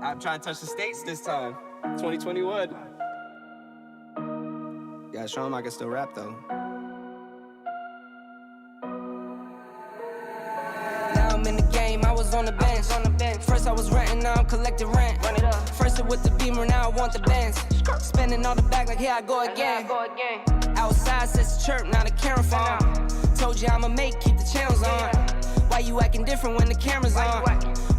I'm trying to touch the States this time. 2021. Gotta show him I can still rap though. Now I'm in the game, I was on the bench. First I was renting, now I'm collecting rent. First it with the Beamer, now I want the Benz. Spending all the back like here I go again. Outside says the chirp, now the camera phone. Told you I'ma make, keep the channels on. Why you acting different when the camera's on?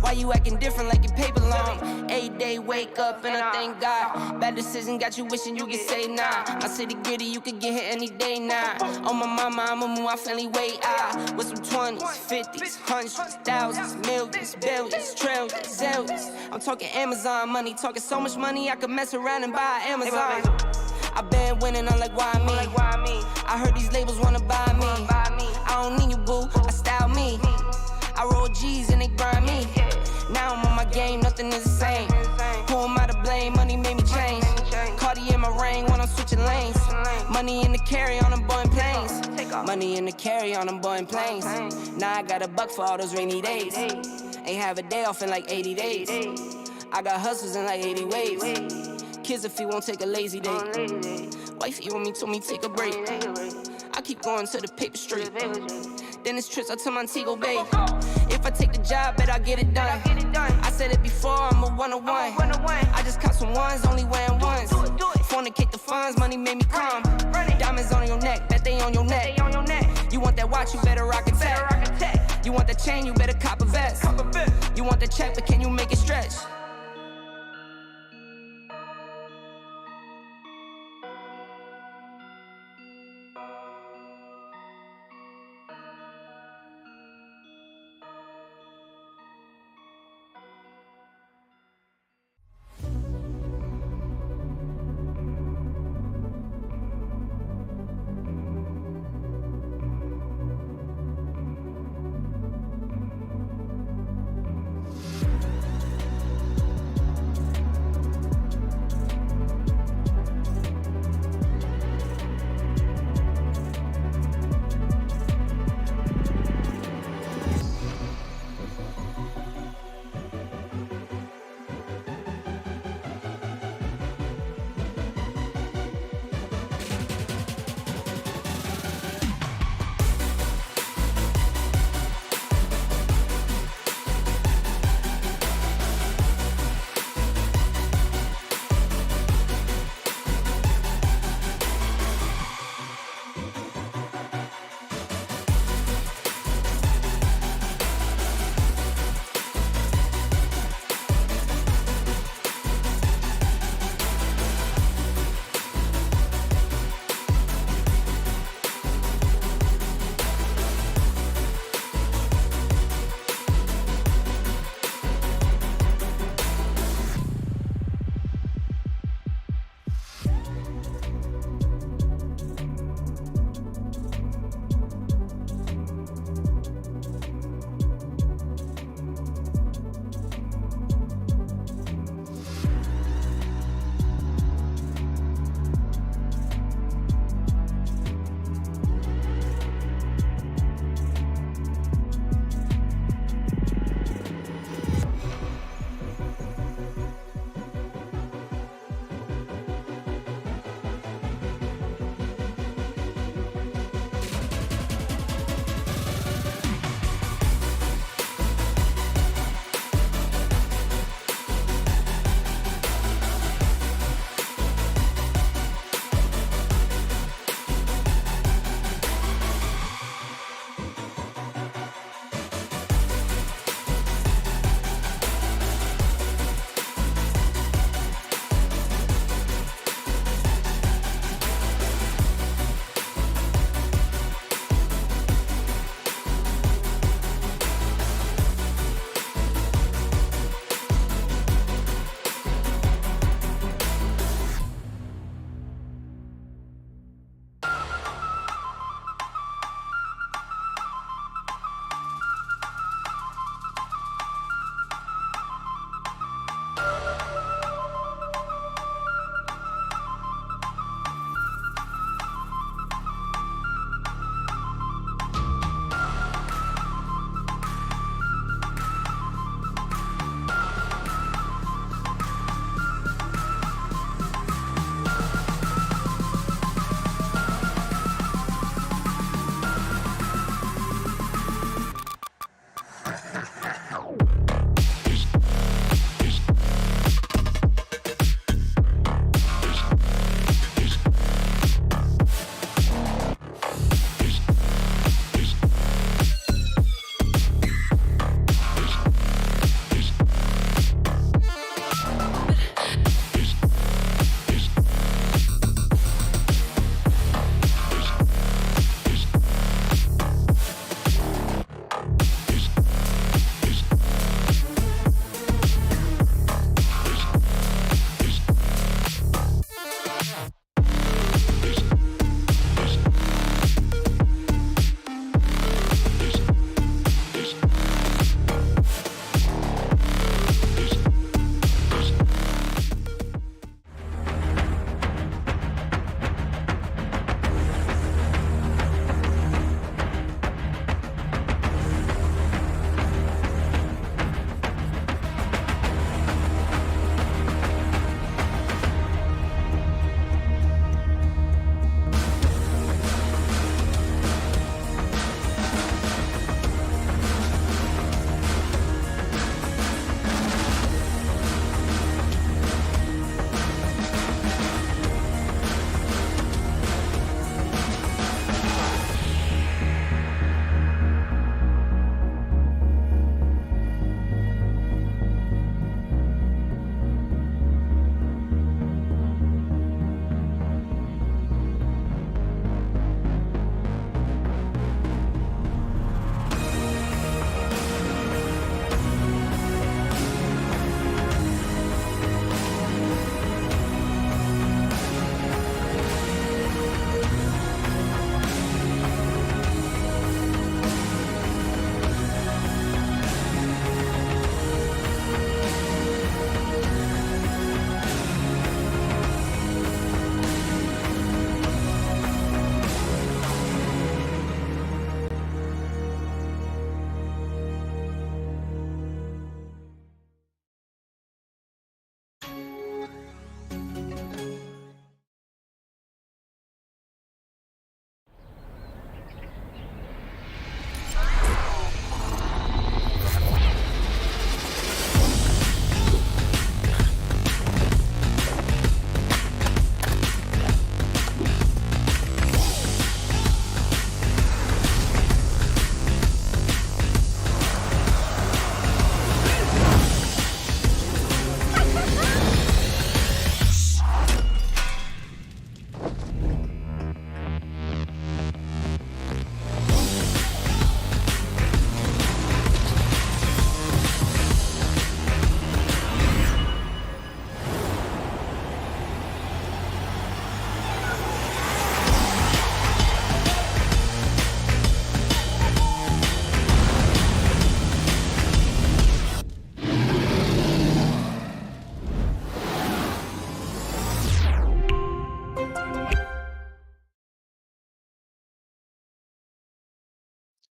Why you acting different like your paper long? 8 day wake up and I thank God. Bad decision got you wishing you could say nah. My city gritty, you could get hit any day now. On my mama, I'ma move my family way out. With some 20s, 50s, hundreds, thousands, millions, billions, trillions, zillions. I'm talking Amazon money, talking so much money I could mess around and buy Amazon. I been winning, I'm like, why me? I heard these labels wanna buy me. I don't need you, boo, I style me. I roll G's and they grind me. Now I'm on my game, nothing is the same. Who am I to blame? Money made me change. Cardi in my ring when I'm switching lanes. Money in the carry on them Boeing planes. Money in the carry on them Boeing planes. Now I got a buck for all those rainy days. Ain't have a day off in like 80 days. I got hustles in like 80 ways. Kids if he won't take a lazy day. Wifey on me told me take a break. I keep going to the paper straight. Then it's trips out to Montego Bay. If I take the job, bet I get it done. I said it before, I'm a one-on-one. I just caught some ones, only wearing ones. Fornicate the funds, money made me calm. Diamonds on your neck, bet they on your neck. You want that watch, you better rock it tech. You want that chain, you better cop a vest. You want the check, but can you make it stretch?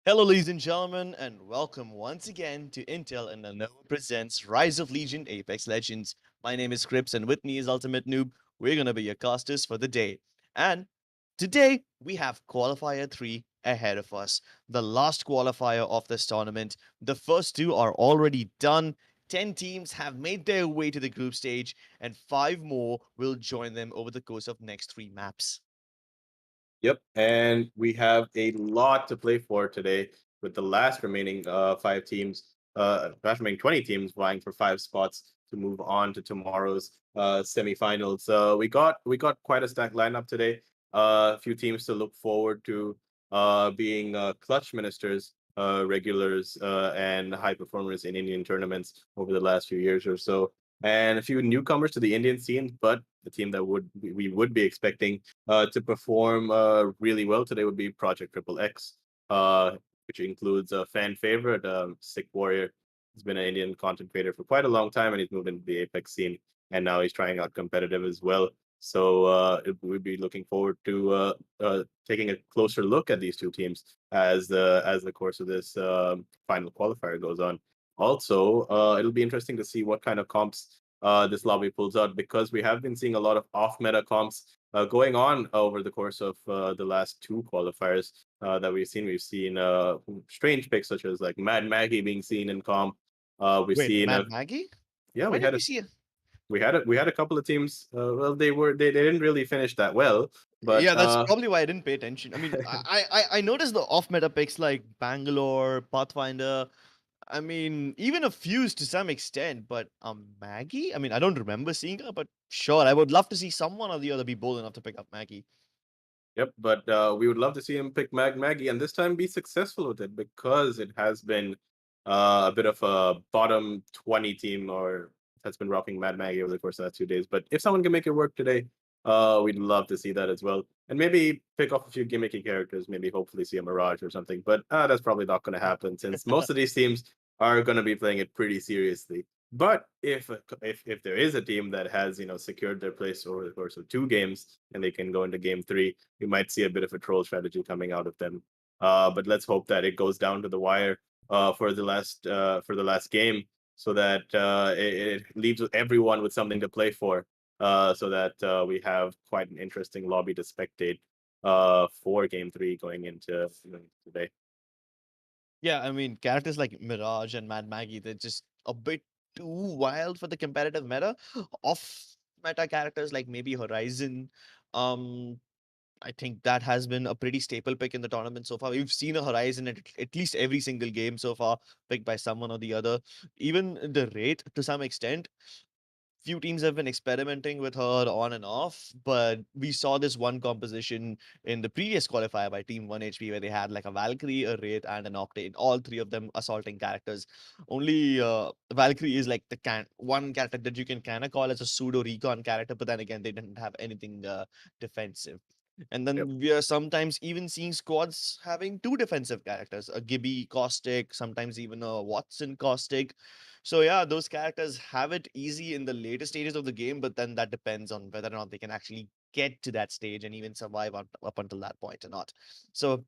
Hello, ladies and gentlemen, and welcome once again to Intel and Lenovo presents Rise of Legion Apex Legends. My name is Crips, and with me is Ultimate Noob. We're gonna be your casters for the day. And today we have Qualifier 3 ahead of us, the last qualifier of this tournament. The first two are already done. 10 teams have made their way to the group stage, and 5 more will join them over the course of next 3 maps. Yep, and we have a lot to play for today with the last remaining last remaining 20 teams vying for 5 spots to move on to tomorrow's semifinals. We got quite a stacked lineup today. A few teams to look forward to being clutch ministers, regulars, and high performers in Indian tournaments over the last few years or so, and a few newcomers to the Indian scene, but the team that we would be expecting to perform really well today would be Project Triple X, which includes a fan favorite, Sick Warrior. He's been an Indian content creator for quite a long time, and he's moved into the Apex scene, and now he's trying out competitive as well. So we'd be looking forward to taking a closer look at these two teams as the course of this final qualifier goes on. Also, it'll be interesting to see what kind of comps this lobby pulls out, because we have been seeing a lot of off-meta comps going on over the course of the last 2 qualifiers that we've seen. We've seen strange picks such as like Mad Maggie being seen in comp. We've Wait, seen Mad Maggie? yeah, Why did we see it? we had a couple of teams. Well, they didn't really finish that well, but Yeah, that's probably why I didn't pay attention. I mean, I noticed the off meta picks like Bangalore, Pathfinder. I mean, even a Fuse to some extent, but Maggie. I mean, I don't remember seeing her, but sure, I would love to see someone or the other be bold enough to pick up Maggie. Yep, but we would love to see him pick Maggie, and this time be successful with it, because it has been a bit of a bottom 20 team, or has been rocking Mad Maggie over the course of that 2 days. But if someone can make it work today, we'd love to see that as well, and maybe pick off a few gimmicky characters. Maybe hopefully see a Mirage or something. But that's probably not going to happen, since most of these teams are going to be playing it pretty seriously. But if there is a team that has secured their place over the course of 2 games, and they can go into game 3, we might see a bit of a troll strategy coming out of them. But let's hope that it goes down to the wire for the last game, so that it leaves everyone with something to play for, so that we have quite an interesting lobby to spectate for game 3 going into today. Yeah, I mean, characters like Mirage and Mad Maggie, they're just a bit too wild for the competitive meta. Off meta characters like maybe Horizon, um, I think that has been a pretty staple pick in the tournament so far. We've seen a Horizon at least every single game so far, picked by someone or the other. Even the rate to some extent. Few teams have been experimenting with her on and off, but we saw this one composition in the previous qualifier by Team 1HP where they had like a Valkyrie, a Wraith, and an Octane, all 3 of them assaulting characters. Only Valkyrie is like the one character that you can kind of call as a pseudo recon character, but then again, they didn't have anything defensive. And Yep. then we are sometimes even seeing squads having 2 defensive characters, a Gibby Caustic, sometimes even a Watson Caustic. So yeah, those characters have it easy in the later stages of the game, but then that depends on whether or not they can actually get to that stage and even survive up until that point or not. So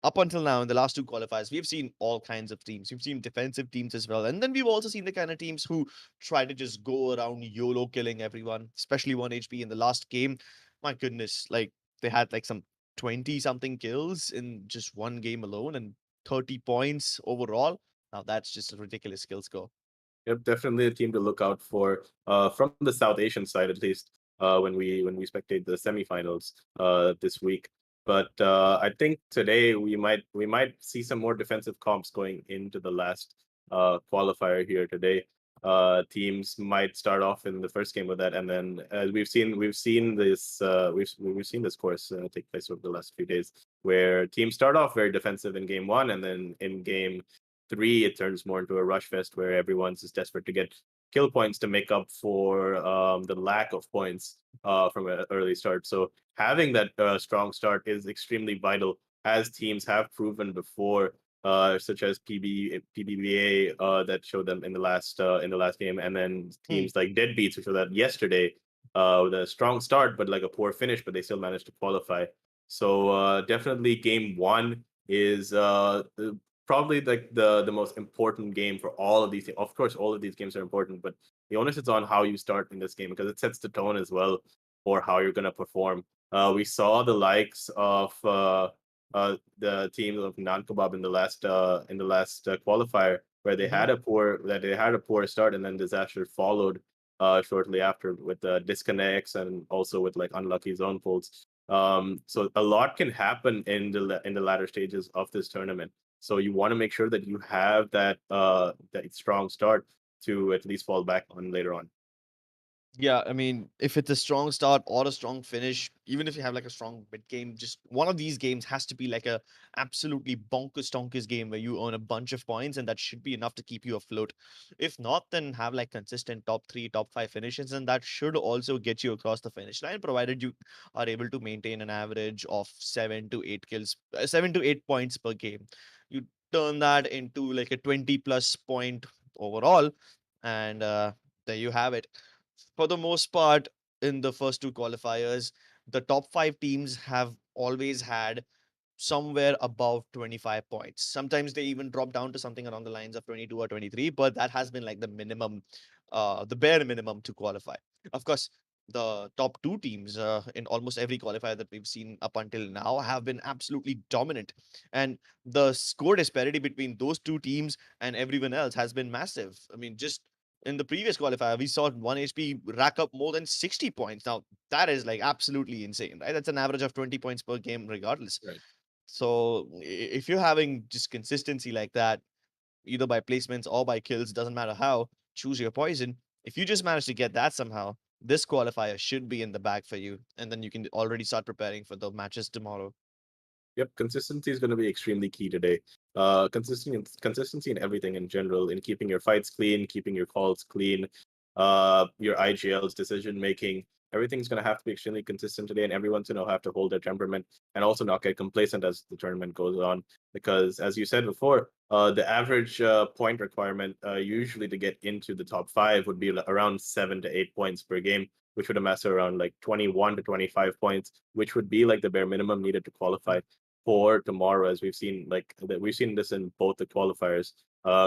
up until now, in the last 2 qualifiers, we've seen all kinds of teams. We've seen defensive teams as well. And then we've also seen the kind of teams who try to just go around YOLO killing everyone, especially 1HP in the last game. My goodness, like they had like some 20 something kills in just one game alone and 30 points overall. Now that's just a ridiculous skill score. Yep, definitely a team to look out for from the South Asian side, at least when we spectate the semifinals this week. But I think today we might see some more defensive comps going into the last qualifier here today. Teams might start off in the first game with that, and then as we've seen this course take place over the last few days, where teams start off very defensive in game 1, and then in game 3 it turns more into a rush fest where everyone's just desperate to get kill points to make up for the lack of points from an early start. So having that strong start is extremely vital, as teams have proven before, such as PBBA that showed them in the last game, and then teams like Deadbeats, which showed that yesterday with a strong start but like a poor finish, but they still managed to qualify. So definitely game 1 is probably like the most important game for all of these. Of course, all of these games are important, but the onus is on how you start in this game because it sets the tone as well for how you're going to perform. We saw the likes of the team of Nan Kebab in the last qualifier where they had a poor start and then disaster followed shortly after with disconnects and also with like unlucky zone pulls. So a lot can happen in the latter stages of this tournament. So you want to make sure that you have that strong start to at least fall back on later on. Yeah, I mean, if it's a strong start or a strong finish, even if you have like a strong mid game, just one of these games has to be like a absolutely bonkers tonkers game where you earn a bunch of points, and that should be enough to keep you afloat. If not, then have like consistent top three, top five finishes, and that should also get you across the finish line, provided you are able to maintain an average of 7 to 8 kills, 7 to 8 points per game. You turn that into like a 20 plus point overall, and there you have it. For the most part, in the first two qualifiers, the top five teams have always had somewhere above 25 points. Sometimes they even drop down to something along the lines of 22 or 23, but that has been like the minimum, the bare minimum to qualify. Of course, the top two teams in almost every qualifier that we've seen up until now have been absolutely dominant. And the score disparity between those two teams and everyone else has been massive. I mean, just in the previous qualifier, we saw 1 HP rack up more than 60 points. Now, that is like absolutely insane, right? That's an average of 20 points per game, regardless. Right. So if you're having just consistency like that, either by placements or by kills, doesn't matter how, choose your poison. If you just manage to get that somehow, this qualifier should be in the bag for you. And then you can already start preparing for the matches tomorrow. Yep, consistency is going to be extremely key today. Consistency in everything in general, in keeping your fights clean, keeping your calls clean, your IGL's decision making. Everything's going to have to be extremely consistent today, and everyone's going to have to hold their temperament and also not get complacent as the tournament goes on. Because, as you said before, the average point requirement usually to get into the top five would be around 7 to 8 points per game, which would amass around like 21 to 25 points, which would be like the bare minimum needed to qualify for tomorrow, as we've seen this in both the qualifiers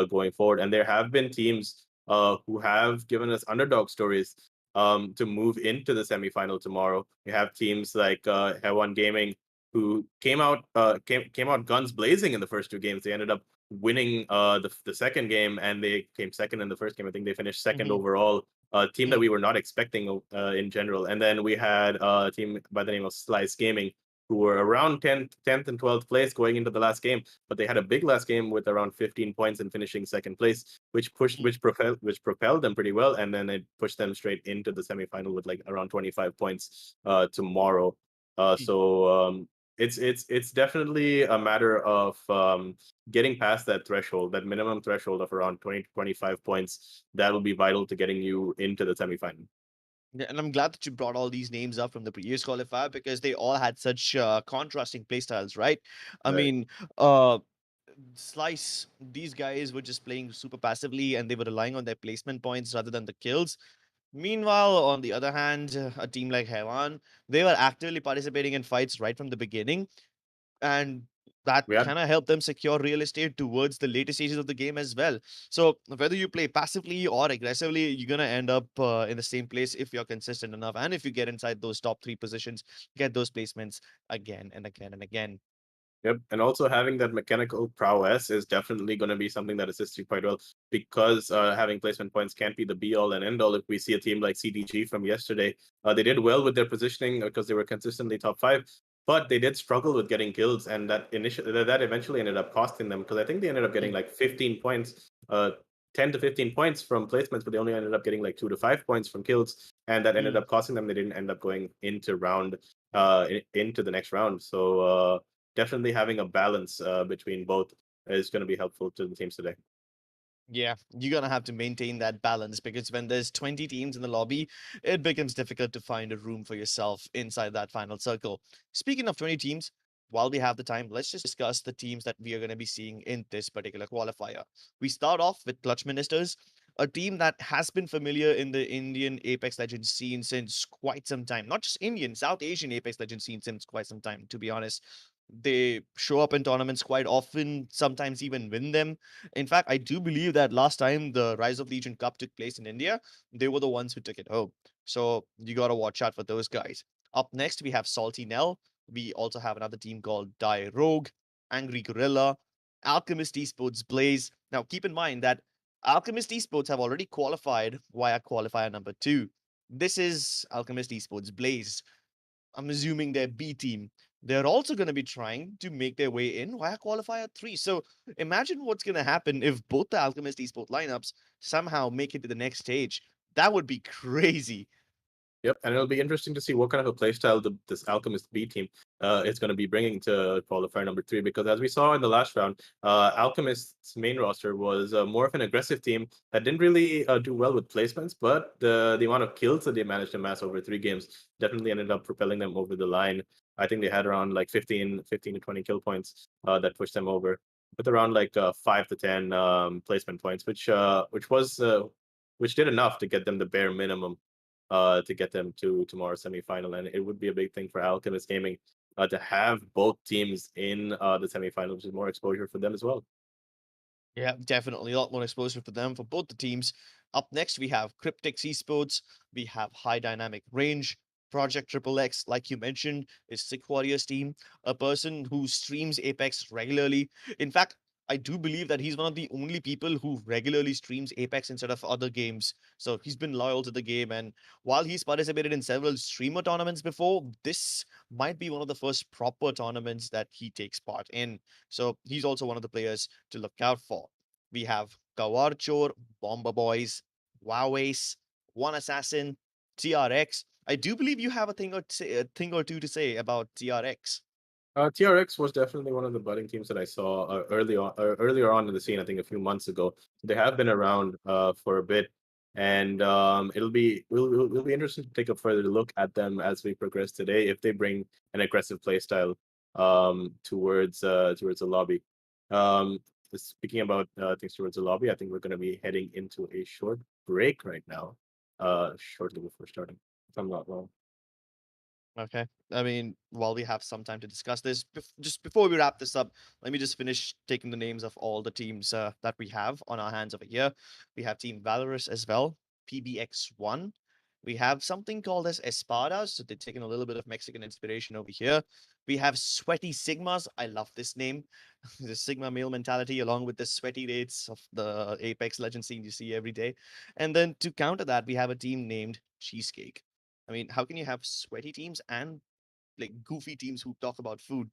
going forward. And there have been teams who have given us underdog stories to move into the semifinal tomorrow. We have teams like Hewan Gaming who came out guns blazing in the first two games. They ended up winning the second game, and they came second in the first game. I think they finished second overall. A team that we were not expecting in general. And then we had a team by the name of Slice Gaming, who were around 10th and 12th place going into the last game, but they had a big last game with around 15 points and finishing second place, which propelled them pretty well, and then it pushed them straight into the semifinal with like around 25 points tomorrow. So it's definitely a matter of getting past that threshold, that minimum threshold of around 20 to 25 points. That will be vital to getting you into the semifinal. Yeah, and I'm glad that you brought all these names up from the previous qualifier because they all had such contrasting playstyles, right? I Right. mean, Slice, these guys were just playing super passively and they were relying on their placement points rather than the kills. Meanwhile, on the other hand, a team like Hewan, they were actively participating in fights right from the beginning, and that We had kind of helped them secure real estate towards the later stages of the game as well. So whether you play passively or aggressively, you're gonna end up in the same place if you're consistent enough, and if you get inside those top three positions, get those placements again and again and again. Yep, and also having that mechanical prowess is definitely going to be something that assists you quite well because having placement points can't be the be all and end all. If we see a team like CDG from yesterday, they did well with their positioning because they were consistently top five, but they did struggle with getting kills, and that eventually ended up costing them because I think they ended up getting like 15 points, 10 to 15 points from placements, but they only ended up getting like 2 to 5 points from kills, and that ended Mm. up costing them. They didn't end up going into into the next round. So. Definitely having a balance between both is going to be helpful to the teams today. Yeah, you're gonna have to maintain that balance because when there's 20 teams in the lobby, it becomes difficult to find a room for yourself inside that final circle. Speaking of 20 teams, while we have the time, let's just discuss the teams that we are going to be seeing in this particular qualifier. We start off with Clutch Ministers, a team that has been familiar in the Indian Apex Legends scene since quite some time. Not just Indian, South Asian Apex Legends scene since quite some time, to be honest. They show up in tournaments quite often, sometimes even win them. In fact, I do believe that last time the Rise of Legion Cup took place in India, they were the ones who took it home. So you got to watch out for those guys. Up next, we have Salty Nell. We also have another team called Die Rogue, Angry Gorilla, Alchemist Esports Blaze. Now, keep in mind that Alchemist Esports have already qualified via qualifier number 2. This is Alchemist Esports Blaze. I'm assuming their B team. They're also going to be trying to make their way in via qualifier 3. So imagine what's going to happen if both the Alchemist Esports lineups somehow make it to the next stage. That would be crazy. Yep, and it'll be interesting to see what kind of a playstyle this Alchemist B team is going to be bringing to qualifier number 3. Because as we saw in the last round, Alchemist's main roster was more of an aggressive team that didn't really do well with placements, but the amount of kills that they managed to amass over 3 games definitely ended up propelling them over the line. I think they had around like 15 to 20 kill points that pushed them over, with around like 5 to 10 placement points, which did enough to get them the bare minimum to get them to tomorrow's semifinal. And it would be a big thing for Alchemist Gaming to have both teams in the semifinal, which is more exposure for them as well. Yeah, definitely a lot more exposure for them, for both the teams. Up next, we have Cryptix Esports. We have High Dynamic Range. Project Triple X, like you mentioned, is Sick Warriors team, a person who streams Apex regularly. In fact, I do believe that he's one of the only people who regularly streams Apex instead of other games. So he's been loyal to the game. And while he's participated in several streamer tournaments before, this might be one of the first proper tournaments that he takes part in. So he's also one of the players to look out for. We have Kawarchor, Bomber Boys, Wow Ace, One Assassin, TRX. I do believe you have a thing or two to say about TRX. TRX was definitely one of the budding teams that I saw earlier on in the scene. I think a few months ago. They have been around for a bit, and we'll be interested to take a further look at them as we progress today. If they bring an aggressive playstyle towards the lobby. Speaking about things towards the lobby, I think we're going to be heading into a short break right now, shortly before starting. If I'm not wrong. Okay. I mean, while we have some time to discuss this, just before we wrap this up, let me just finish taking the names of all the teams that we have on our hands over here. We have Team Valorous as well, PBX1. We have something called as Espadas, so they're taking a little bit of Mexican inspiration over here. We have Sweaty Sigmas. I love this name. The Sigma male mentality, along with the sweaty rates of the Apex Legend scene you see every day. And then to counter that, we have a team named Cheesecake. I mean, how can you have sweaty teams and like goofy teams who talk about food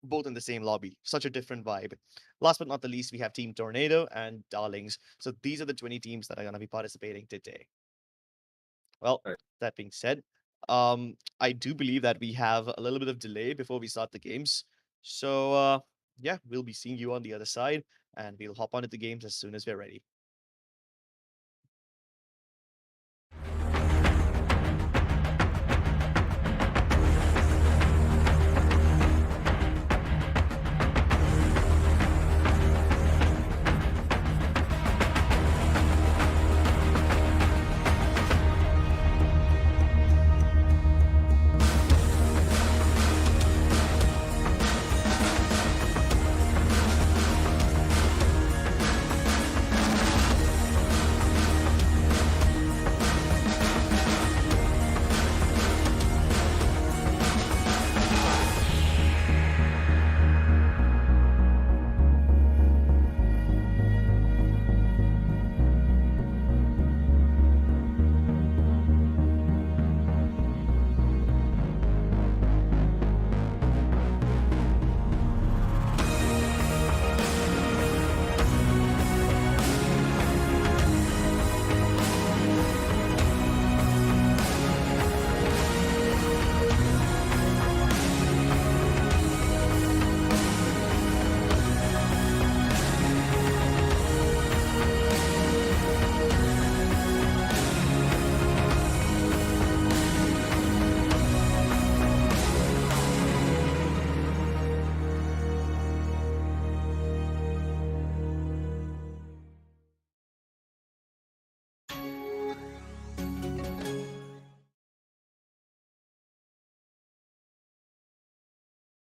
both in the same lobby? Such a different vibe. Last but not the least, we have Team Tornado and Darlings. So these are the 20 teams that are going to be participating today. Well, Right. that being said, I do believe that we have a little bit of delay before we start the games. So yeah, we'll be seeing you on the other side, and we'll hop onto the games as soon as we're ready.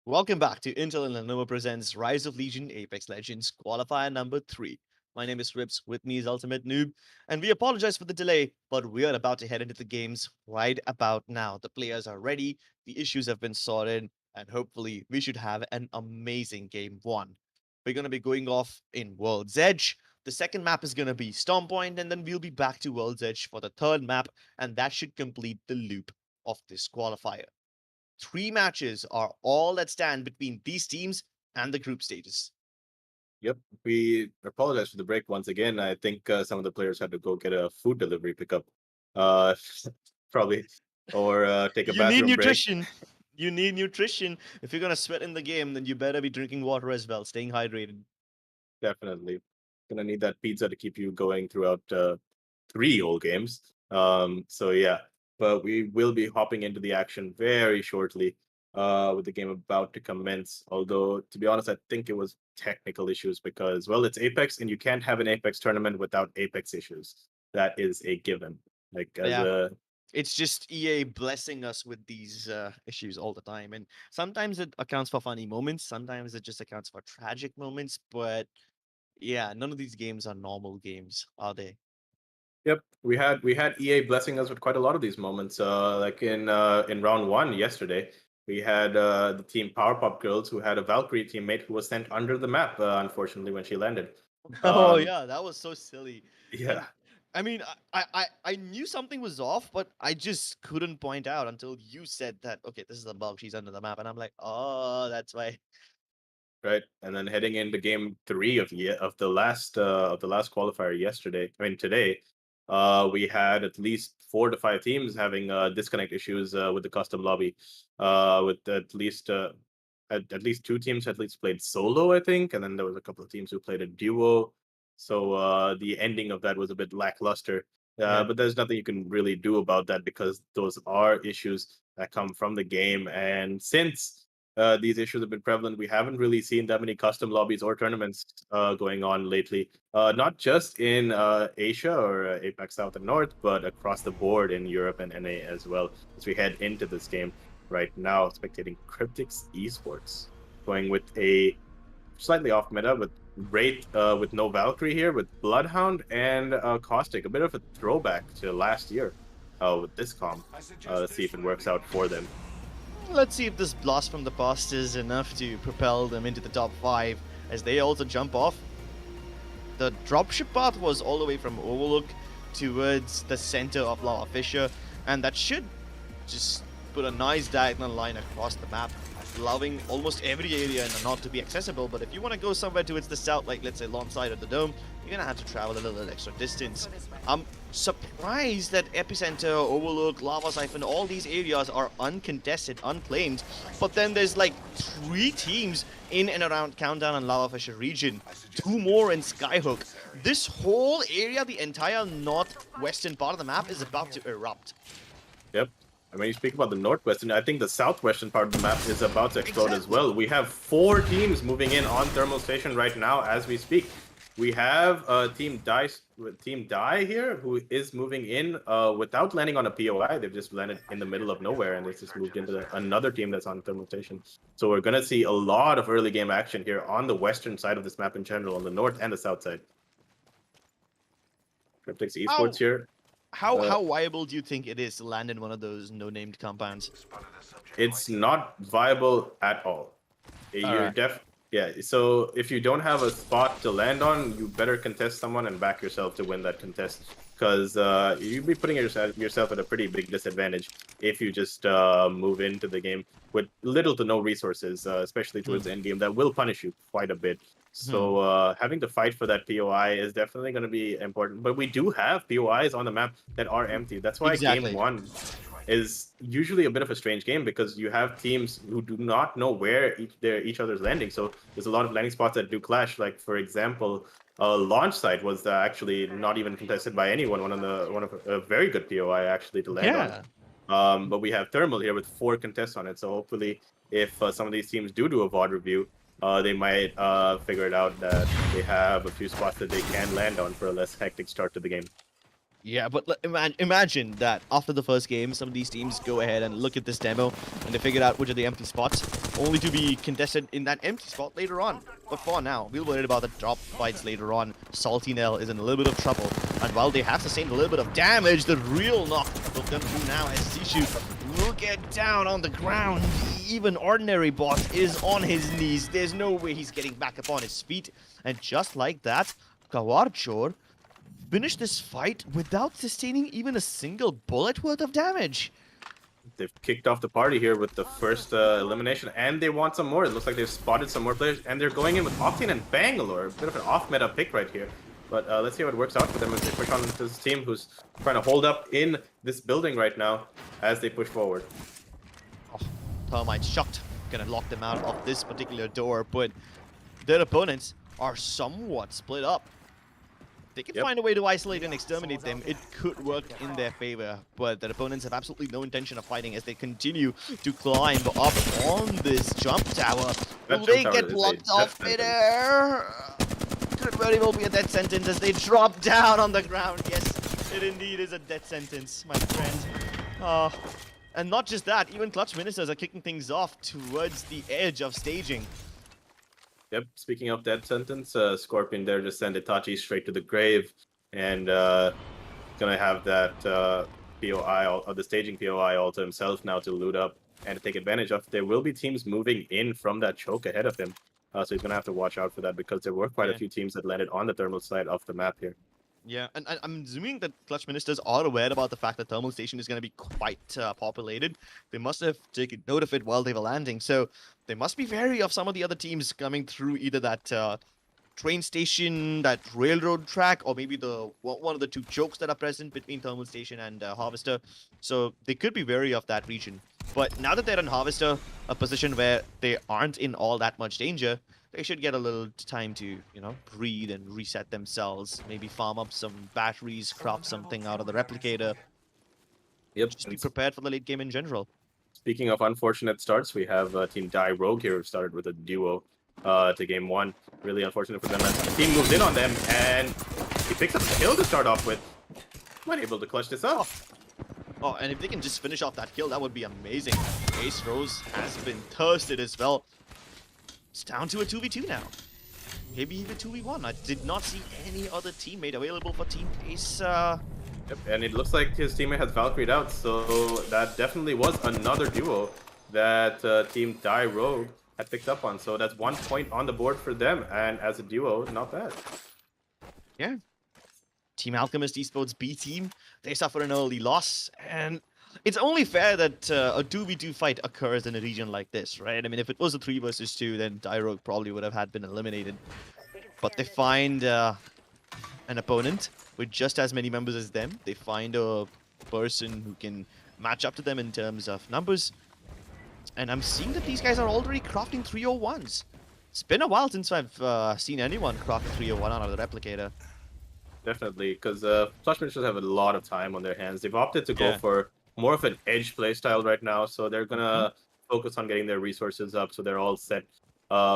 Welcome back to Intel and Lenovo presents Rise of Legion Apex Legends Qualifier number 3. My name is Rips, with me is Ultimate Noob, and we apologize for the delay, but we are about to head into the games right about now. The players are ready, the issues have been sorted, and hopefully we should have an amazing game 1. We're going to be going off in World's Edge. The second map is going to be Storm Point, and then we'll be back to World's Edge for the third map, and that should complete the loop of this qualifier. 3 matches are all that stand between these teams and the group stages. Yep, we apologize for the break once again. I think some of the players had to go get a food delivery pickup, uh, probably, or take a You need bathroom break. nutrition. You need nutrition. If you're going to sweat in the game, then you better be drinking water as well, staying hydrated. Definitely, gonna need that pizza to keep you going throughout 3 whole games. So yeah, but we will be hopping into the action very shortly with the game about to commence. Although, to be honest, I think it was technical issues because, well, it's Apex and you can't have an Apex tournament without Apex issues. That is a given. Like, as Yeah. a It's just EA blessing us with these issues all the time. And sometimes it accounts for funny moments, sometimes it just accounts for tragic moments. But yeah, none of these games are normal games, are they? Yep, we had EA blessing us with quite a lot of these moments. Like in round 1 yesterday, we had the team Powerpop Girls who had a Valkyrie teammate who was sent under the map, unfortunately, when she landed. Oh, Um, yeah, that was so silly. yeah, And I mean, I knew something was off, but I just couldn't point out until you said that, okay, this is the bug, she's under the map. And I'm like, oh, that's why. right. And then heading into game 3 of the last qualifier yesterday, I mean today, we had at least 4 to 5 teams having disconnect issues with the custom lobby. With at least 2 teams at least played solo, I think, and then there was a couple of teams who played a duo. So the ending of that was a bit lackluster. Yeah. But there's nothing you can really do about that because those are issues that come from the game. And since these issues have been prevalent, we haven't really seen that many custom lobbies or tournaments going on lately. Not just in Asia or APAC South and North, but across the board in Europe and NA as well. As we head into this game right now, spectating Cryptics Esports, going with a slightly off meta with Wraith with no Valkyrie here, with Bloodhound and Caustic, a bit of a throwback to last year with this comp. Let's see if it works out for them. Let's see if this blast from the past is enough to propel them into the top 5 as they also jump off. The dropship path was all the way from Overlook towards the center of Lava Fissure, and that should just put a nice diagonal line across the map, allowing almost every area in the north to be accessible. But if you want to go somewhere towards the south, like let's say alongside of the dome, you're gonna have to travel a little extra distance. I'm surprised that Epicenter, Overlook, Lava Siphon, all these areas are uncontested, unclaimed. But then there's like 3 teams in and around Countdown and Lava Fissure region, 2 more in Skyhook. This whole area, the entire northwestern part of the map, is about to erupt. Yep. And when you speak about the northwestern, I think the southwestern part of the map is about to explode as well. We have 4 teams moving in on Thermal Station right now as we speak. We have Team Die here, who is moving in without landing on a POI. They've just landed in the middle of nowhere, and they just moved into another team that's on Thermal Station. So we're going to see a lot of early game action here on the western side of this map in general, on the north and the south side. Cryptics Esports here. How viable do you think it is to land in one of those no-named compounds? It's not viable at all. Yeah, so if you don't have a spot to land on, you better contest someone and back yourself to win that contest, because you'd be putting yourself at a pretty big disadvantage if you just move into the game with little to no resources, especially towards the end game. That will punish you quite a bit. So having to fight for that POI is definitely going to be important. But we do have POIs on the map that are empty. That's why Exactly. game 1 is usually a bit of a strange game, because you have teams who do not know where each other's landing. So there's a lot of landing spots that do clash. Like, for example, launch site was actually not even contested by anyone. One of a very good POI actually to land on. But we have Thermal here with 4 contests on it. So hopefully, if some of these teams do a VOD review, they might figure it out that they have a few spots that they can land on for a less hectic start to the game. Yeah, but imagine that after the first game, some of these teams go ahead and look at this demo and they figure out which are the empty spots, only to be contested in that empty spot later on. But for now, we'll worry about the drop fights later on. Salty Nell is in a little bit of trouble, and while they have sustained a little bit of damage, the real knock will come through now as Sishu will get down on the ground. Even ordinary boss is on his knees. There's no way he's getting back up on his feet. And just like that, Kawarchor finished this fight without sustaining even a single bullet worth of damage. They've kicked off the party here with the first elimination, and they want some more. It looks like they've spotted some more players, and they're going in with Octane and Bangalore. A bit of an off-meta pick right here. But let's see how it works out for them as they push on to this team who's trying to hold up in this building right now as they push forward. Oh, Termite shocked. Gonna lock them out of this particular door, but their opponents are somewhat split up. They can find a way to isolate and exterminate them. It could work in their favor, but their opponents have absolutely no intention of fighting as they continue to climb up on this jump tower. Will they get blocked off midair? Could very well be a death sentence as they drop down on the ground. Yes, it indeed is a death sentence, my friend. And not just that, even Clutch Ministers are kicking things off towards the edge of staging. Yep, speaking of death sentence, Scorpion there just sent Itachi straight to the grave, and gonna have that POI, or the staging POI all to himself now to loot up and to take advantage of. There will be teams moving in from that choke ahead of him, so he's gonna have to watch out for that because there were quite a few teams that landed on the thermal side of the map here. Yeah, and I'm assuming that Clutch Ministers are aware about the fact that Thermal Station is going to be quite populated. They must have taken note of it while they were landing, so they must be wary of some of the other teams coming through either that train station, that railroad track, or maybe the one of the two chokes that are present between Thermal Station and Harvester. So they could be wary of that region. But now that they're in Harvester, a position where they aren't in all that much danger, they should get a little time to, you know, breathe and reset themselves. Maybe farm up some batteries, craft something out of the replicator. Yep. Just be prepared for the late game in general. Speaking of unfortunate starts, we have Team Die Rogue here who started with a duo to game one. Really unfortunate for them as the team moves in on them, and he picks up the kill to start off with. Might able to clutch this up. Oh, and if they can just finish off that kill, that would be amazing. Ace Rose has been thirsted as well. It's down to a 2v2 now. Maybe even 2v1. I did not see any other teammate available for Team Ace. Yep, and it looks like his teammate has Valkyried out, so that definitely was another duo that Team Die Rogue had picked up on. So that's 1 point on the board for them, and as a duo, not bad. Yeah. Team Alchemist Esports B team, they suffer an early loss, and it's only fair that a 2v2 fight occurs in a region like this, right? I mean, if it was a 3 versus 2, then Die Rogue probably would have been eliminated. But they find an opponent with just as many members as them. They find a person who can match up to them in terms of numbers. And I'm seeing that these guys are already crafting 301s. It's been a while since I've seen anyone craft a 301 out of the replicator. Definitely, because Flush Ministers have a lot of time on their hands. They've opted to go for more of an edge playstyle right now, so they're gonna focus on getting their resources up, so they're all set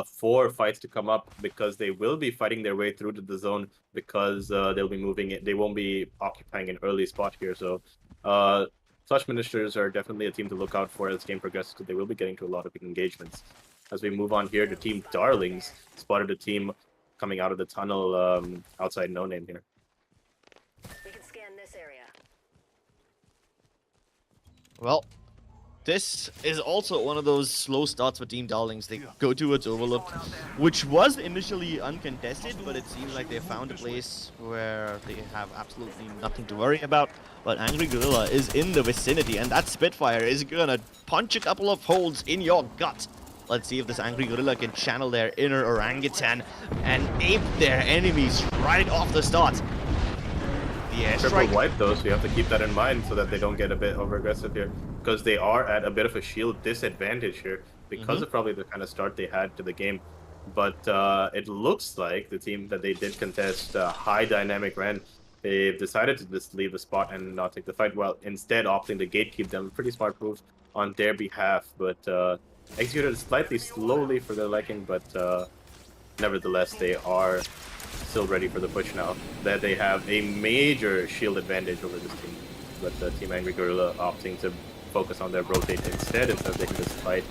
for fights to come up, because they will be fighting their way through to the zone, because they'll be moving it. They won't be occupying an early spot here, so Flush Ministers are definitely a team to look out for as the game progresses, because they will be getting to a lot of big engagements. As we move on here to Team Darlings, spotted a team coming out of the tunnel outside No Name here. We can scan this area. Well, this is also one of those slow starts for Team Darlings. They go towards Overlook, which was initially uncontested, but it seems like they found a place where they have absolutely nothing to worry about. But Angry Gorilla is in the vicinity, and that Spitfire is gonna punch a couple of holes in your gut. Let's see if this Angry Gorilla can channel their inner orangutan and ape their enemies right off the start. Yeah, triple wipe though, so you have to keep that in mind so that they don't get a bit over aggressive here, because they are at a bit of a shield disadvantage here because of probably the kind of start they had to the game. But it looks like the team that they did contest high dynamic Ren, they've decided to just leave the spot and not take the fight, while instead opting to gatekeep them. Pretty smart move on their behalf, but executed slightly slowly for their liking, but nevertheless they are still ready for the push now. That they have a major shield advantage over this team. But Team Angry Gorilla opting to focus on their rotate instead of taking this fight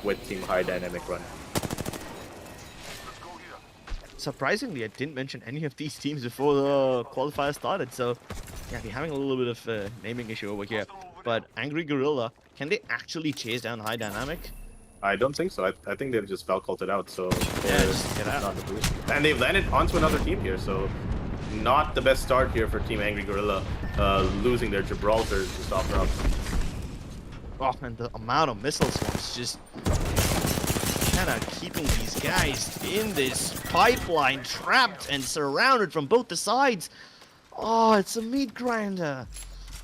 with Team High Dynamic run. Surprisingly, I didn't mention any of these teams before the qualifier started, so yeah, we're having a little bit of a naming issue over here. But Angry Gorilla, can they actually chase down High Dynamic? I don't think so. I think they've just Falculted out, so Yeah, just get out. not the boost. And they've landed onto another team here, so not the best start here for Team Angry Gorilla, losing their Gibraltar to stop round. Oh, and the amount of missile swarms just kind of keeping these guys in this pipeline, trapped and surrounded from both the sides. Oh, it's a meat grinder.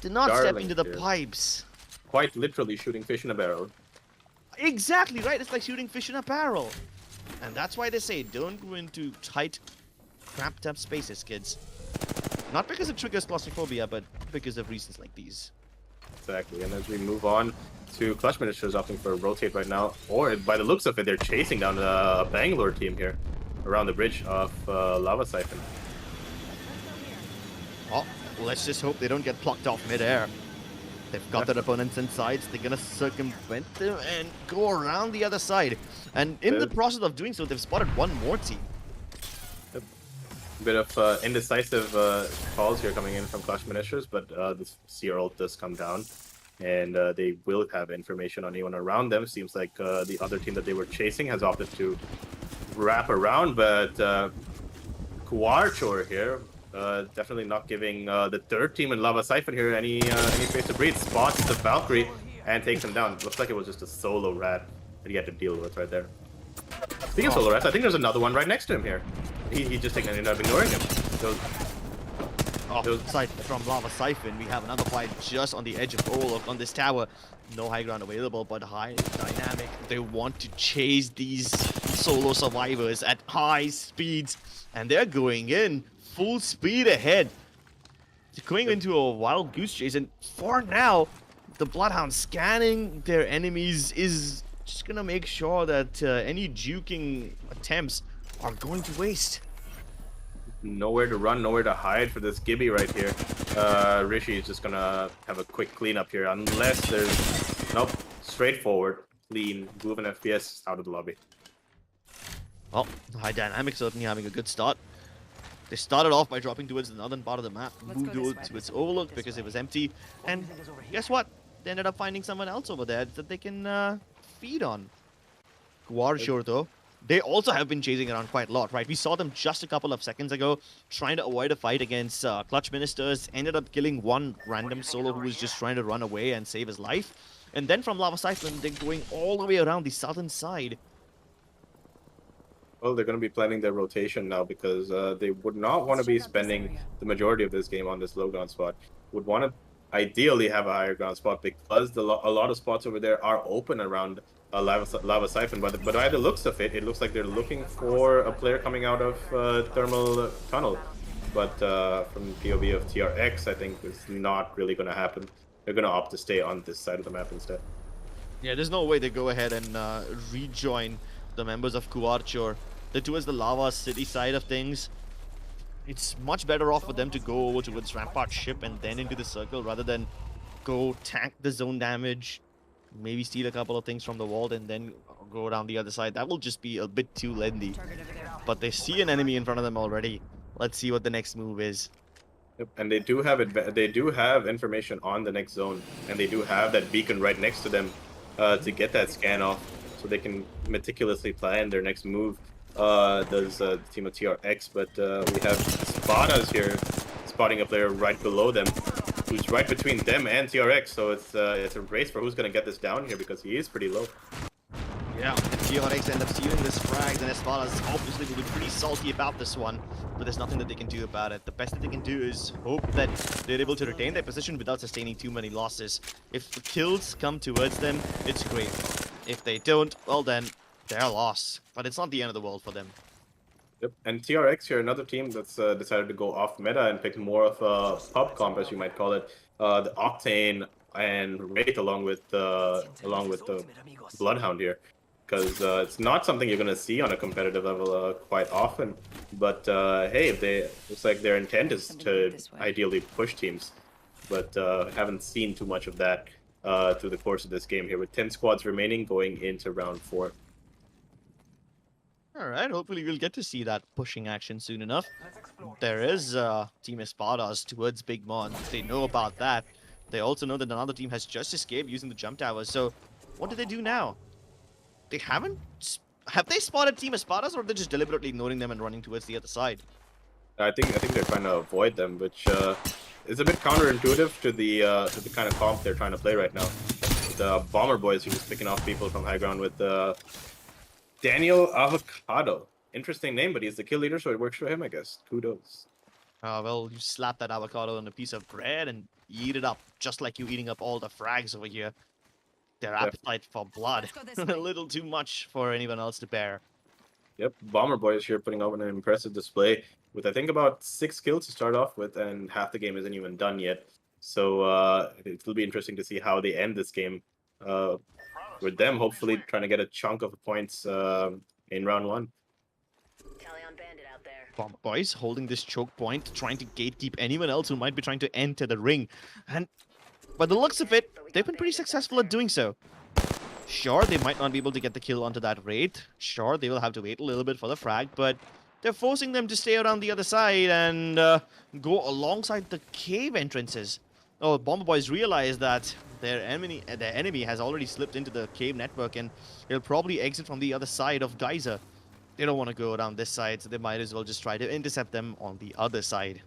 Did not step Darling into the here. pipes. Quite literally shooting fish in a barrel. Exactly right. It's like shooting fish in a barrel. And that's why they say don't go into tight, cramped up spaces, kids. Not because it triggers claustrophobia, but because of reasons like these. Exactly, and as we move on to Clutch Ministers opting for a rotate right now, or by the looks of it, they're chasing down a Bangalore team here around the bridge of Lava Siphon. Oh, let's just hope they don't get plucked off midair. They've got their opponents inside, so they're gonna circumvent them and go around the other side. And in the process of doing so, they've spotted one more team. A bit of indecisive calls here coming in from Clutch Ministers, but this Seer ult does come down, and they will have information on anyone around them. Seems like the other team that they were chasing has opted to wrap around, but Kuarchor here, definitely not giving the third team in Lava Siphon here any space to breathe. Spots the Valkyrie and takes him down. Looks like it was just a solo rat that he had to deal with right there. Speaking of solo rats, I think there's another one right next to him here. He just ended up ignoring him. So, Aside from Lava Siphon, we have another fight just on the edge of Orlok on this tower. No high ground available, but High Dynamic. They want to chase these solo survivors at high speeds, and they're going in full speed ahead. They're going into a wild goose chase, and for now, the Bloodhound scanning their enemies is just gonna make sure that any juking attempts are going to waste. nowhere to run, nowhere to hide for this Gibby right here. Rishi is just gonna have a quick cleanup here, unless there's... Nope, straightforward, clean, moving FPS out of the lobby. Well, High Dynamic certainly having a good start. They started off by dropping towards the northern part of the map, moved over to its overlook because it was empty, and guess what? They ended up finding someone else over there that they can feed on. Kuarchor though, they also have been chasing around quite a lot, right? We saw them just a couple of seconds ago trying to avoid a fight against Clutch Ministers, ended up killing one random solo who was just trying to run away and save his life. And then from Lava Siphon, they're going all the way around the southern side. Well, they're going to be planning their rotation now because they would not want to be spending the majority of this game on this low ground spot. Would want to ideally have a higher ground spot because a lot of spots over there are open around Lava Siphon. But by the looks of it, it looks like they're looking for a player coming out of Thermal Tunnel. But from POV of TRX, I think it's not really going to happen. They're going to opt to stay on this side of the map instead. Yeah, there's no way they go ahead and rejoin the members of Kuarchor. They're towards the Lava City side of things. It's much better off for them to go over towards Rampart ship and then into the circle rather than go tank the zone damage, maybe steal a couple of things from the wall and then go around the other side. That will just be a bit too lengthy. But they see an enemy in front of them already. Let's see what the next move is. Yep. And they do have information on the next zone, and they do have that beacon right next to them to get that scan off, so they can meticulously plan their next move. Does the team of TRX, but we have Spadas here spotting a player right below them, who's right between them and TRX. So it's a race for who's gonna get this down here because he is pretty low. Yeah, TRX end up stealing this frag, and Espadas obviously will be pretty salty about this one, but there's nothing that they can do about it. The best that they can do is hope that they're able to retain their position without sustaining too many losses. If the kills come towards them, it's great. If they don't, well then, they're lost. But it's not the end of the world for them. Yep. And TRX here, another team that's decided to go off meta and pick more of a pub comp, as you might call it. The Octane and Wraith along with the Bloodhound here. because it's not something you're going to see on a competitive level quite often. But hey, looks like their intent is to ideally push teams, but haven't seen too much of that through the course of this game here, with 10 squads remaining going into round 4. All right, hopefully we'll get to see that pushing action soon enough. There is Team Espartas towards Big Mon. They know about that. They also know that another team has just escaped using the jump towers. So what do they do now? They haven't... Have they spotted Team Espartas, or are they just deliberately ignoring them and running towards the other side? I think they're trying to avoid them, which is a bit counterintuitive to the kind of comp they're trying to play right now. The Bomber Boys, who just picking off people from high ground with Daniel Avocado. Interesting name, but he's the kill leader, so it works for him, I guess. Kudos. Well, you slap that avocado on a piece of bread and eat it up, just like you eating up all the frags over here. Their appetite for blood. A little too much for anyone else to bear. Yep, Bomber Boys here putting on an impressive display with, I think, about 6 kills to start off with, and half the game isn't even done yet. So it'll be interesting to see how they end this game. With them hopefully trying to get a chunk of points in round 1. Bomber Boys holding this choke point, trying to gatekeep anyone else who might be trying to enter the ring. And by the looks of it, they've been pretty successful at doing so. Sure, they might not be able to get the kill onto that raid. Sure, they will have to wait a little bit for the frag, but they're forcing them to stay around the other side and go alongside the cave entrances. Oh, Bomber Boys realize that their enemy has already slipped into the cave network, and they'll probably exit from the other side of Geyser. They don't want to go around this side, so they might as well just try to intercept them on the other side.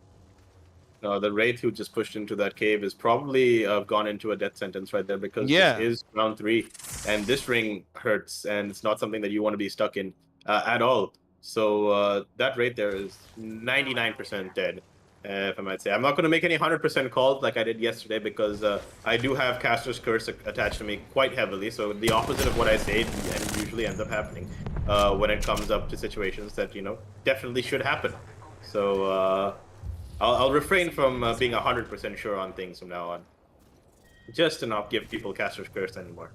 The Wraith who just pushed into that cave is probably gone into a death sentence right there, because this is round 3, and this ring hurts, and it's not something that you want to be stuck in at all. So that Wraith there is 99% dead, if I might say. I'm not going to make any 100% calls like I did yesterday, because I do have Caster's Curse attached to me quite heavily, so the opposite of what I say usually ends up happening when it comes up to situations that, you know, definitely should happen. So I'll refrain from being 100% sure on things from now on, just to not give people Caster's Curse anymore.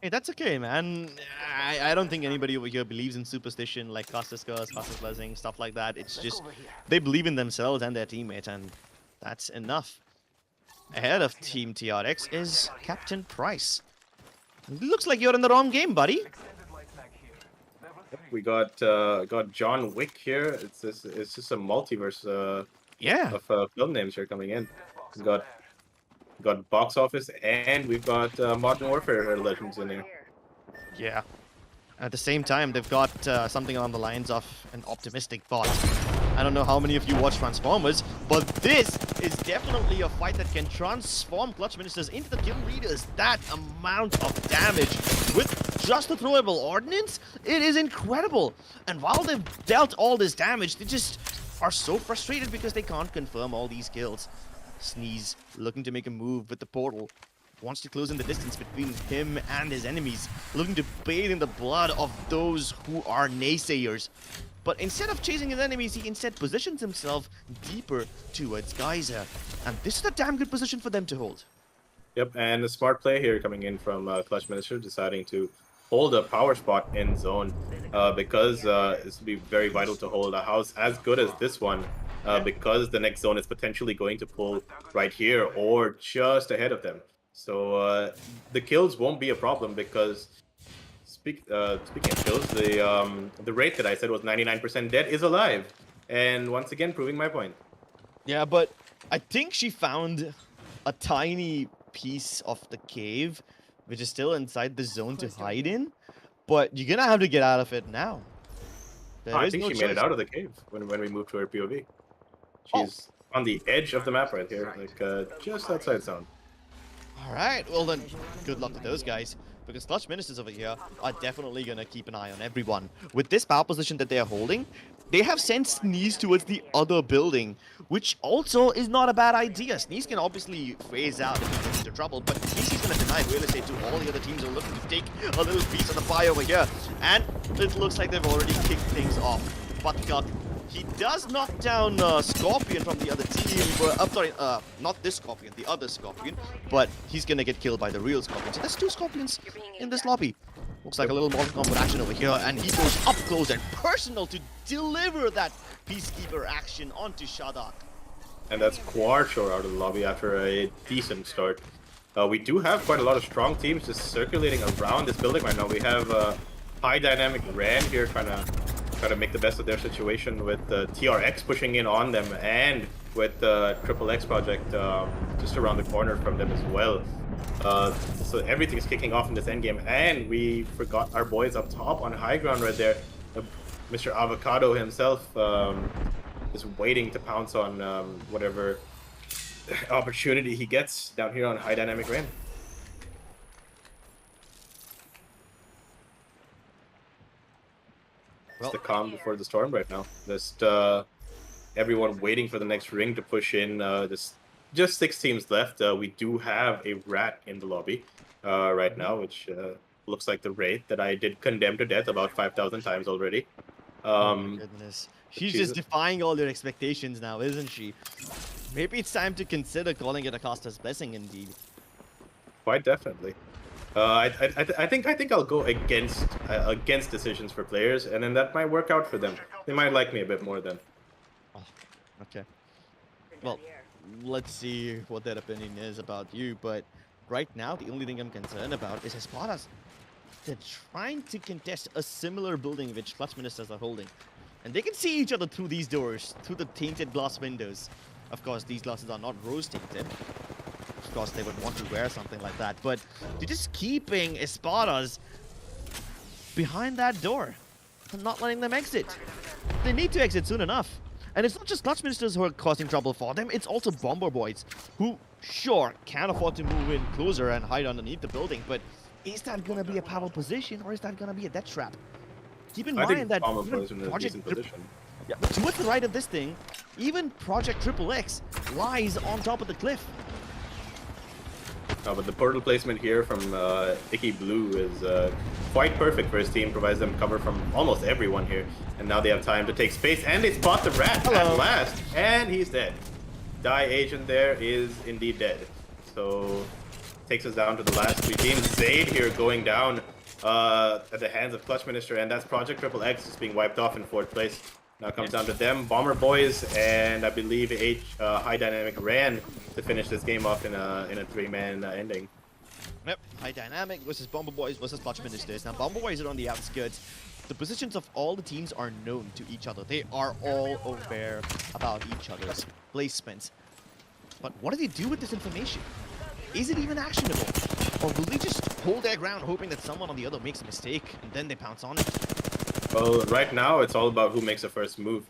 Hey, that's okay, man. I don't think anybody over here believes in superstition like Caster's Curse, Caster's Blessing, stuff like that. It's just they believe in themselves and their teammates, and that's enough. Ahead of Team TRX is Captain Price. Looks like you're in the wrong game, buddy. We got John Wick here. It's just a multiverse of film names here coming in. We've got Box Office, and we've got Modern Warfare Legends in here. Yeah. At the same time, they've got something along the lines of an optimistic bot. I don't know how many of you watch Transformers, but this is definitely a fight that can transform Clutch Ministers into the kill leaders. That amount of damage with just the throwable ordnance, it is incredible. And while they've dealt all this damage, they just are so frustrated because they can't confirm all these kills. Sneeze, looking to make a move with the portal, wants to close in the distance between him and his enemies, looking to bathe in the blood of those who are naysayers. But instead of chasing his enemies, he instead positions himself deeper towards Geyser. And this is a damn good position for them to hold. Yep, and a smart play here coming in from Clutch Minister, deciding to hold a power spot in zone, because it's be very vital to hold a house as good as this one, because the next zone is potentially going to pull right here or just ahead of them. So the kills won't be a problem, because speaking of kills, the Wraith that I said was 99% dead is alive, and once again proving my point. Yeah, but I think she found a tiny piece of the cave which is still inside the zone to hide in, but you're gonna have to get out of it now. I think she made it out of the cave when we moved to her POV. She's on the edge of the map right here, like just outside zone. Alright, well then, good luck to those guys, because Clutch Ministers over here are definitely gonna keep an eye on everyone. With this power position that they are holding, they have sent Sneeze towards the other building, which also is not a bad idea. Sneeze can obviously phase out if he gets into trouble, but at least he's gonna deny real estate to all the other teams who are looking to take a little piece of the pie over here. And it looks like they've already kicked things off. Buttercup, he does knock down Scorpion from the other team, but I'm sorry, not this Scorpion, the other Scorpion, but he's gonna get killed by the real Scorpion. So there's 2 Scorpions in this lobby. Looks like a little Mortal Kombat action over here, and he goes up close and personal to deliver that Peacekeeper action onto Shadak. And that's Quarshore out of the lobby after a decent start. We do have quite a lot of strong teams just circulating around this building right now. We have High Dynamic Rand here trying to make the best of their situation with TRX pushing in on them, and with Triple X Project just around the corner from them as well. So everything's kicking off in this endgame, and we forgot our boys up top on high ground right there. Mr. Avocado himself is waiting to pounce on whatever opportunity he gets down here on High Dynamic Rain. It's the calm before the storm right now. Just everyone waiting for the next ring to push in. Just 6 teams left. We do have a rat in the lobby right now, which looks like the Wraith that I did condemn to death about 5,000 times already. Oh my goodness. She's just defying all your expectations now, isn't she? Maybe it's time to consider calling it a caster's blessing indeed. Quite definitely. I think I'll go against decisions for players, and then that might work out for them. They might like me a bit more then. Oh, okay. Well, let's see what their opinion is about you, but right now the only thing I'm concerned about is Espartas. They're trying to contest a similar building which Clutch Ministers are holding. And they can see each other through these doors, through the tainted glass windows. Of course, these glasses are not rose tainted. Of course, they would want to wear something like that, but they're just keeping Espartas behind that door and not letting them exit. They need to exit soon enough. And it's not just Clutch Ministers who are causing trouble for them, it's also Bomber Boys, who, sure, can afford to move in closer and hide underneath the building, but is that going to be a power position, or is that going to be a death trap? Keep in mind that Project position. Yeah, but towards the right of this thing, even Project Triple X lies on top of the cliff. But the portal placement here from Icky Blue is quite perfect for his team, provides them cover from almost everyone here. And now they have time to take space, and they spot the rat at last, and he's dead. Die Agent there is indeed dead. So takes us down to the last 3 teams. Zaid here going down at the hands of Clutch Minister, and that's Project Triple X just being wiped off in 4th place. Now it comes down to them, Bomber Boys, and I believe High Dynamic ran to finish this game off in a 3-man ending. Yep, High Dynamic versus Bomber Boys versus Clutch Ministers. Now Bomber Boys are on the outskirts. The positions of all the teams are known to each other. They are all aware about each other's placements. But what do they do with this information? Is it even actionable? Or will they just hold their ground hoping that someone on the other makes a mistake and then they pounce on it? Well, right now it's all about who makes the first move,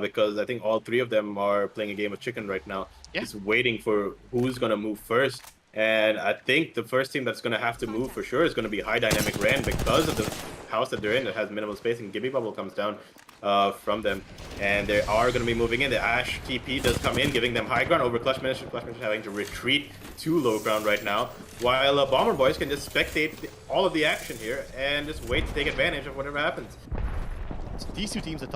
because I think all 3 of them are playing a game of chicken right now. Yeah. Just waiting for who's going to move first. And I think the first team that's going to have to move for sure is going to be High Dynamic Ran, because of the house that they're in that has minimal spacing. Gibby Bubble comes down from them, and they are going to be moving in. The Ash TP does come in, giving them high ground over Clutch Minister. Clutch Minister having to retreat to low ground right now, while Bomber Boys can just spectate all of the action here and just wait to take advantage of whatever happens. So these 2 teams are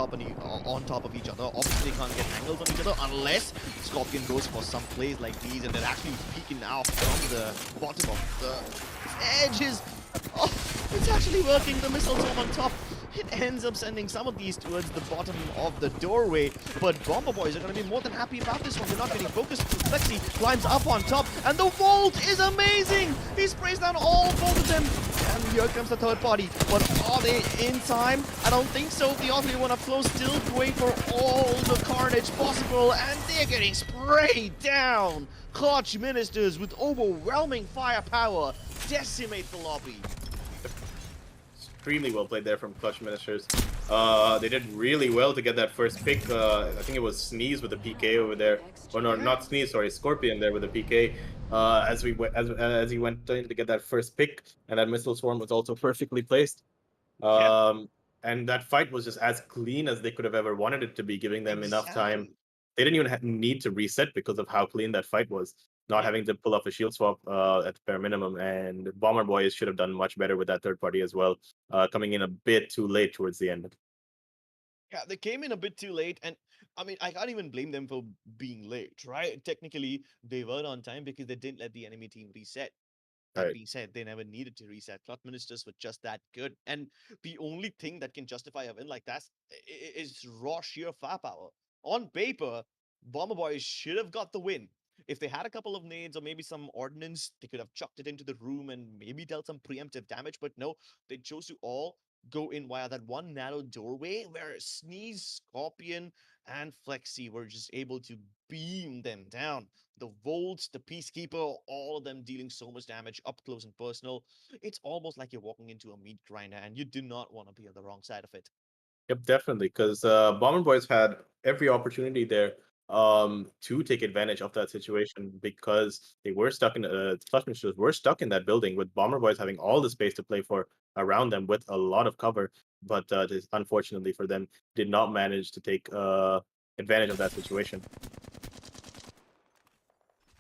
on top of each other. Obviously, they can't get angles on each other unless Scorpion goes for some plays like these, and they're actually peeking out from the bottom of the edges. Oh, it's actually working. The missile storm on top. It ends up sending some of these towards the bottom of the doorway, but Bomber Boys are going to be more than happy about this one. They're not getting focused. Flexi climbs up on top, and the vault is amazing! He sprays down all 4 of them, and here comes the 3rd party. But are they in time? I don't think so. The Oddly one up close, still going for all the carnage possible, and they're getting sprayed down! Clutch Ministers with overwhelming firepower decimate the lobby. Extremely well played there from Clutch Ministers. They did really well to get that first pick. I think it was Sneeze with a PK over there. Or no, not Sneeze, sorry, Scorpion there with a PK. As he went in to get that first pick, and that missile swarm was also perfectly placed. And that fight was just as clean as they could have ever wanted it to be, giving them enough time. They didn't even need to reset because of how clean that fight was. Not having to pull off a shield swap at the bare minimum, and Bomber Boys should have done much better with that 3rd party as well, coming in a bit too late towards the end. Yeah, they came in a bit too late, and I mean, I can't even blame them for being late, right? Technically, they were on time because they didn't let the enemy team reset. That Right. being said, they never needed to reset. Clutch Ministers were just that good. And the only thing that can justify a win like that is raw sheer firepower. On paper, Bomber Boys should have got the win. If they had a couple of nades or maybe some ordnance, they could have chucked it into the room and maybe dealt some preemptive damage. But no, they chose to all go in via that one narrow doorway where Sneeze, Scorpion, and Flexi were just able to beam them down. The Volts, the Peacekeeper, all of them dealing so much damage up close and personal. It's almost like you're walking into a meat grinder and you do not want to be on the wrong side of it. Yep, definitely. Because Bomber Boys had every opportunity there to take advantage of that situation because they were stuck in Clutch Ministers were stuck in that building with Bomber Boys having all the space to play for around them with a lot of cover. But just unfortunately for them, did not manage to take advantage of that situation.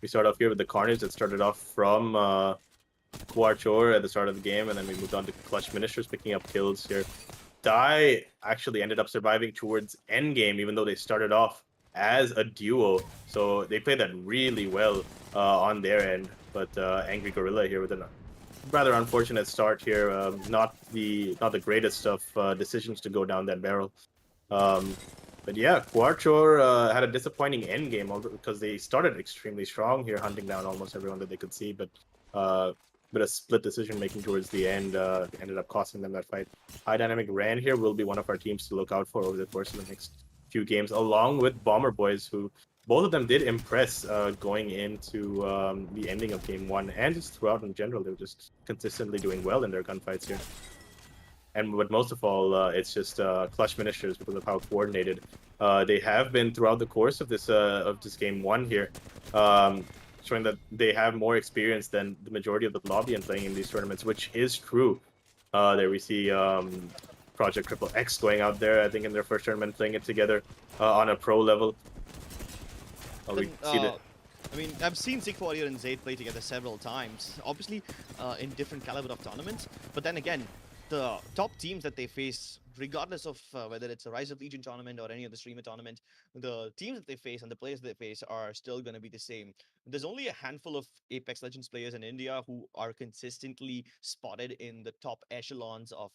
We start off here with the Carnage that started off from Kuarchor at the start of the game, and then we moved on to Clutch Ministers picking up kills here. Dai actually ended up surviving towards endgame, even though they started off as a duo. So they played that really well on their end. But Angry Gorilla here with a rather unfortunate start here. Not the greatest of decisions to go down that barrel. But yeah, Kuarchor had a disappointing end game because they started extremely strong here, hunting down almost everyone that they could see. But a split decision making towards the end ended up costing them that fight. High Dynamic Ran here will be one of our teams to look out for over the course of the next few games, along with Bomber Boys, who both of them did impress going into the ending of game one and just throughout in general. They were just consistently doing well in their gunfights here. But most of all, it's just Clutch Ministers because of how coordinated they have been throughout the course of this game one here, showing that they have more experience than the majority of the lobby in playing in these tournaments, which is true. There we see Project Triple X going out there, I think in their first tournament, playing it together on a pro level. We see that. I mean, I've seen Sick Warrior and Zayd play together several times, obviously in different caliber of tournaments, but then again, the top teams that they face, regardless of whether it's a Rise of Legion tournament or any other streamer tournament, the teams that they face and the players that they face are still going to be the same. There's only a handful of Apex Legends players in India who are consistently spotted in the top echelons of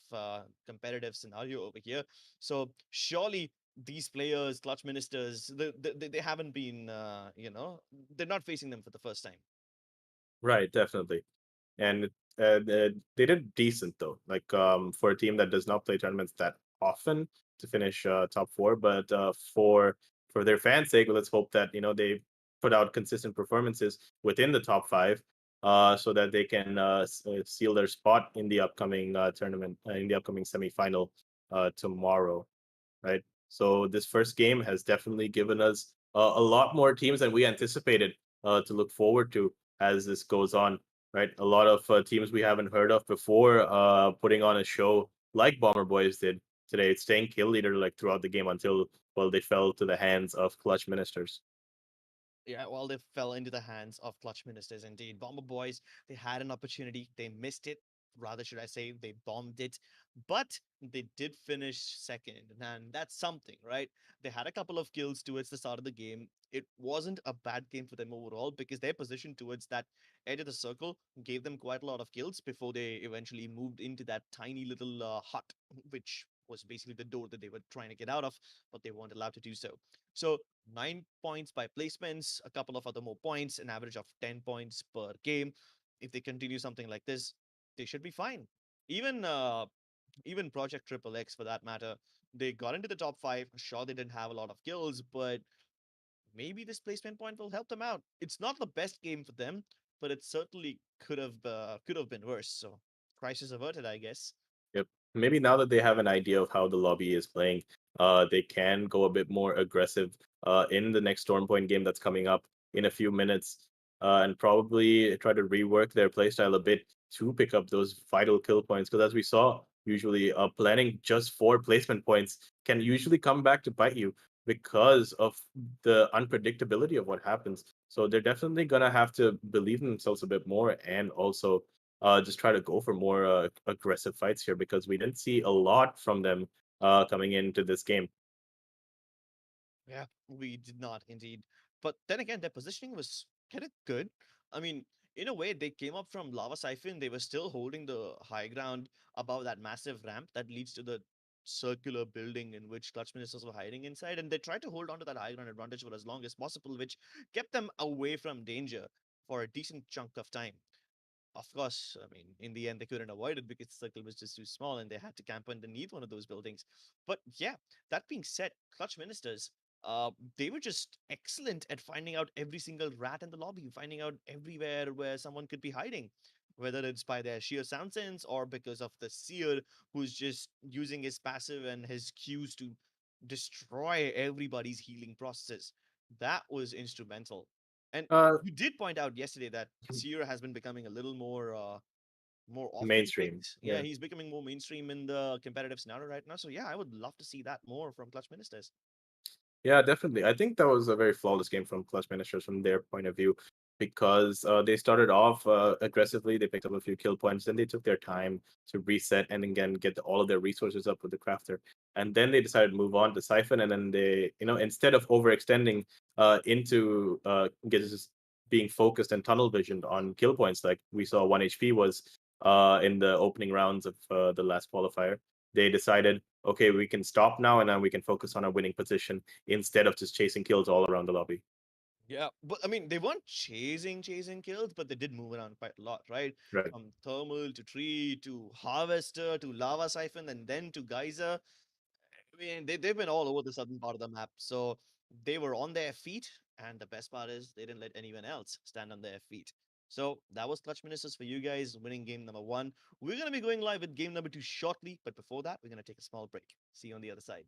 competitive scenario over here. So surely these players, Clutch Ministers, they haven't been, they're not facing them for the first time. Right, definitely. And they did decent though, like for a team that does not play tournaments that often to finish top four. But for their fans' sake, let's hope that they put out consistent performances within the top five, so that they can seal their spot in the upcoming tournament, in the upcoming semifinal tomorrow, right? So this first game has definitely given us a lot more teams than we anticipated to look forward to as this goes on. Right, a lot of teams we haven't heard of before putting on a show like Bomber Boys did today, staying kill leader like throughout the game until they fell to the hands of Clutch Ministers. Yeah, well, they fell into the hands of Clutch Ministers indeed. Bomber Boys, they had an opportunity, they missed it. Rather, should I say, they bombed it, but they did finish second, and that's something, right? They had a couple of kills towards the start of the game. It wasn't a bad game for them overall because their position towards that edge of the circle gave them quite a lot of kills before they eventually moved into that tiny little hut, which was basically the door that they were trying to get out of, but they weren't allowed to do so. So 9 points by placements, a couple of other more points, an average of 10 points per game. If they continue something like this, they should be fine. Even even Project Triple X for that matter, they got into the top five. Sure, they didn't have a lot of kills, but maybe this placement point will help them out. It's not the best game for them, but it certainly could have been worse. So crisis averted, I guess. Yep. Maybe now that they have an idea of how the lobby is playing, they can go a bit more aggressive in the next Stormpoint game that's coming up in a few minutes, and probably try to rework their playstyle a bit to pick up those vital kill points. Because as we saw, usually planning just for placement points can usually come back to bite you because of the unpredictability of what happens. So they're definitely gonna have to believe in themselves a bit more and also just try to go for more aggressive fights here because we didn't see a lot from them coming into this game. Yeah, we did not indeed. But then again, their positioning was kind of good. I mean, in a way, they came up from Lava Siphon. They were still holding the high ground above that massive ramp that leads to the circular building in which Clutch Ministers were hiding inside. And they tried to hold on to that high ground advantage for as long as possible, which kept them away from danger for a decent chunk of time. Of course, I mean, in the end, they couldn't avoid it because the circle was just too small and they had to camp underneath one of those buildings. But yeah, that being said, Clutch Ministers, they were just excellent at finding out every single rat in the lobby, finding out everywhere where someone could be hiding, whether it's by their sheer sound sense or because of the seer who's just using his passive and his cues to destroy everybody's healing processes. That was instrumental. And Uh, you did point out yesterday that Seer has been becoming a little more often Mainstream. picked. Yeah, Yeah. he's becoming more mainstream in the competitive scenario right now. So yeah, I would love to see that more from Clutch Ministers. Yeah, definitely. I think that was a very flawless game from Clutch Ministers from their point of view because they started off aggressively. They picked up a few kill points, then they took their time to reset and again get all of their resources up with the crafter. And then they decided to move on to Siphon. And then they, instead of overextending into just being focused and tunnel visioned on kill points, like we saw 1 HP was in the opening rounds of the last qualifier, they decided, okay, we can stop now and then we can focus on our winning position instead of just chasing kills all around the lobby. Yeah, but I mean, they weren't chasing kills, but they did move around quite a lot, right? Right. From thermal to tree to harvester to lava siphon and then to geyser. I mean, they've been all over the southern part of the map, so they were on their feet. And the best part is they didn't let anyone else stand on their feet. So that was Clutch Ministers for you guys, winning game number 1. We're going to be going live with game number 2 shortly, but before that, we're going to take a small break. See you on the other side.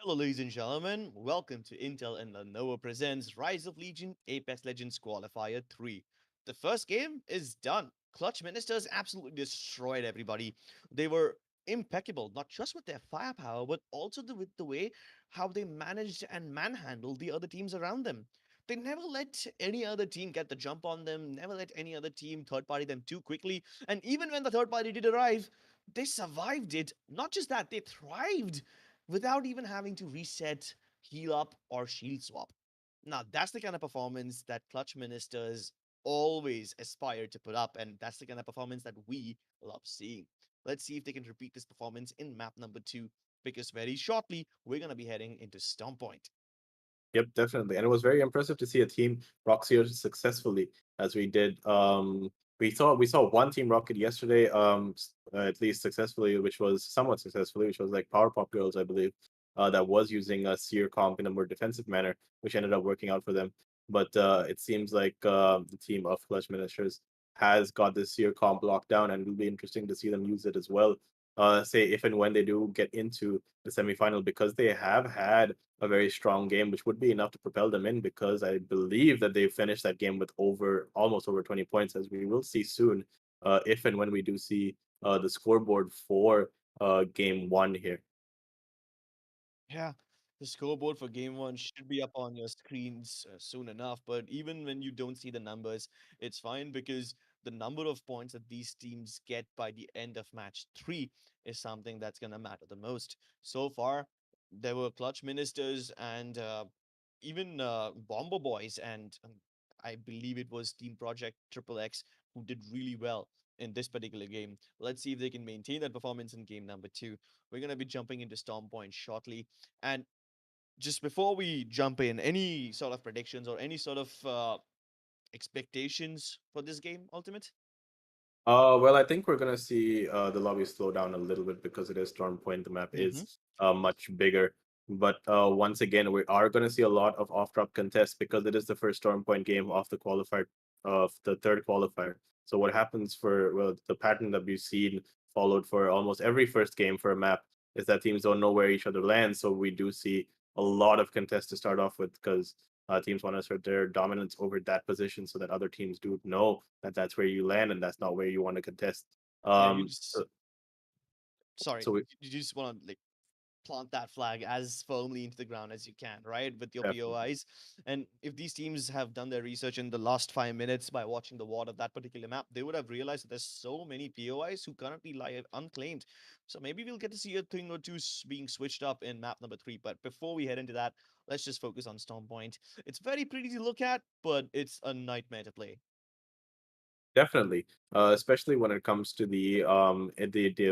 Hello, ladies and gentlemen. Welcome to Intel and Lenovo presents Rise of Legion Apex Legends Qualifier 3. The first game is done. Clutch Ministers absolutely destroyed everybody. They were impeccable, not just with their firepower, but also with the way how they managed and manhandled the other teams around them. They never let any other team get the jump on them, never let any other team third party them too quickly. And even when the third party did arrive, they survived it. Not just that, they thrived without even having to reset, heal up, or shield swap. Now, that's the kind of performance that Clutch Ministers always aspire to put up, and that's the kind of performance that we love seeing. Let's see if they can repeat this performance in map number 2, because very shortly we're going to be heading into Storm Point. Yep, definitely. And it was very impressive to see a team rock series successfully as we did. We saw one team rocket yesterday, at least successfully, which was somewhat successfully, which was like Power Pop Girls, I believe, that was using a seer comp in a more defensive manner, which ended up working out for them. But it seems like the team of Clutch Ministers has got this seer comp locked down, and it'll be interesting to see them use it as well. Say if and when they do get into the semifinal, because they have had a very strong game, which would be enough to propel them in, because I believe that they finished that game with almost over 20 points, as we will see soon, if and when we do see the scoreboard for game 1 here. Yeah, the scoreboard for game 1 should be up on your screens soon enough, but even when you don't see the numbers, it's fine because the number of points that these teams get by the end of match 3 is something that's going to matter the most. So far, there were Clutch Ministers and even Bomber Boys, and I believe it was Team Project Triple X who did really well in this particular game. Let's see if they can maintain that performance in game number 2. We're going to be jumping into Storm Point shortly. And just before we jump in, any sort of predictions or any sort of expectations for this game, Ultimate? Well, I think we're gonna see the lobby slow down a little bit because it is Storm Point. The map Mm-hmm. is much bigger, but once again, we are gonna see a lot of off-drop contests because it is the first Storm Point game of the qualifier, of the third qualifier. So what happens for, well, the pattern that we've seen followed for almost every first game for a map is that teams don't know where each other lands. So we do see a lot of contests to start off with because teams want to assert their dominance over that position so that other teams do know that that's where you land and that's not where you want to contest. Yeah, So, sorry, so we you just want to like plant that flag as firmly into the ground as you can, right? With your definitely. POIs. And if these teams have done their research in the last 5 minutes by watching the WOD of that particular map, they would have realized that there's so many POIs who currently lie unclaimed. So maybe we'll get to see a thing or two being switched up in map number 3. But before we head into that, let's just focus on Storm Point. It's very pretty to look at, but it's a nightmare to play. Definitely, especially when it comes to the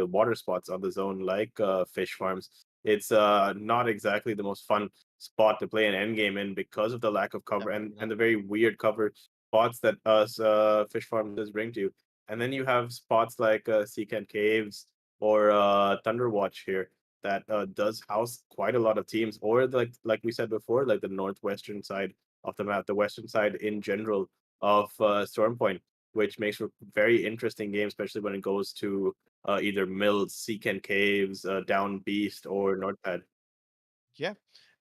water spots on the zone, like fish farms. It's not exactly the most fun spot to play an end game in because of the lack of cover Definitely and not. the very weird cover spots that us fish farms does bring to you. And then you have spots like Seacant Caves or Thunderwatch here that does house quite a lot of teams, or like we said before, like the northwestern side of the map, the western side in general of Storm Point, which makes for very interesting game, especially when it goes to either Mills, Seacant Caves, Down Beast, or Nordpad. Yeah.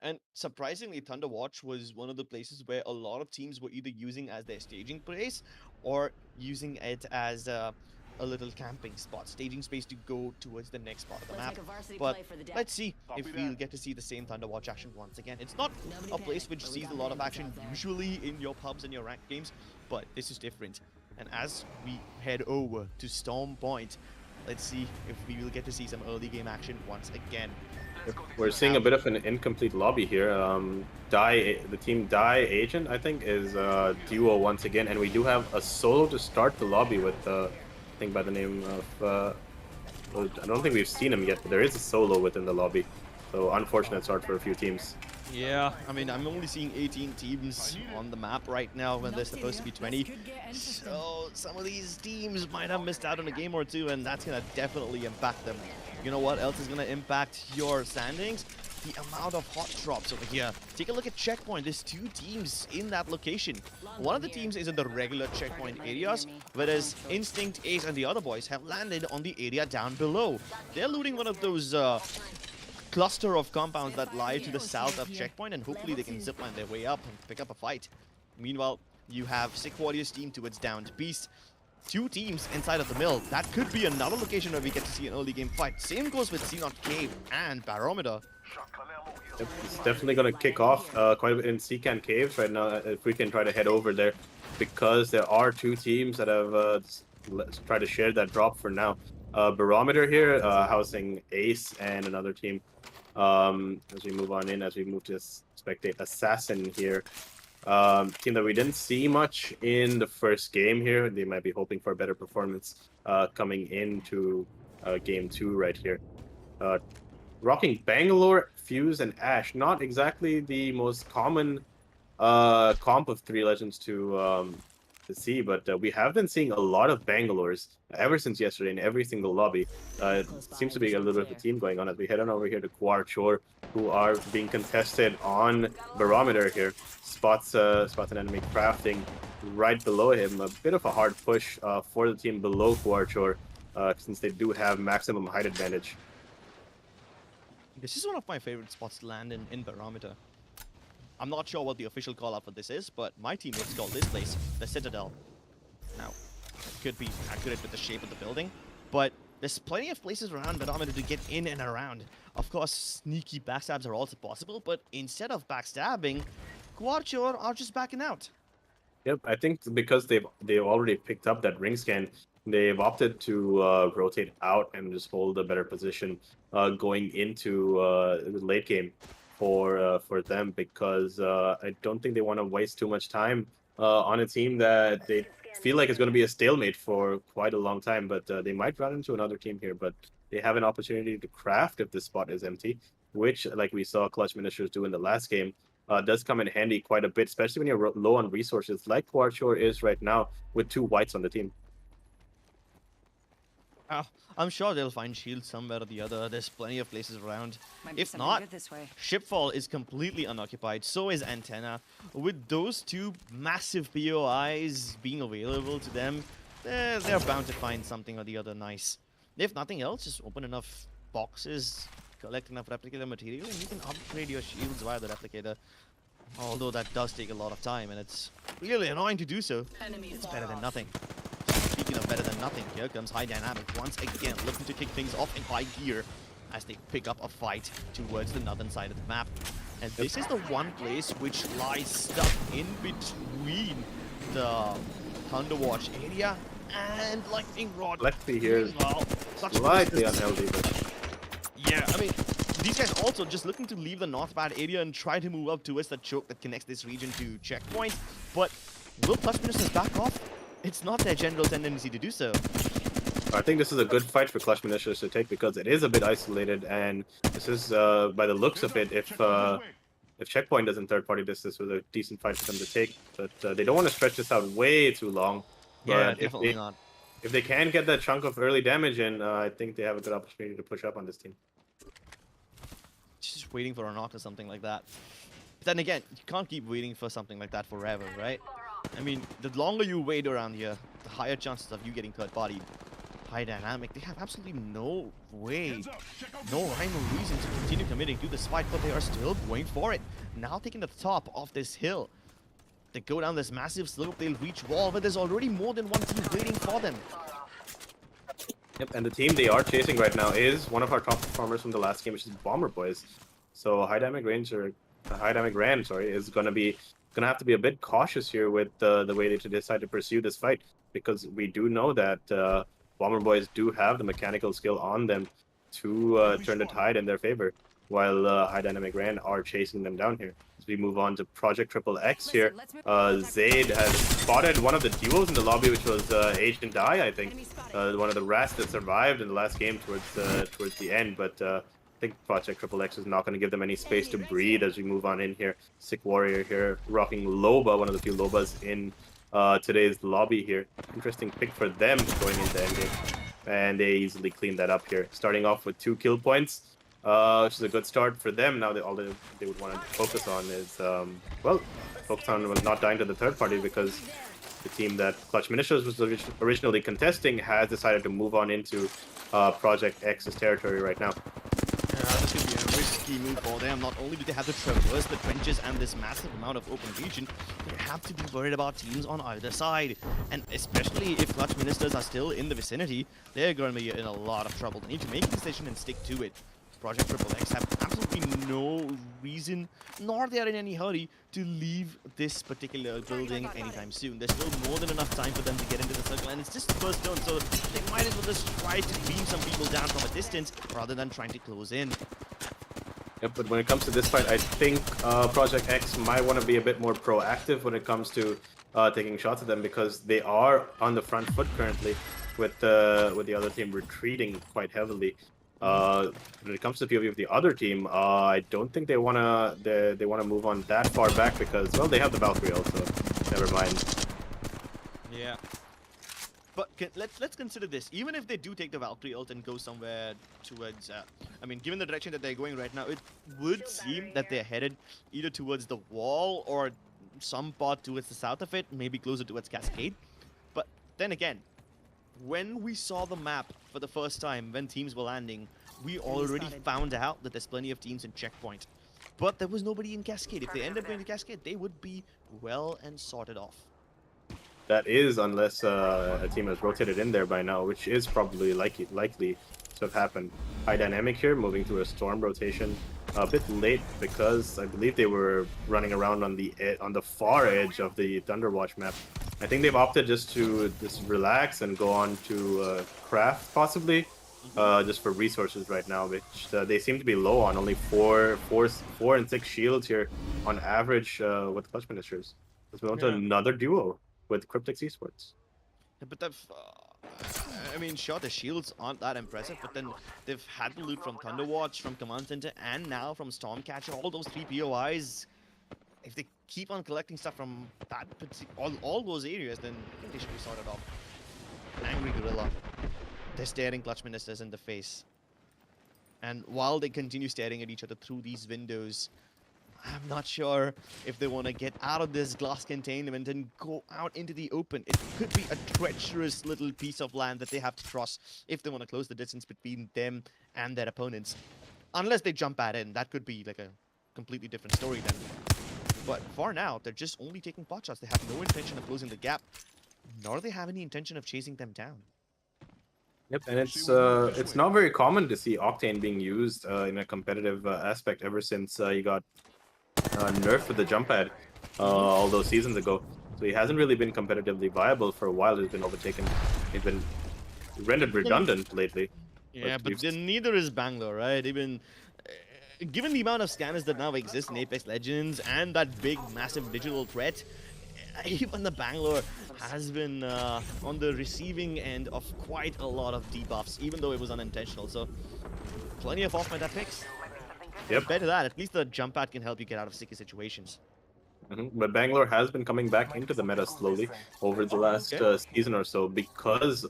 And surprisingly, Thunderwatch was one of the places where a lot of teams were either using as their staging place or using it as a little camping spot, staging space to go towards the next part of the Let's map. make a varsity But play for the deck. let's see Copy if that. we'll get to see the same Thunderwatch action once again. It's not Nobody a place panic, which but we sees a got lot of Lengends action out there. usually in your pubs and your ranked games, but this is different. And as we head over to Storm Point, let's see if we will get to see some early game action once again. We're seeing a bit of an incomplete lobby here. The team Die Agent, I think, is duo once again, and we do have a solo to start the lobby with, I think by the name of, well, I don't think we've seen him yet, but there is a solo within the lobby. So unfortunate start for a few teams. Yeah, I mean, I'm only seeing 18 teams on the map right now when there's supposed to be 20. So some of these teams might have missed out on a game or two, and that's going to definitely impact them. You know what else is going to impact your standings? The amount of hot drops over here. Take a look at Checkpoint. There's 2 teams in that location. One of the teams is in the regular Checkpoint areas, whereas Instinct, Ace, and the other boys have landed on the area down below. They're looting one of those cluster of compounds that lie to the south of checkpoint, and hopefully they can zipline their way up and pick up a fight. Meanwhile, you have Sick Warriors team towards Downed Beast. Two teams inside of the mill. That could be another location where we get to see an early game fight. Same goes with C0 Cave and Barometer. Yep, it's definitely going to kick off quite a bit in Secan Caves right now, if we can try to head over there, because there are two teams that have tried to share that drop for now. Barometer here, housing Ace and another team. As we move on in, as we move to spectate Assassin here. Team that we didn't see much in the first game here. They might be hoping for a better performance coming into game 2 right here. Rocking Bangalore, Fuse, and Ash. Not exactly the most common comp of 3 Legends to see, but we have been seeing a lot of Bangalores ever since yesterday in every single lobby. It seems to be a little bit of a theme going on as we head on over here to Kuar Chor, who are being contested on Barometer here. Spots an enemy crafting right below him. A bit of a hard push for the team below Kuar Chor, since they do have maximum height advantage. This is one of my favorite spots to land in Barometer. I'm not sure what the official call-out for this is, but my teammates call this place the Citadel. Now, it could be accurate with the shape of the building, but there's plenty of places around Barometer to get in and around. Of course, sneaky backstabs are also possible, but instead of backstabbing, Kuar Chor are just backing out. Yep, I think because they've already picked up that ring scan, they've opted to rotate out and just hold a better position going into the late game for them, because I don't think they want to waste too much time on a team that they feel like is going to be a stalemate for quite a long time. But they might run into another team here, but they have an opportunity to craft if this spot is empty, which, like we saw Clutch Ministers do in the last game, does come in handy quite a bit, especially when you're low on resources, like Kuar Chor is right now, with 2 whites on the team. I'm sure they'll find shields somewhere or the other. There's plenty of places around. If not, Shipfall is completely unoccupied. So is Antenna. With those 2 massive POIs being available to them, they're bound to find something or the other nice. If nothing else, just open enough boxes, collect enough replicator material, and you can upgrade your shields via the replicator. Although that does take a lot of time, and it's really annoying to do so. It's better than nothing. Speaking of better than nothing, here comes High Dynamic once again, looking to kick things off in high gear as they pick up a fight towards the northern side of the map. And this is the one place which lies stuck in between the Thunderwatch area and Lightning Rod. Lexi here is slightly unhealthy, but yeah, I mean, these guys also just looking to leave the northbound area and try to move up towards the choke that connects this region to checkpoint. But will Clutch Ministers back off? It's not their general tendency to do so. I think this is a good fight for Clutch Ministers to take, because it is a bit isolated, and this is, by the looks of it, if Checkpoint doesn't third party this was a decent fight for them to take. But they don't want to stretch this out way too long. Yeah, but definitely not. If they can get that chunk of early damage in, I think they have a good opportunity to push up on this team. Just waiting for a knock or something like that. But then again, you can't keep waiting for something like that forever, right? I mean, the longer you wait around here, the higher chances of you getting third party. High Dynamic, they have absolutely no way, no rhyme or reason to continue committing to this fight, but they are still going for it. Now taking the top of this hill. They go down this massive slope, they'll reach wall, but there's already more than one team waiting for them. Yep, and the team they are chasing right now is one of our top performers from the last game, which is Bomber Boys. So High Dynamic Rand, sorry, is gonna have to be a bit cautious here with the way they decide to pursue this fight, because we do know that Bomber Boys do have the mechanical skill on them to turn the tide in their favor, while High Dynamic Rand are chasing them down here. As we move on to Project XXX here, Zaid has spotted one of the duos in the lobby, which was Agent Die, I think, one of the rats that survived in the last game towards the end, but I think Project XXX is not going to give them any space to breathe as we move on in here. Sick Warrior here, rocking Loba, one of the few Lobas in today's lobby here. Interesting pick for them going into endgame, and they easily clean that up here, starting off with 2 kill points, which is a good start for them. Now all they would want to focus on is focus on not dying to the third party, because the team that Clutch Ministers was originally contesting has decided to move on into Project X's territory right now. This could be a risky move for them. Not only do they have to traverse the trenches and this massive amount of open region, they have to be worried about teams on either side. And especially if Clutch Ministers are still in the vicinity, they're going to be in a lot of trouble. They need to make a decision and stick to it. Project Triple X have absolutely no reason, nor they are in any hurry, to leave this particular building anytime soon. There's still more than enough time for them to get into the circle, and it's just the first turn, so they might as well just try to beam some people down from a distance rather than trying to close in. Yep, but when it comes to this fight, I think Project X might want to be a bit more proactive when it comes to taking shots at them, because they are on the front foot currently with the other team retreating quite heavily. When it comes to the POV of the other team, I don't think they wanna move on that far back, because, well, they have the Valkyrie also. Never mind. Yeah. But let's consider this. Even if they do take the Valkyrie ult and go somewhere towards, I mean, given the direction that they're going right now, it would seem that they're headed either towards the wall or some part towards the south of it, maybe closer towards Cascade. But then again, when we saw the map for the first time, when teams were landing, we already found out that there's plenty of teams in Checkpoint. But there was nobody in Cascade. If they end up going to Cascade, they would be well and sorted off. That is, unless a team has rotated in there by now, which is probably likely to have happened. High Dynamic here, moving through a Storm rotation. A bit late, because I believe they were running around on the far edge of the Thunderwatch map. I think they've opted just to relax and go on to Craft, possibly, just for resources right now, which they seem to be low on. Only 4 and 6 shields here on average with Clutch Ministers. Let's move on to another duo with Cryptix Esports. Yeah, but I mean, sure, the shields aren't that impressive, but then they've had the loot from Thunderwatch, from Command Center, and now from Stormcatcher. All those 3 POIs. If they keep on collecting stuff from that all those areas, then I think they should be sorted off. Angry Gorilla. They're staring Clutch Ministers in the face. And while they continue staring at each other through these windows, I'm not sure if they want to get out of this glass containment and go out into the open. It could be a treacherous little piece of land that they have to cross if they want to close the distance between them and their opponents. Unless they jump at it, and that could be like a completely different story then. But for now, they're just only taking pot shots. They have no intention of closing the gap, nor do they have any intention of chasing them down. Yep, and it's not very common to see Octane being used in a competitive aspect ever since he got nerfed with the jump pad all those seasons ago. So he hasn't really been competitively viable for a while. He's been overtaken. He's been rendered redundant lately. Yeah, but then neither is Bangalore, right? Even given the amount of scanners that now exist in Apex Legends and that big, massive digital threat, even the Bangalore has been on the receiving end of quite a lot of debuffs, even though it was unintentional. So plenty of off-meta picks. Yep. Compared to that, at least the jump pad can help you get out of sticky situations. But Bangalore has been coming back into the meta slowly over the last season or so, because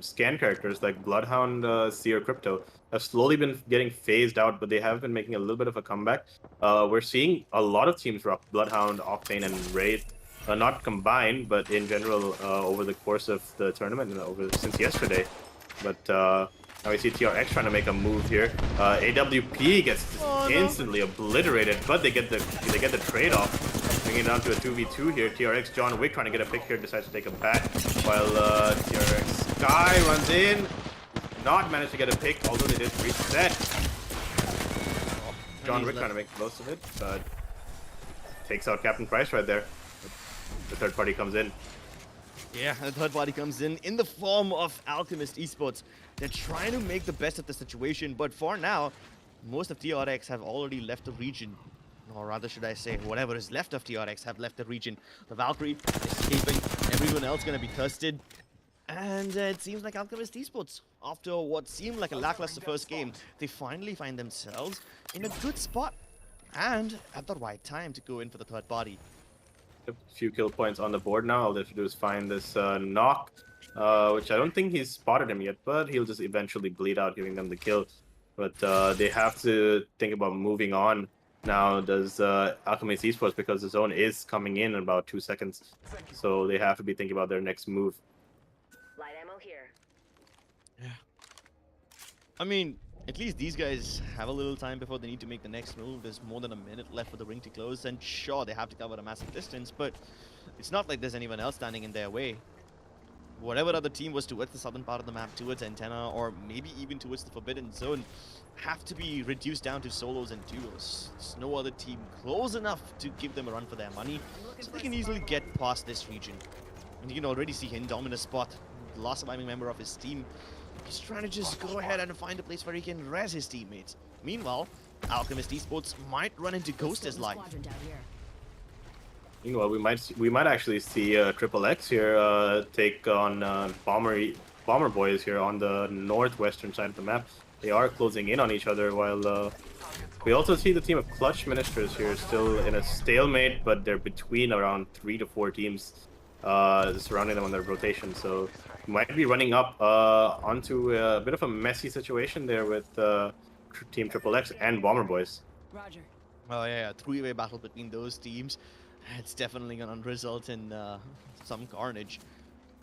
scan characters like Bloodhound, Seer, Crypto have slowly been getting phased out, but they have been making a little bit of a comeback. We're seeing a lot of teams drop Bloodhound, Octane, and Wraith, not combined, but in general over the course of the tournament and since yesterday. But now we see TRX trying to make a move here. AWP gets instantly obliterated, but they get the trade-off. Bringing it down to a 2v2 here. TRX John Wick trying to get a pick here, decides to take a bat, while TRX Sky runs in. Not managed to get a pick, although they did reset. John Wick trying to make the most of it, but takes out Captain Price right there. The third party comes in. Yeah, the third party comes in the form of Alchemist Esports. They're trying to make the best of the situation, but for now, most of TRX have already left the region. Or rather, should I say, whatever is left of TRX have left the region. The Valkyrie escaping, everyone else going to be thirsted. And it seems like Alchemist Esports, after what seemed like a lackluster first game, they finally find themselves in a good spot. And at the right time to go in for the third party. A few kill points on the board now. All they have to do is find this knock, which I don't think he's spotted him yet, but he'll just eventually bleed out, giving them the kill. But they have to think about moving on now. Does Alchemist Esports, because the zone is coming in about 2 seconds, so they have to be thinking about their next move. Light ammo here. Yeah. I mean, At least these guys have a little time before they need to make the next move. There's more than a minute left for the ring to close, and sure, they have to cover a massive distance, but it's not like there's anyone else standing in their way. Whatever other team was towards the southern part of the map, towards Antenna, or maybe even towards the Forbidden Zone, have to be reduced down to solos and duos. There's no other team close enough to give them a run for their money, so they can easily get past this region. And you can already see Indominus spot, the last surviving member of his team. He's trying to just go ahead and find a place where he can res his teammates. Meanwhile, Alchemist Esports might run into Ghost as life. Meanwhile, we might actually see XXX here take on Bomber Boys here on the northwestern side of the map. They are closing in on each other, while we also see the team of Clutch Ministers here still in a stalemate, but they're between around 3 to 4 teams surrounding them on their rotation. So might be running up onto a bit of a messy situation there with Team XXX and Bomber Boys. Roger. Oh yeah, three-way battle between those teams. It's definitely gonna result in some carnage.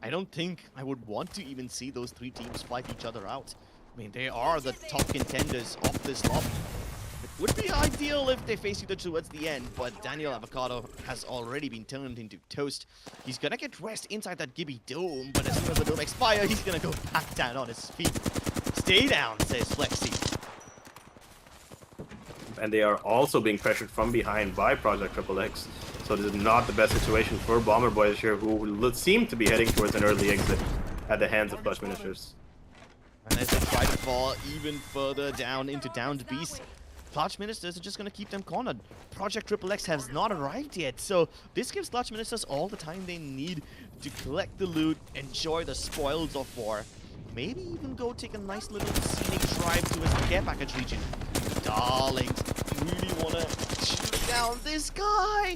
I don't think I would want to even see those three teams fight each other out. I mean, they are the top contenders of this lobby. It would be ideal if they face each other towards the end, but Daniel Avocado has already been turned into toast. He's gonna get rest inside that Gibby dome, but as soon as the dome expires, he's gonna go back down on his feet. Stay down, says Flexi. And they are also being pressured from behind by Project XXX. So this is not the best situation for Bomber Boys here, who seem to be heading towards an early exit at the hands of Clutch Ministers. And as they try to fall even further down into downed beast, Clutch Ministers are just going to keep them cornered. Project XXX has not arrived yet, so this gives Clutch Ministers all the time they need to collect the loot, enjoy the spoils of war, maybe even go take a nice little scenic drive towards the care package region. Darlings really want to shoot down this guy.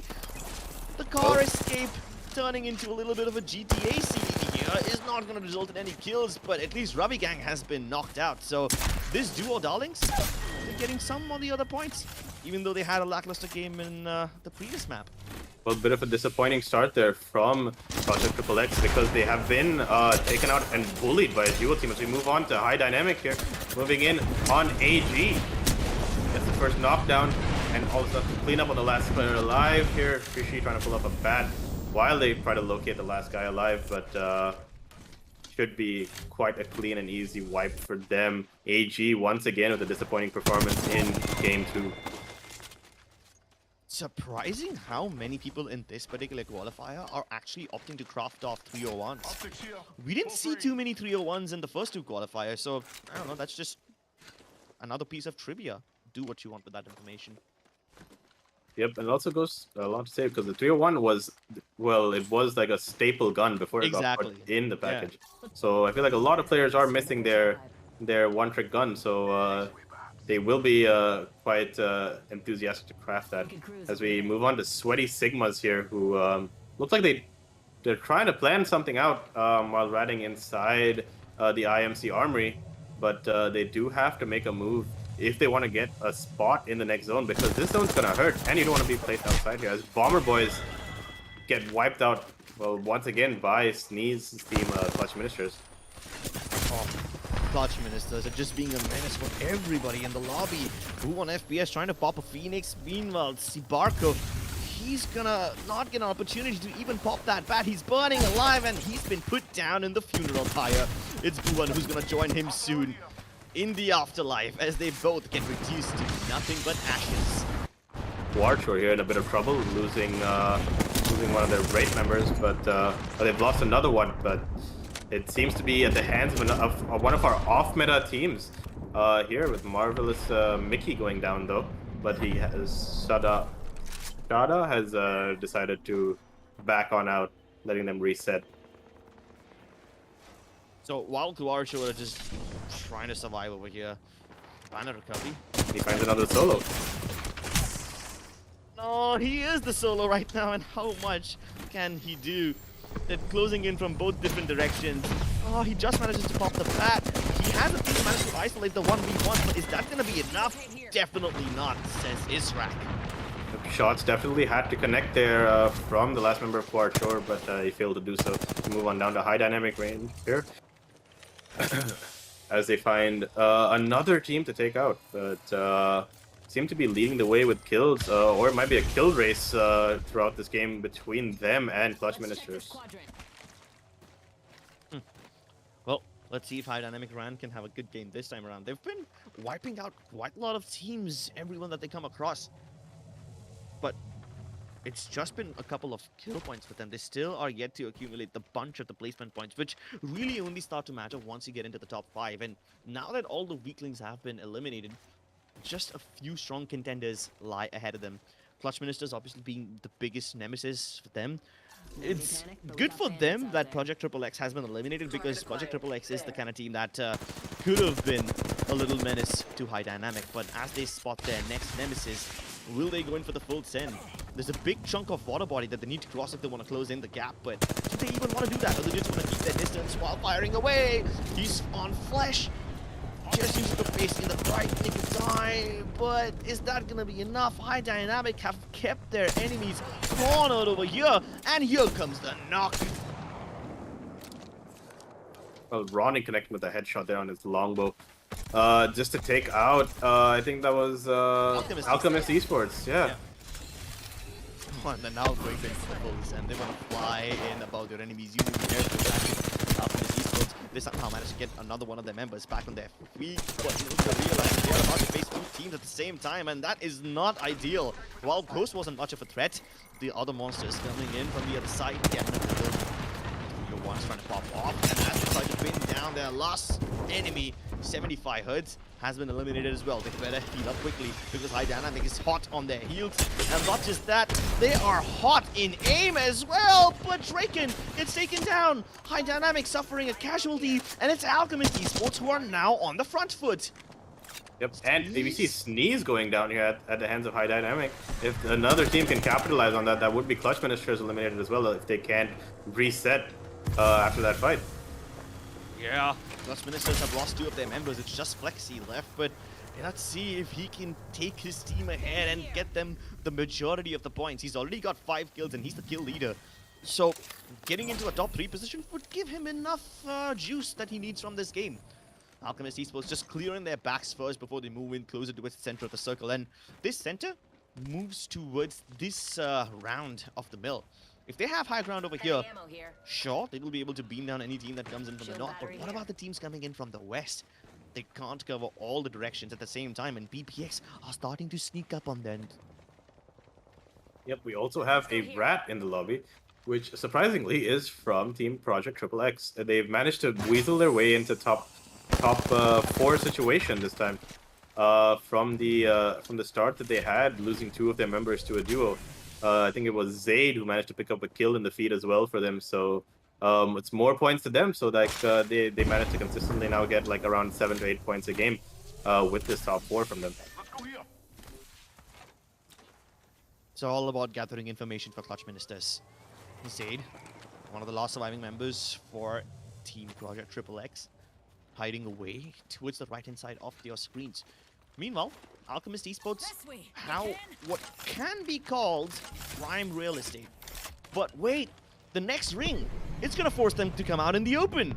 The car escape turning into a little bit of a GTA scene here is not going to result in any kills, but at least Ravi Gang has been knocked out. So this duo, Darlings, they're getting some of the other points, even though they had a lackluster game in the previous map. Well, a bit of a disappointing start there from Project XXX because they have been taken out and bullied by a duo team. As we move on to High Dynamic here, moving in on AG. Gets the first knockdown, and all of a sudden clean up on the last player alive here. Fishy trying to pull up a bat while they try to locate the last guy alive, but should be quite a clean and easy wipe for them. AG once again with a disappointing performance in Game 2. Surprising how many people in this particular qualifier are actually opting to craft off 301s. We didn't see too many 301s in the first two qualifiers, so I don't know, that's just another piece of trivia. Do what you want with that information. Yep, and it also goes a lot to say because the 301 was, well, it was like a staple gun before it got put in the package. Yeah. So I feel like a lot of players are missing their one-trick gun, so they will be quite enthusiastic to craft that. As we move on to Sweaty Sigmas here, who look like they're trying to plan something out while riding inside the IMC Armory, but they do have to make a move if they want to get a spot in the next zone, because this zone's gonna hurt, and you don't want to be placed outside here. As Bomber Boys get wiped out, well, once again by Sneeze's team, Clutch Ministers. Oh, Clutch Ministers are just being a menace for everybody in the lobby. Who on FPS trying to pop a Phoenix? Meanwhile, Sibarko, he's gonna not get an opportunity to even pop that bat. He's burning alive, and he's been put down in the funeral pyre. It's Buwan who's gonna join him soon in the afterlife, as they both get reduced to nothing but ashes. Warchor here in a bit of trouble, losing one of their raid members, but they've lost another one. But it seems to be at the hands of one of our off-meta teams here, with Marvelous Mickey going down though. But he has Shada has decided to back on out, letting them reset. So while Warchor are just trying to survive over here, Banner recovery. He finds another solo. No, he is the solo right now, and how much can he do? They're closing in from both different directions. Oh, he just manages to pop the bat. He has at least managed to isolate the 1v1, but is that going to be enough? Definitely not, says Israk. The shots definitely had to connect there from the last member of Warchor, but he failed to do so. To move on down to High Dynamic range here. as they find another team to take out. But seem to be leading the way with kills, or it might be a kill race throughout this game between them and Clutch Ministers. Well, let's see if High Dynamic Rand can have a good game this time around. They've been wiping out quite a lot of teams, everyone that they come across. But it's just been a couple of kill points for them. They still are yet to accumulate the bunch of the placement points, which really only start to matter once you get into the top 5. And now that all the weaklings have been eliminated, just a few strong contenders lie ahead of them. Clutch Ministers obviously being the biggest nemesis for them. It's good for them that Project XXX has been eliminated, because Project XXX is the kind of team that could have been a little menace to High Dynamic. But as they spot their next nemesis, will they go in for the full send? There's a big chunk of water body that they need to cross if they want to close in the gap, but do they even want to do that? Or they just want to keep their distance while firing away? He's on flesh. Just uses the face in the right nick of time, but is that going to be enough? High Dynamic have kept their enemies cornered over here, and here comes the knock. Well, Ronnie connecting with a headshot there on his longbow. Just to take out, I think that was Alchemist Esports, yeah. Oh, and then now going for full and they want to fly in about their enemies using the air to attack Alchemist Esports. They somehow managed to get another one of their members back on their feet, but they realize they are about to face two teams at the same time, and that is not ideal. While Ghost wasn't much of a threat, the other monsters coming in from the other side, definitely your one's trying to pop off, and as they try to pin down their last enemy, 75 Hertz has been eliminated as well. They better heal up quickly because High Dynamic is hot on their heels. And not just that, they are hot in aim as well. But Draken gets taken down. High Dynamic suffering a casualty, and it's Alchemist Esports who are now on the front foot. Yep, and we see Sneeze going down here at the hands of High Dynamic. If another team can capitalize on that, that would be Clutch Ministers eliminated as well if they can't reset after that fight. Yeah, Clutch Ministers have lost 2 of their members. It's just Flexi left, but let's see if he can take his team ahead and get them the majority of the points. He's already got 5 kills and he's the kill leader. So getting into a top 3 position would give him enough juice that he needs from this game. Alchemist Esports just clearing their backs first before they move in closer towards the center of the circle. And this center moves towards this round of the mill. If they have high ground over here, sure, they will be able to beam down any team that comes in from the north. But what about the teams coming in from the west? They can't cover all the directions at the same time, and BPX are starting to sneak up on them. Yep, we also have a rat in the lobby, which surprisingly is from Team Project XXX. They've managed to weasel their way into top 4 situation this time. From the start that they had, losing 2 of their members to a duo. I think it was Zaid who managed to pick up a kill in the feed as well for them. So it's more points to them. So like they managed to consistently now get like around 7 to 8 points a game with this top 4 from them. It's all about gathering information for Clutch Ministers. Zaid, one of the last surviving members for Team Project XXX, hiding away towards the right-hand side of your screens. Meanwhile, Alchemist Esports how what can be called prime real estate. But wait, the next ring, it's gonna force them to come out in the open.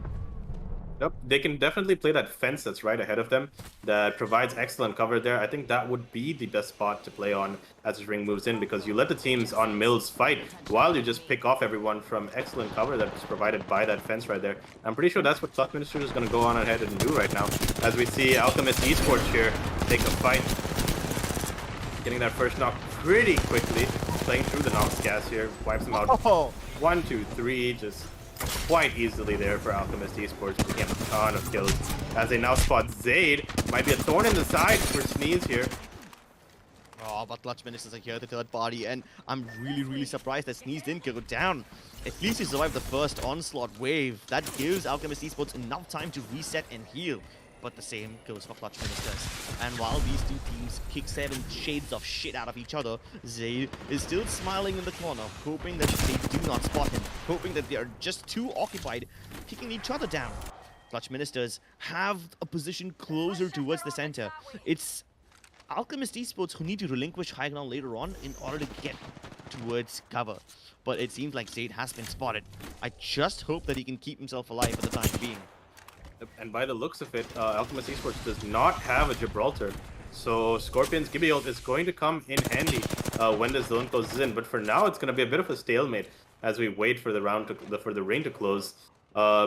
Yep, they can definitely play that fence that's right ahead of them that provides excellent cover there. I think that would be the best spot to play on as this ring moves in, because you let the teams on mills fight while you just pick off everyone from excellent cover that's provided by that fence right there. I'm pretty sure that's what Clutch Ministers is going to go on ahead and do right now, as we see Alchemist Esports here take a fight. Getting that first knock pretty quickly, playing through the Nox gas here, wipes them out. 1, 2, 3, just quite easily there for Alchemist Esports, picking up a ton of kills. As they now spot Zaid, might be a thorn in the side for Sneeze here. Oh, but Clutch Ministers are here at the third party, and I'm really surprised that Sneeze didn't go down. At least he survived the first onslaught wave. That gives Alchemist Esports enough time to reset and heal. But the same goes for Clutch Ministers. And while these 2 teams kick 7 shades of shit out of each other, Zaid is still smiling in the corner, hoping that they do not spot him, hoping that they are just too occupied kicking each other down. Clutch Ministers have a position closer towards the center. It's Alchemist Esports who need to relinquish high ground later on in order to get towards cover. But it seems like Zaid has been spotted. I just hope that he can keep himself alive for the time being. And by the looks of it, Alchemist Esports does not have a Gibraltar. So Scorpion's Gibby ult is going to come in handy when the zone closes in. But for now, it's going to be a bit of a stalemate as we wait for the round for the rain to close.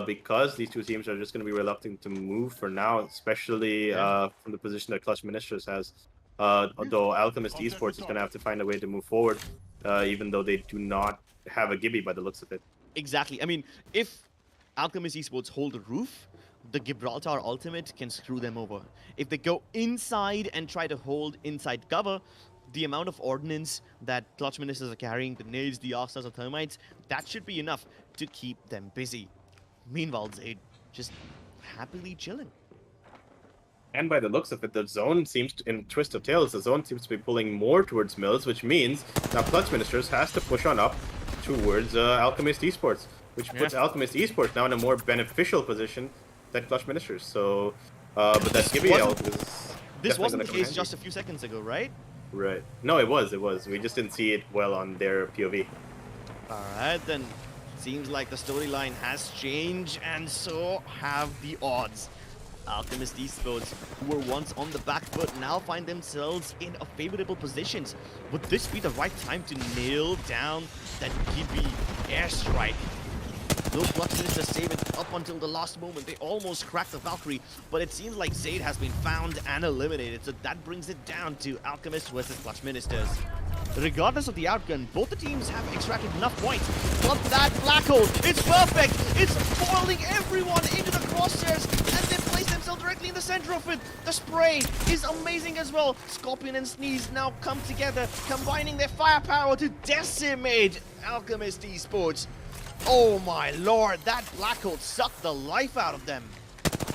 Because these two teams are just going to be reluctant to move for now, especially from the position that Clutch Ministers has. Although Alchemist Esports is going to have to find a way to move forward, even though they do not have a Gibby by the looks of it. Exactly. I mean, if Alchemist Esports hold the roof, the Gibraltar ultimate can screw them over. If they go inside and try to hold inside cover, the amount of ordnance that Clutch Ministers are carrying, the nades, the arcs, or thermites, that should be enough to keep them busy. Meanwhile, Zayd just happily chilling. And by the looks of it, the zone seems to, in Twist of Tails, the zone seems to be pulling more towards Mills, which means now Clutch Ministers has to push on up towards Alchemist Esports, which puts Alchemist Esports now in a more beneficial position than Clutch Ministers. So, but that Gibby ult is This wasn't the case just a few seconds ago, right? Right. No, it was. We just didn't see it well on their POV. Alright, then seems like the storyline has changed, and so have the odds. Alchemist Esports, who were once on the back foot, now find themselves in a favorable positions. Would this be the right time to nail down that Gibby airstrike? No Clutch Ministers save it up until the last moment. They almost cracked the Valkyrie, but it seems like Zayd has been found and eliminated, so that brings it down to Alchemist versus Clutch Ministers. Regardless of the outcome, both the teams have extracted enough points. But that black hole, it's perfect! It's foiling everyone into the crosshairs, and they place themselves directly in the center of it. The spray is amazing as well. Scorpion and Sneeze now come together, combining their firepower to decimate Alchemist Esports. Oh my lord, that black hole sucked the life out of them.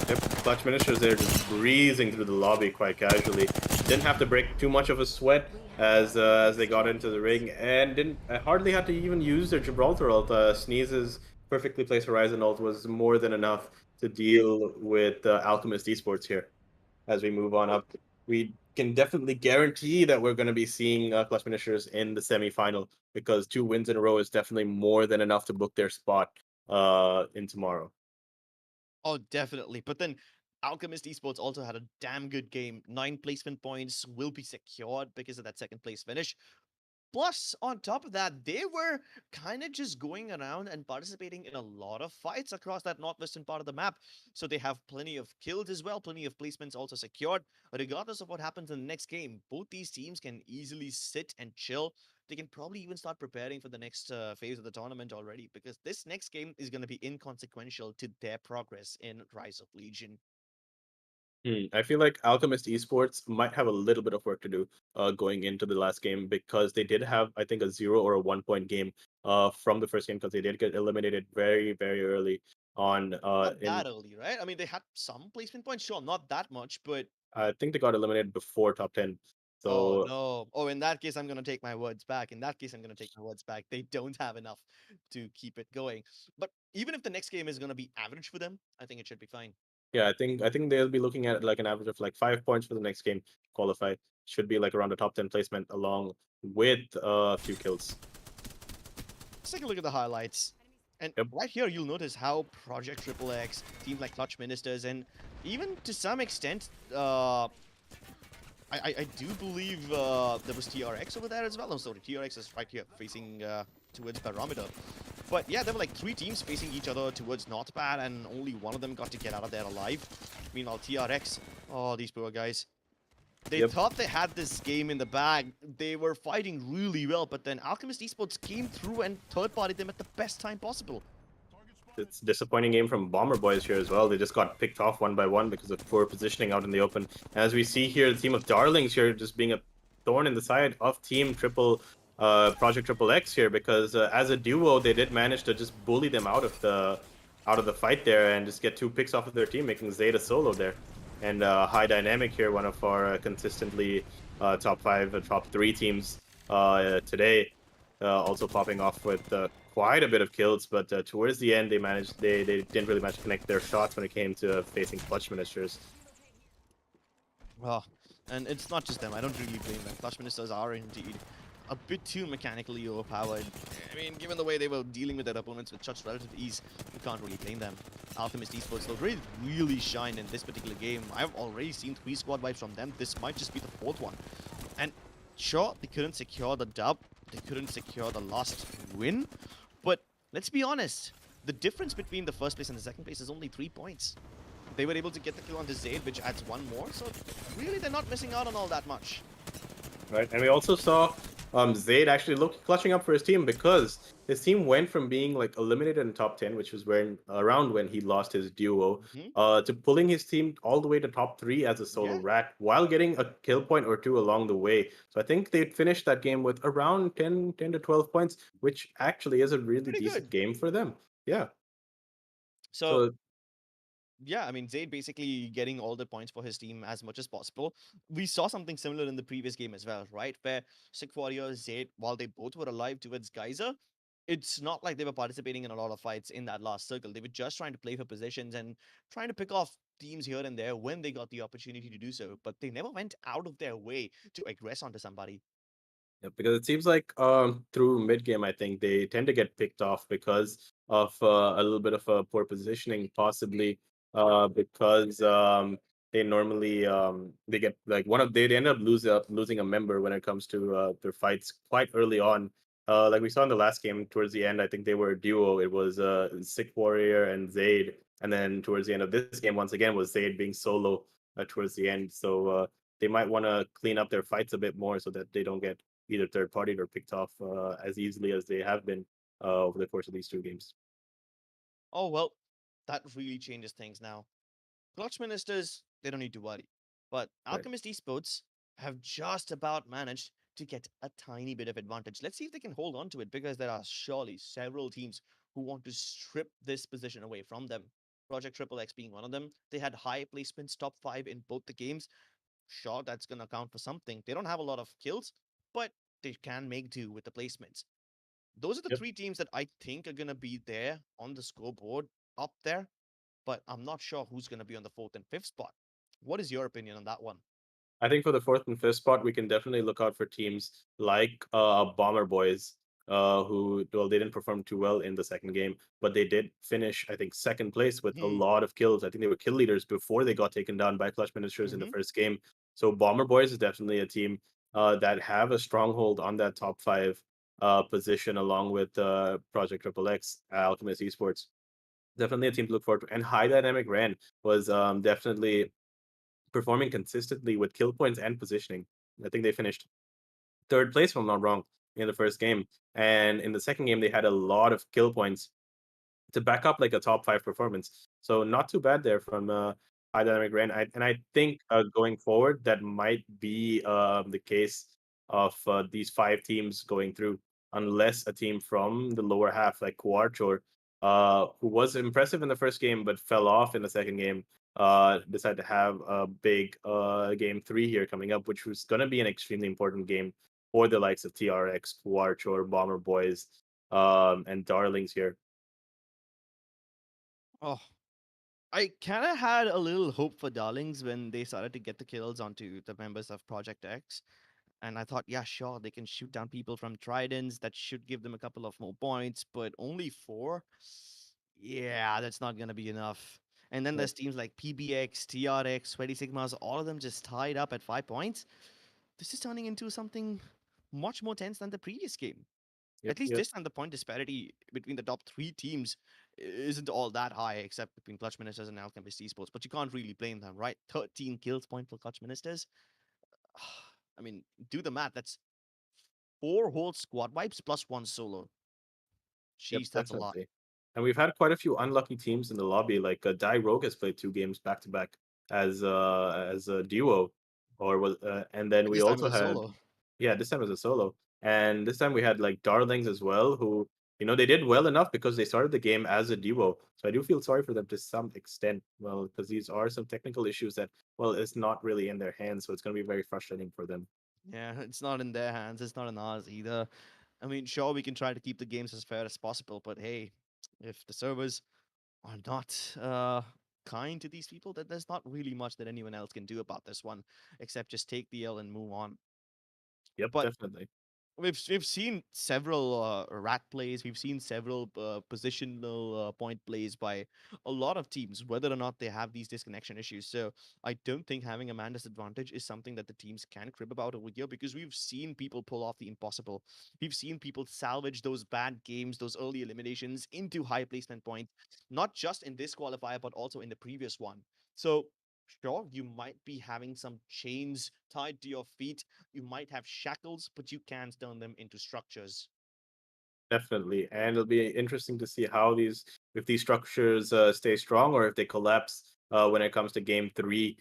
Yep, Clutch Ministers there just breezing through the lobby quite casually. Didn't have to break too much of a sweat as they got into the ring, and didn't hardly had to even use their Gibraltar ult. Sneeze's perfectly placed Horizon ult was more than enough to deal with Alchemist Esports here. As we move on up, we can definitely guarantee that we're going to be seeing Clutch Ministers in the semi-final, because 2 wins in a row is definitely more than enough to book their spot in tomorrow. Oh, definitely. But then Alchemist Esports also had a damn good game. 9 placement points will be secured because of that second place finish. Plus, on top of that, they were kind of just going around and participating in a lot of fights across that northwestern part of the map. So they have plenty of kills as well, plenty of placements also secured. Regardless of what happens in the next game, both these teams can easily sit and chill. They can probably even start preparing for the next phase of the tournament already, because this next game is going to be inconsequential to their progress in Rise of Legion. I feel like Alchemist Esports might have a little bit of work to do going into the last game, because they did have, I think, a 0 or a 1 point game from the first game, because they did get eliminated very, very early on. Not that early, right? I mean, they had some placement points, sure, not that much, but... I think they got eliminated before top 10. So, oh, no. Oh, in that case, I'm going to take my words back. They don't have enough to keep it going. But even if the next game is going to be average for them, I think it should be fine. yeah, I think they'll be looking at like an average of like 5 points for the next game. Qualify should be like around the top 10 placement, along with a few kills. Let's take a look at the highlights. And right here, you'll notice how Project Triple X, teams like Clutch Ministers, and even to some extent, I do believe there was TRX over there as well. I'm sorry, TRX is right here facing towards Barometer. But yeah, there were like 3 teams facing each other towards Northpad, and only one of them got to get out of there alive. Meanwhile, TRX, oh, these poor guys. They thought they had this game in the bag. They were fighting really well, but then Alchemist Esports came through and third-partied them at the best time possible. It's a disappointing game from Bomber Boys here as well. They just got picked off one by one because of poor positioning out in the open. As we see here, the team of Darlings here just being a thorn in the side of Team Project Triple X here, because as a duo, they did manage to just bully them out of the fight there and just get 2 picks off of their team, making Zeta solo there. And High Dynamic here, one of our consistently top 5, top 3 teams today, also popping off with quite a bit of kills, but towards the end, they didn't really manage to connect their shots when it came to facing Clutch Ministers. Well, and it's not just them. I don't really blame them. Clutch Ministers are indeed a bit too mechanically overpowered. I mean, given the way they were dealing with their opponents with such relative ease, you can't really blame them. Alchemist Esports, though, really shine in this particular game. I've already seen 3 squad wipes from them. This might just be the 4th one. And sure, they couldn't secure the dub. They couldn't secure the last win. But let's be honest, the difference between the first place and the second place is only 3 points. They were able to get the kill on the Zaid, which adds 1 more. So really, they're not missing out on all that much. Right, and we also saw Zayd actually clutching up for his team because his team went from being like eliminated in top 10, which was around when he lost his duo, to pulling his team all the way to top 3 as a solo Yeah. rat while getting a kill point or 2 along the way. So I think they finished that game with around 10 to 12 points, which actually is a really Pretty decent good. game for them. Yeah. So So yeah, I mean, Zayd basically getting all the points for his team as much as possible. We saw something similar in the previous game as well, right? Where Sick Warrior, Zayd, while they both were alive towards Geyser, it's not like they were participating in a lot of fights in that last circle. They were just trying to play for positions and trying to pick off teams here and there when they got the opportunity to do so. But they never went out of their way to aggress onto somebody. yeah, because it seems like through mid game, I think they tend to get picked off because of a little bit of poor positioning, possibly because they normally they get like they end up losing a member when it comes to their fights quite early on. Like we saw in the last game, towards the end, I think they were a duo. It was Sick Warrior and Zayd, and then towards the end of this game, once again, was Zayd being solo towards the end. So they might want to clean up their fights a bit more so that they don't get either third party or picked off as easily as they have been over the course of these 2 games. Oh, well, that really changes things now. Clutch Ministers, they don't need to worry. But Right. Alchemist Esports have just about managed to get a tiny bit of advantage. Let's see if they can hold on to it because there are surely several teams who want to strip this position away from them. Project Triple X being one of them. They had high placements, top 5 in both the games. Sure, that's going to count for something. They don't have a lot of kills, but they can make do with the placements. Those are the Yep. 3 teams that I think are going to be there on the scoreboard up there, but I'm not sure who's going to be on the 4th and 5th spot. What is your opinion on that one? I think for the 4th and 5th spot, we can definitely look out for teams like Bomber Boys, who, well, they didn't perform too well in the second game, but they did finish, I think, second place with a lot of kills. I think they were kill leaders before they got taken down by Clutch Ministers in the first game. So Bomber Boys is definitely a team that have a stronghold on that top 5 position, along with Project Triple X, Alchemist Esports. Definitely a team to look forward to. And High Dynamic Ran was definitely performing consistently with kill points and positioning. I think they finished 3rd place, if I'm not wrong, in the first game. And in the second game, they had a lot of kill points to back up like a top 5 performance. So not too bad there from High Dynamic Ren. And I think going forward, that might be the case of these 5 teams going through, unless a team from the lower half, like Kuarchor, who was impressive in the first game but fell off in the second game, decide to have a big game 3 here coming up, which was going to be an extremely important game for the likes of TRX, Kuarchor, Bomber Boys, and Darlings here. Oh, I kind of had a little hope for Darlings when they started to get the kills onto the members of Project X. And I thought, yeah, sure, they can shoot down people from Tridents. That should give them a couple of more points, but only 4? Yeah, that's not going to be enough. And then there's teams like PBX, TRX, Sweaty Sigmas, all of them just tied up at 5 points. This is turning into something much more tense than the previous game. Yep, At least yep. this time, the point disparity between the top 3 teams isn't all that high, except between Clutch Ministers and Alchemist Esports. But you can't really blame them, right? 13 kills point for Clutch Ministers. I mean, do the math. That's 4 whole squad wipes plus 1 solo. Yep, Jeez, that's a lot. definitely. And we've had quite a few unlucky teams in the lobby. Like Die Rogue has played 2 games back to back as a duo, and then But we this time it also was had, solo. yeah, this time as a solo, and this time we had like Darlings as well, who, they did well enough because they started the game as a duo. So I do feel sorry for them to some extent, well, because these are some technical issues that, well, it's not really in their hands, so it's going to be very frustrating for them. Yeah, it's not in their hands. It's not in ours either. I mean, sure, we can try to keep the games as fair as possible, but hey, if the servers are not kind to these people, then there's not really much that anyone else can do about this one, except just take the L and move on. Yep, But definitely. we've seen several rat plays. We've seen several positional point plays by a lot of teams, whether or not they have these disconnection issues. So I don't think having a man disadvantage is something that the teams can crib about over here, because we've seen people pull off the impossible. We've seen people salvage those bad games, those early eliminations into high placement points, not just in this qualifier but also in the previous one. So sure, you might be having some chains tied to your feet, you might have shackles, but you can turn them into structures. Definitely, and it'll be interesting to see how if these structures stay strong or if they collapse when it comes to game three,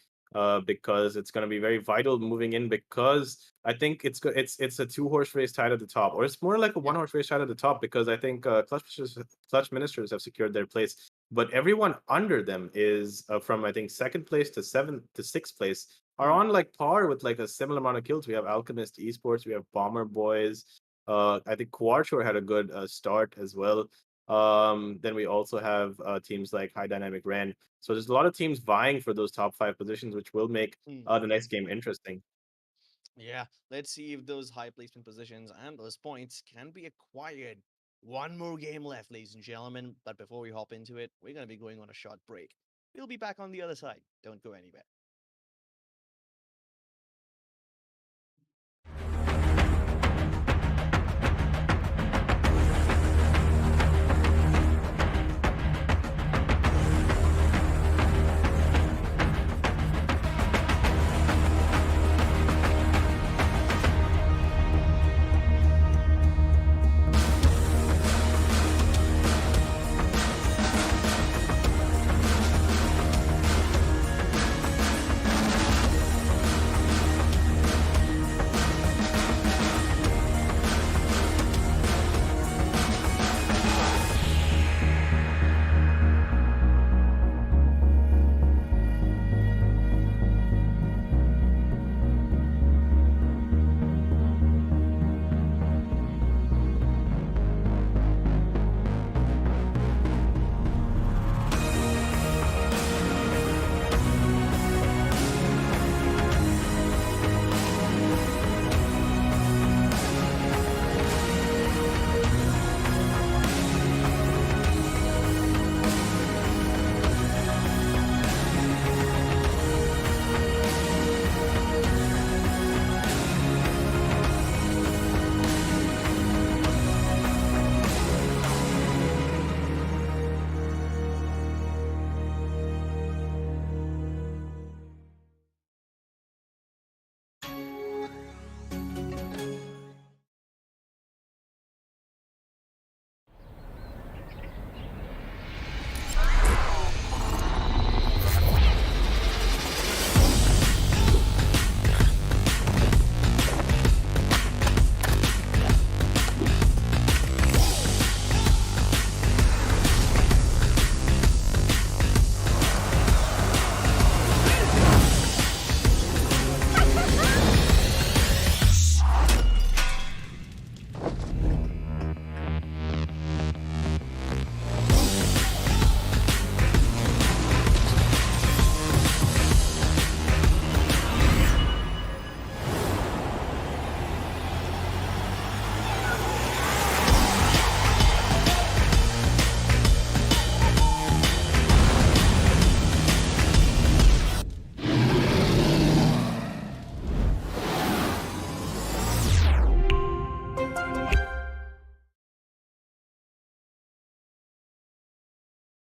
because it's going to be very vital moving in. Because I think it's a two-horse race tied at the top, or it's more like a Yeah. one-horse race tied at the top. Because I think clutch ministers have secured their place, but everyone under them is from I think second place to seventh to sixth place are on like par with like a similar amount of kills. We have Alchemist Esports, we have Bomber Boys. I think Qualifier had a good start as well. Then we also have teams like High Dynamic Ren. So there's a lot of teams vying for those top five positions, which will make the next game interesting. Yeah, let's see if those high placement positions and those points can be acquired. One more game left, ladies and gentlemen. But before we hop into it, we're going to be going on a short break. We'll be back on the other side. Don't go anywhere.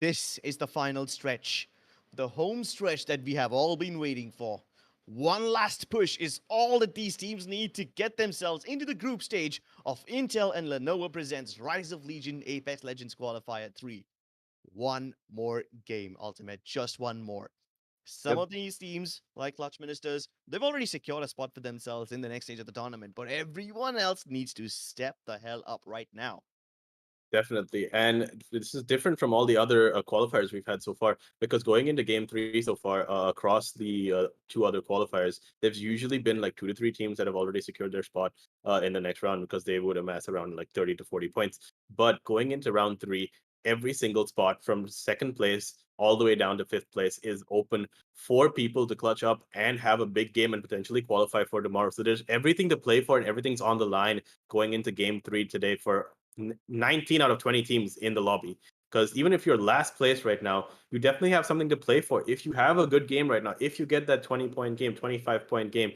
This is the final stretch, the home stretch that we have all been waiting for. One last push is all that these teams need to get themselves into the group stage of Intel and Lenovo presents Rise of Legion Apex Legends Qualifier 3. One more game, Ultimate, just one more. Some Yep. of these teams, like Clutch Ministers, they've already secured a spot for themselves in the next stage of the tournament, but everyone else needs to step the hell up right now. Definitely. And this is different from all the other qualifiers we've had so far, because going into game three so far, across the two other qualifiers, there's usually been like 2 to 3 teams that have already secured their spot in the next round, because they would amass around like 30 to 40 points. But going into round three, every single spot from second place all the way down to fifth place is open for people to clutch up and have a big game and potentially qualify for tomorrow. So there's everything to play for and everything's on the line going into game 3 today for 19 out of 20 teams in the lobby. Because even if you're last place right now, you definitely have something to play for. If you have a good game right now, if you get that 20-point game, 25-point game,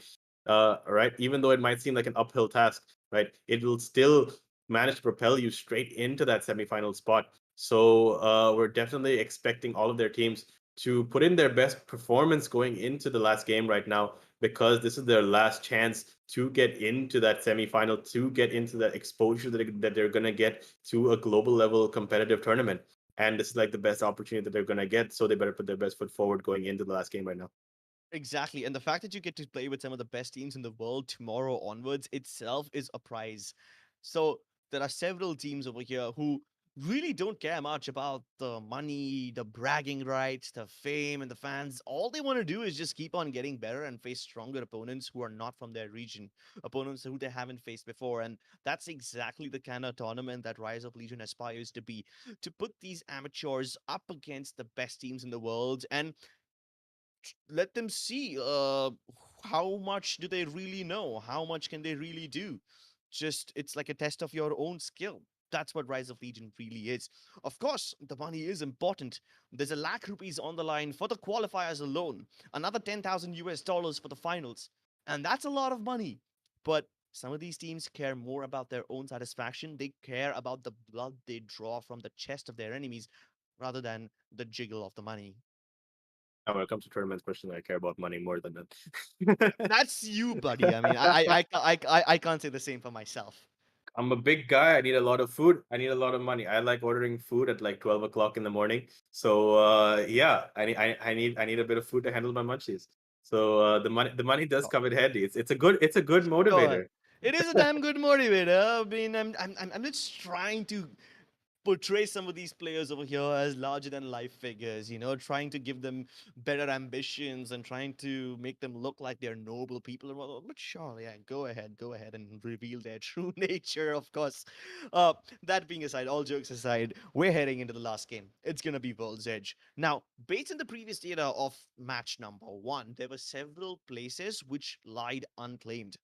right, even though it might seem like an uphill task, right, it will still manage to propel you straight into that semifinal spot. So we're definitely expecting all of their teams to put in their best performance going into the last game right now, because this is their last chance to get into that semifinal, to get into that exposure that they're going to get to a global level competitive tournament. And this is like the best opportunity that they're going to get. So they better put their best foot forward going into the last game right now. Exactly. And the fact that you get to play with some of the best teams in the world tomorrow onwards itself is a prize. So there are several teams over here who really don't care much about the money, the bragging rights, the fame, and the fans. All they want to do is just keep on getting better and face stronger opponents who are not from their region, opponents who they haven't faced before. And that's exactly the kind of tournament that Rise of Legion aspires to be, to put these amateurs up against the best teams in the world and let them see how much do they really know, how much can they really do. Just it's like a test of your own skill. That's what Rise of Legion really is. Of course, the money is important. There's a lakh rupees on the line for the qualifiers alone, another 10,000 US dollars for the finals, and that's a lot of money. But some of these teams care more about their own satisfaction. They care about the blood they draw from the chest of their enemies rather than the jiggle of the money. Now, when it comes to tournaments, personally, I care about money more than that. That's you, buddy. I mean, I can't say the same for myself. I'm a big guy. I need a lot of food. I need a lot of money. I like ordering food at like 12 o'clock in the morning. So yeah, I need a bit of food to handle my munchies. So the money does Oh, come in handy. It's a good sure. motivator. It is a damn good motivator. I mean, I'm just trying to portray some of these players over here as larger than life figures, trying to give them better ambitions and trying to make them look like they're noble people. But sure, yeah, go ahead and reveal their true nature, of course. That being aside, all jokes aside, we're heading into the last game. It's going to be World's Edge. Now, based on the previous data of match number 1, there were several places which lied unclaimed.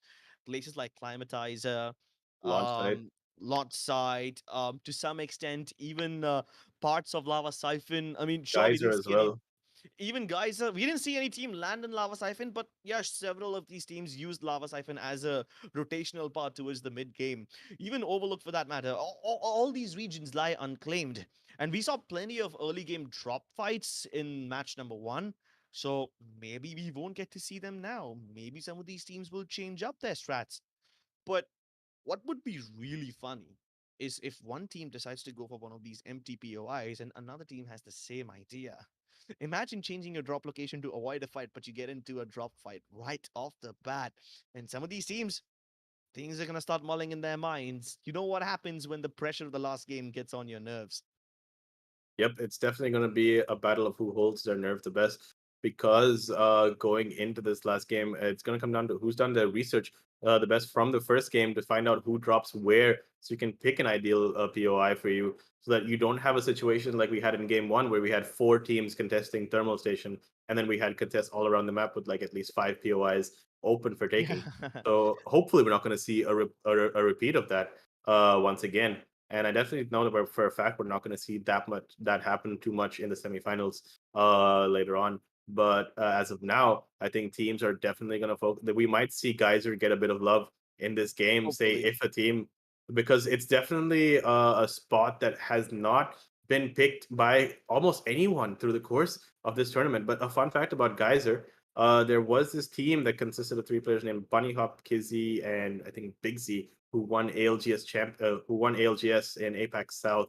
Places like Climatizer, Launch site, um, launch site, to some extent, even parts of Lava Siphon. I mean, sure, we geyser didn't as see any. well. Even guys, we didn't see any team land in Lava Siphon, but yeah, several of these teams used Lava Siphon as a rotational part towards the mid game. Even Overlook, for that matter. All these regions lie unclaimed, and we saw plenty of early game drop fights in match number 1. So maybe we won't get to see them now. Maybe some of these teams will change up their strats. But what would be really funny is if one team decides to go for one of these empty POIs and another team has the same idea. Imagine changing your drop location to avoid a fight, but you get into a drop fight right off the bat. And some of these teams, things are going to start mulling in their minds. You know what happens when the pressure of the last game gets on your nerves. Yep, it's definitely going to be a battle of who holds their nerve the best, because going into this last game, it's going to come down to who's done the research the best from the first game to find out who drops where, so you can pick an ideal POI for you, so that you don't have a situation like we had in game 1 where we had 4 teams contesting thermal station, and then we had contests all around the map with like at least 5 POIs open for Yeah. taking. So hopefully we're not going to see a repeat of that once again. And I definitely know that for a fact we're not going to see that happen too much in the semifinals later on. But as of now, I think teams are definitely going to focus. That we might see Geyser get a bit of love in this game. Say Hopefully. if a team, because it's definitely a spot that has not been picked by almost anyone through the course of this tournament. But a fun fact about Geyser, there was this team that consisted of 3 players named Bunny Hop, Kizzy, and I think Big Z, who won ALGS in APAC South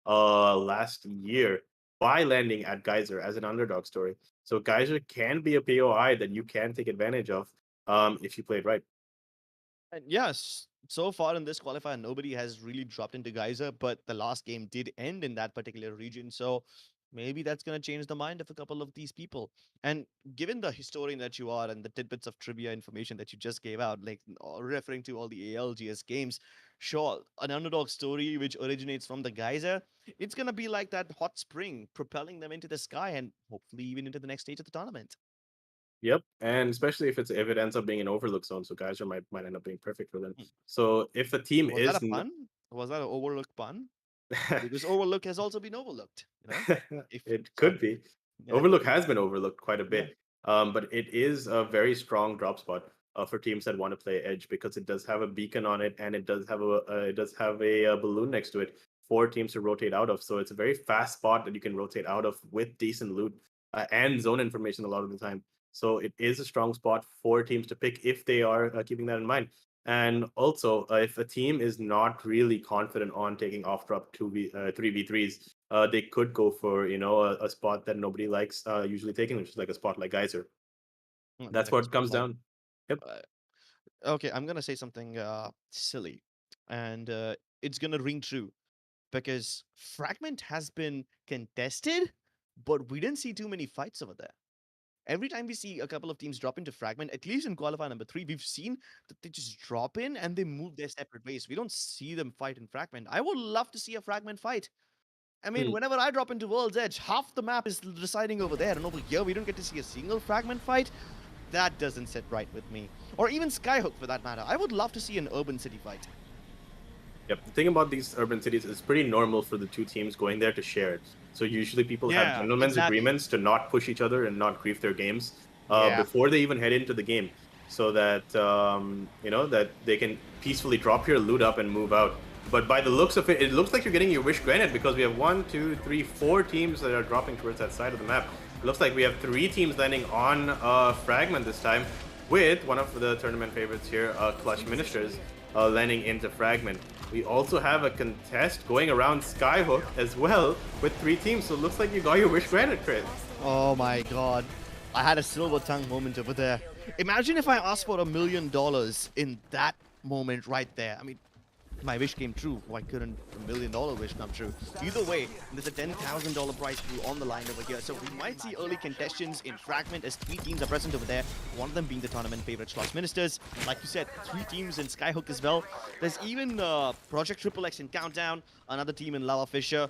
last year by landing at Geyser as an underdog story. So Geyser can be a POI that you can take advantage of if you play it right. And yes, so far in this qualifier, nobody has really dropped into Geyser, but the last game did end in that particular region. So maybe that's going to change the mind of a couple of these people. And given the historian that you are and the tidbits of trivia information that you just gave out, like referring to all the ALGS games, Sure, an underdog story which originates from the geyser, it's gonna be like that hot spring, propelling them into the sky and hopefully even into the next stage of the tournament. Yep, and especially if it ends up being an overlook zone, so Geyser might end up being perfect for them. Hmm. So if a team Was that is a pun? Was that an overlook pun? Because overlook has also been overlooked, you know? If it so, could be. yeah, Overlook has been overlooked quite a yeah. bit, but it is a very strong drop spot for teams that want to play edge because it does have a beacon on it and it does have a balloon next to it for teams to rotate out of. So it's a very fast spot that you can rotate out of with decent loot and zone information a lot of the time. So it is a strong spot for teams to pick if they are keeping that in mind. And also, if a team is not really confident on taking off drop 3v3s, they could go for a spot that nobody likes usually taking, which is like a spot like Geyser. That's Like a what comes spotlight. down. Yep. Okay, I'm gonna say something silly, and it's gonna ring true because Fragment has been contested, but we didn't see too many fights over there. Every time we see a couple of teams drop into Fragment, at least in qualifier number 3, we've seen that they just drop in and they move their separate ways. We don't see them fight in Fragment. I would love to see a Fragment fight. I mean, Hmm. whenever I drop into World's Edge, half the map is residing over there, and over here we don't get to see a single Fragment fight. That doesn't sit right with me. Or even Skyhook for that matter. I would love to see an urban city fight. Yep. The thing about these urban cities is pretty normal for the two teams going there to share it. So usually people have Yeah, gentlemen's exactly. agreements to not push each other and not grief their games Yeah. before they even head into the game, so that that they can peacefully drop your loot up and move out. But by the looks of it, it looks like you're getting your wish granted because we have 1, 2, 3, 4 teams that are dropping towards that side of the map. It looks like we have 3 teams landing on Fragment this time, with one of the tournament favorites here, Clutch Ministers, landing into Fragment. We also have a contest going around Skyhook as well with 3 teams, so it looks like you got your wish granted, Chris. Oh my god. I had a silver tongue moment over there. Imagine if I asked for $1 million in that moment right there. I mean, my wish came true. Why couldn't $1 million wish come true? Either way, there's a $10,000 prize pool on the line over here. So we might see early contentions in Fragment as 3 teams are present over there. One of them being the tournament favorite Slots Ministers. Like you said, 3 teams in Skyhook as well. There's even Project Triple X in Countdown, another team in Lava Fisher.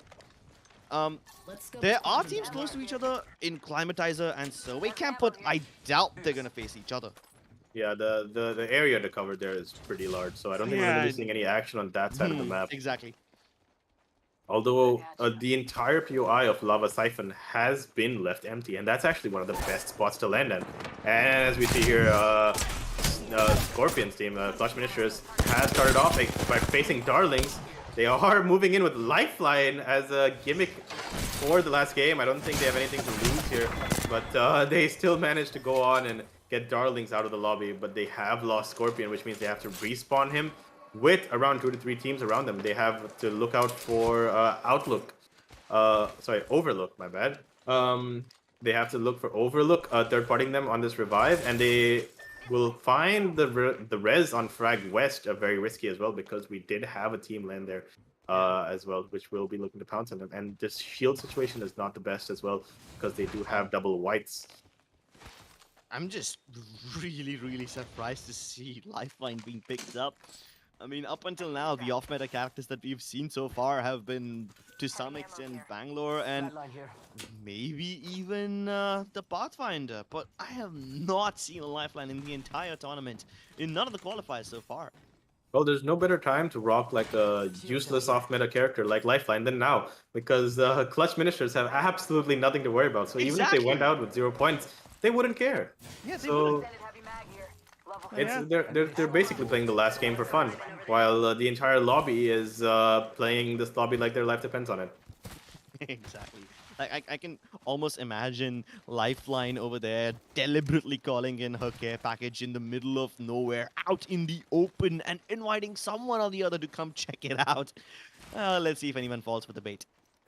There are teams close to each other in Climatizer and Survey Camp, but I doubt they're gonna face each other. Yeah, the area to cover there is pretty large, so I don't think we're going to be seeing any action on that side of the map. Exactly. Although the entire POI of Lava Siphon has been left empty, and that's actually one of the best spots to land in. And as we see here, Scorpion's team, Clutch Ministers, has started off by facing Darlings. They are moving in with Lifeline as a gimmick for the last game. I don't think they have anything to lose here, but they still managed to go on and get Darlings out of the lobby, but they have lost Scorpion, which means they have to respawn him with around 2 to 3 teams around them. They have to look out for Overlook, my bad. They have to look for Overlook, third-partying them on this revive, and they will find the res on Frag West very risky as well, because we did have a team land there as well, which will be looking to pounce on them. And this shield situation is not the best as well, because they do have double whites. I'm just really surprised to see Lifeline being picked up. I mean, up until now, the off-meta characters that we've seen so far have been, to some extent, Bangalore and maybe even the Pathfinder. But I have not seen a Lifeline in the entire tournament, in none of the qualifiers so far. Well, there's no better time to rock like a useless off-meta character like Lifeline than now, because Clutch Ministers have absolutely nothing to worry about. So even if they went out with 0 points, they wouldn't care. Yeah, they so they're basically playing the last game for fun, while the entire lobby is playing this lobby like their life depends on it. Exactly. Like I can almost imagine Lifeline over there deliberately calling in her care package in the middle of nowhere, out in the open, and inviting someone or the other to come check it out. Let's see if anyone falls for the bait.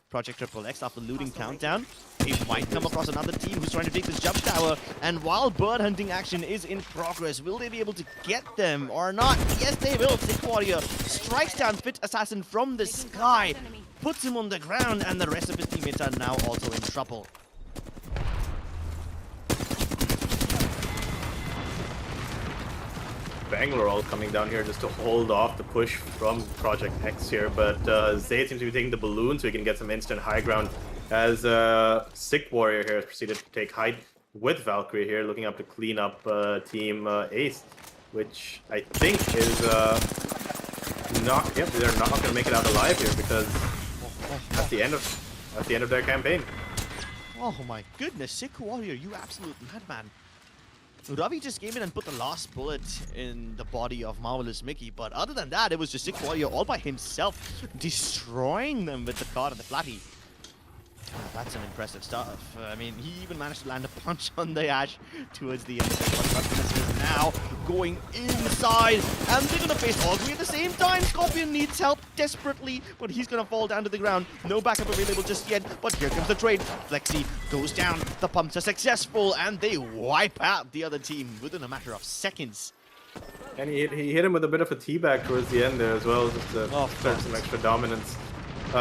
Project Triple X, after looting Countdown, it might come across another team who's trying to take this jump tower. And while bird hunting action is in progress, will they be able to get them or not? Yes, they will. Sick Warrior strikes down Fit Assassin from the sky, puts him on the ground, and the rest of his teammates are now also in trouble. Bangalore all coming down here just to hold off the push from Project X here. But Zay seems to be taking the balloon so he can get some instant high ground as Sick Warrior here has proceeded to take height with Valkyrie here, looking up to clean up Team Ace, which I think is not. Yep, they're not going to make it out alive here because at the end of their campaign. Oh my goodness, Sick Warrior, you absolute madman. Ravi just came in and put the last bullet in the body of Marvelous Mickey, but other than that, it was just Sick Warrior all by himself, destroying them with the card and the flatty. Oh, that's some impressive stuff. I mean, he even managed to land a punch on the Ash towards the end of it, but Ruffness is now going inside, and they're gonna face all three at the same time. Scorpion needs help desperately, but he's gonna fall down to the ground. No backup available just yet, but here comes the trade. Flexi goes down, the pumps are successful, and they wipe out the other team within a matter of seconds. And he hit him with a bit of a teabag towards the end there as well, just to start some extra dominance.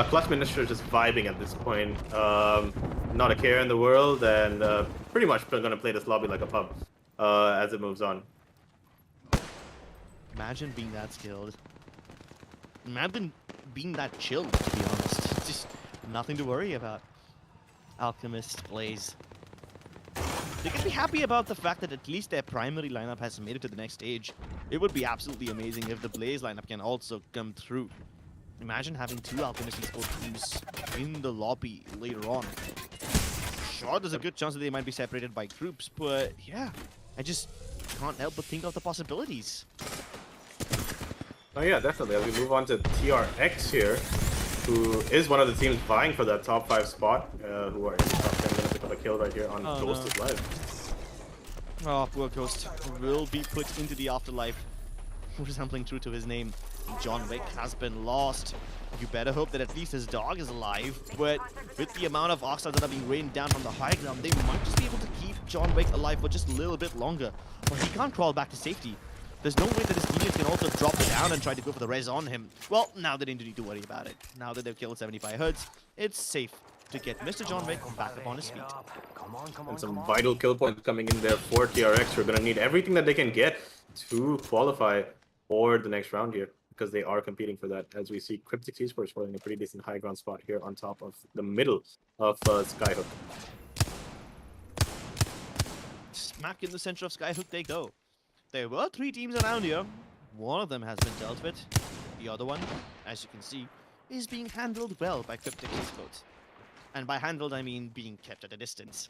Clutch Minister is just vibing at this point. Not a care in the world, and pretty much going to play this lobby like a pub as it moves on. Imagine being that skilled. Imagine being that chilled, to be honest. Just nothing to worry about. Alchemist plays. They can be happy about the fact that at least their primary lineup has made it to the next stage. It would be absolutely amazing if the Blaze lineup can also come through. Imagine having two Alchemist Esports teams in the lobby later on. Sure, there's a good chance that they might be separated by groups, but yeah, I just can't help but think of the possibilities. Oh yeah, definitely. As we move on to TRX here, who is one of the teams vying for that top 5 spot, who are in the top 10, going to pick up a kill right here on Ghost no. Live. Oh, poor Ghost will be put into the afterlife. Resembling true to his name. John Wick has been lost. You better hope that at least his dog is alive, but with the amount of oxide that are being rained down from the high ground, they might just be able to keep John Wick alive for just a little bit longer. But he can't crawl back to safety. There's no way that his teammates can also drop down and try to go for the res on him. Well, now they don't need to worry about it. Now that they've killed 75 hertz, it's safe to get Mr. John Wick back up on his feet. And some vital kill points coming in there for TRX. We're going to need everything that they can get to qualify for the next round here, because they are competing for that, as we see Cryptic Esports holding a pretty decent high ground spot here on top of the middle of Skyhook. Smack in the center of Skyhook they go. There were 3 teams around here. One of them has been dealt with. The other one, as you can see, is being handled well by Cryptic Esports. And by handled, I mean being kept at a distance.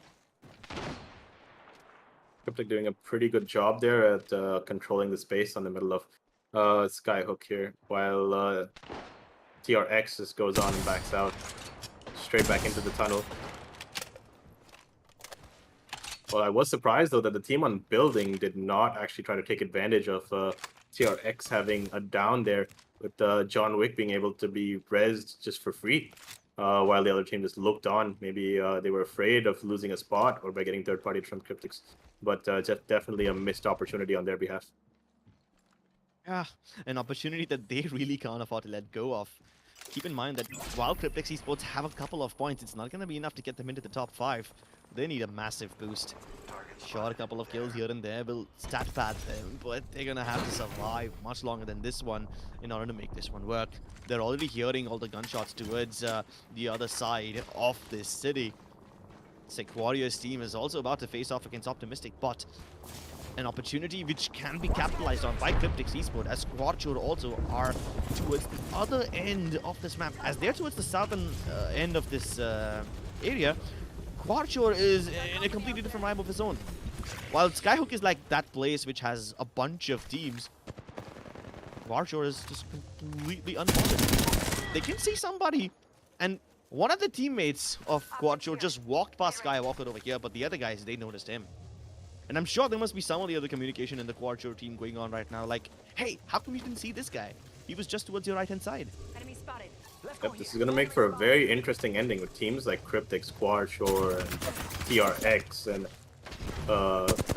Cryptic doing a pretty good job there at controlling the space on the middle of Skyhook here, while TRX just goes on and backs out straight back into the tunnel. Well, I was surprised though that the team on building did not actually try to take advantage of TRX having a down there, with John Wick being able to be rezzed just for free, while the other team just looked on. Maybe they were afraid of losing a spot or by getting third party from Cryptics, but just definitely a missed opportunity on their behalf. Yeah, an opportunity that they really can't afford to let go of. Keep in mind that while Cryptic Esports have a couple of points, it's not going to be enough to get them into the top 5. They need a massive boost. Sure, a couple of kills here and there will stat pad them, but they're going to have to survive much longer than this one in order to make this one work. They're already hearing all the gunshots towards the other side of this city. Sick Warriors team is also about to face off against Optimistic, but an opportunity which can be capitalized on by Cryptic Esports, as Quadshore also are towards the other end of this map. As they're towards the southern end of this area, Quadshore is in a completely different vibe of his own. While Skyhook is like that place which has a bunch of teams, Quadshore is just completely unbothered. They can see somebody, and one of the teammates of Quadshore just walked past Skywalker over here, but the other guys, they noticed him. And I'm sure there must be some of the other communication in the Quadshore team going on right now, like, hey, how come you didn't see this guy? He was just towards your right-hand side. Enemy spotted. Yep, this is going to make for a very interesting ending with teams like Cryptic, Quadshore, and TRX, and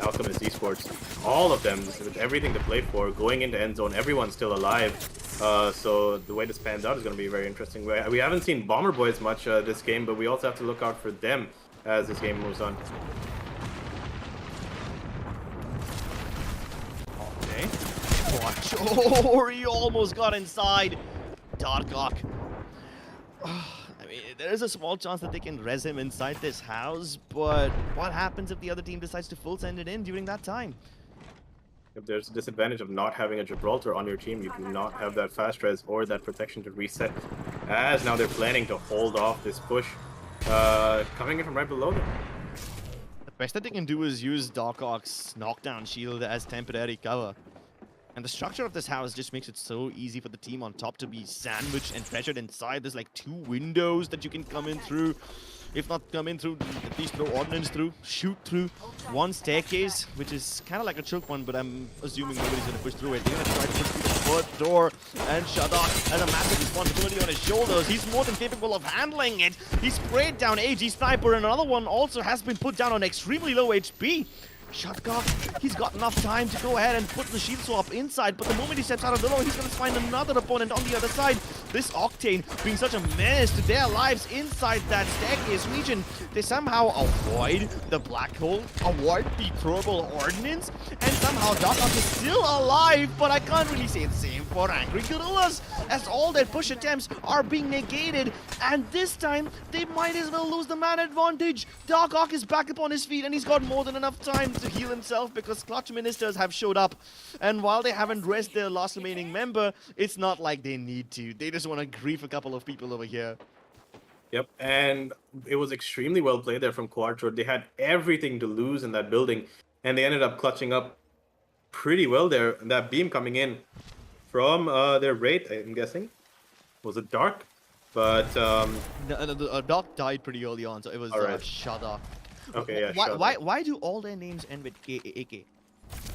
Alchemist Esports. All of them with everything to play for, going into end zone, everyone's still alive. So the way this pans out is going to be very interesting. We haven't seen Bomber Boys much this game, but we also have to look out for them as this game moves on. Okay. Oh, he almost got inside. Darkhawk. I mean, there is a small chance that they can res him inside this house, but what happens if the other team decides to full send it in during that time? If there's a disadvantage of not having a Gibraltar on your team, you do not have that fast res or that protection to reset. As now they're planning to hold off this push coming in from right below them. The best that they can do is use Darkhawk's knockdown shield as temporary cover. And the structure of this house just makes it so easy for the team on top to be sandwiched and pressured inside. There's like 2 windows that you can come in through. If not come in through, at least throw ordnance through, shoot through. 1 staircase, which is kind of like a choke one, but I'm assuming nobody's going to push through it. They're going to try to push through the 3rd door, and Shadak has a massive responsibility on his shoulders. He's more than capable of handling it. He sprayed down AG Sniper, and another one also has been put down on extremely low HP. Shadak, he's got enough time to go ahead and put the shield swap inside, but the moment he steps out of the door, he's going to find another opponent on the other side. This Octane being such a menace to their lives inside that staircase region, they somehow avoid the black hole, avoid the throwable ordnance, and somehow Darkhawk is still alive, but I can't really say the same for Angry Gorillas, as all their push attempts are being negated, and this time, they might as well lose the man advantage. Darkhawk is back up on his feet, and he's got more than enough time to heal himself because Clutch Ministers have showed up, and while they haven't rested their last remaining member, it's not like they need to. They just want to grief a couple of people over here. Yep, and it was extremely well played there from Quattro. They had everything to lose in that building, and they ended up clutching up pretty well there. And that beam coming in from their Wraith, I'm guessing. Was it Dark? But The Dark died pretty early on, so it was Alright. Shadak. Okay, yeah, Shadak. Why do all their names end with AK?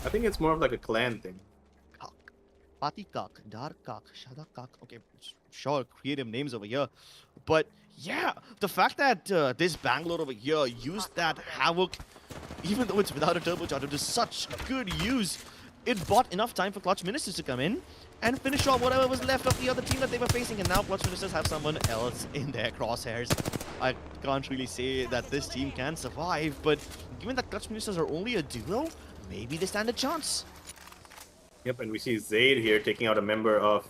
I think it's more of like a clan thing. Cock. Patikak, Darkak, Shadakak. Okay, sure, creative names over here. But yeah, the fact that this Bangalore over here used that Havoc, even though it's without a turbocharger, to such good use, it bought enough time for Clutch Ministers to come in and finish off whatever was left of the other team that they were facing. And now Clutch Ministers have someone else in their crosshairs. I can't really say that this team can survive, but given that Clutch Ministers are only a duo, maybe they stand a chance. Yep, and we see Zaid here taking out a member of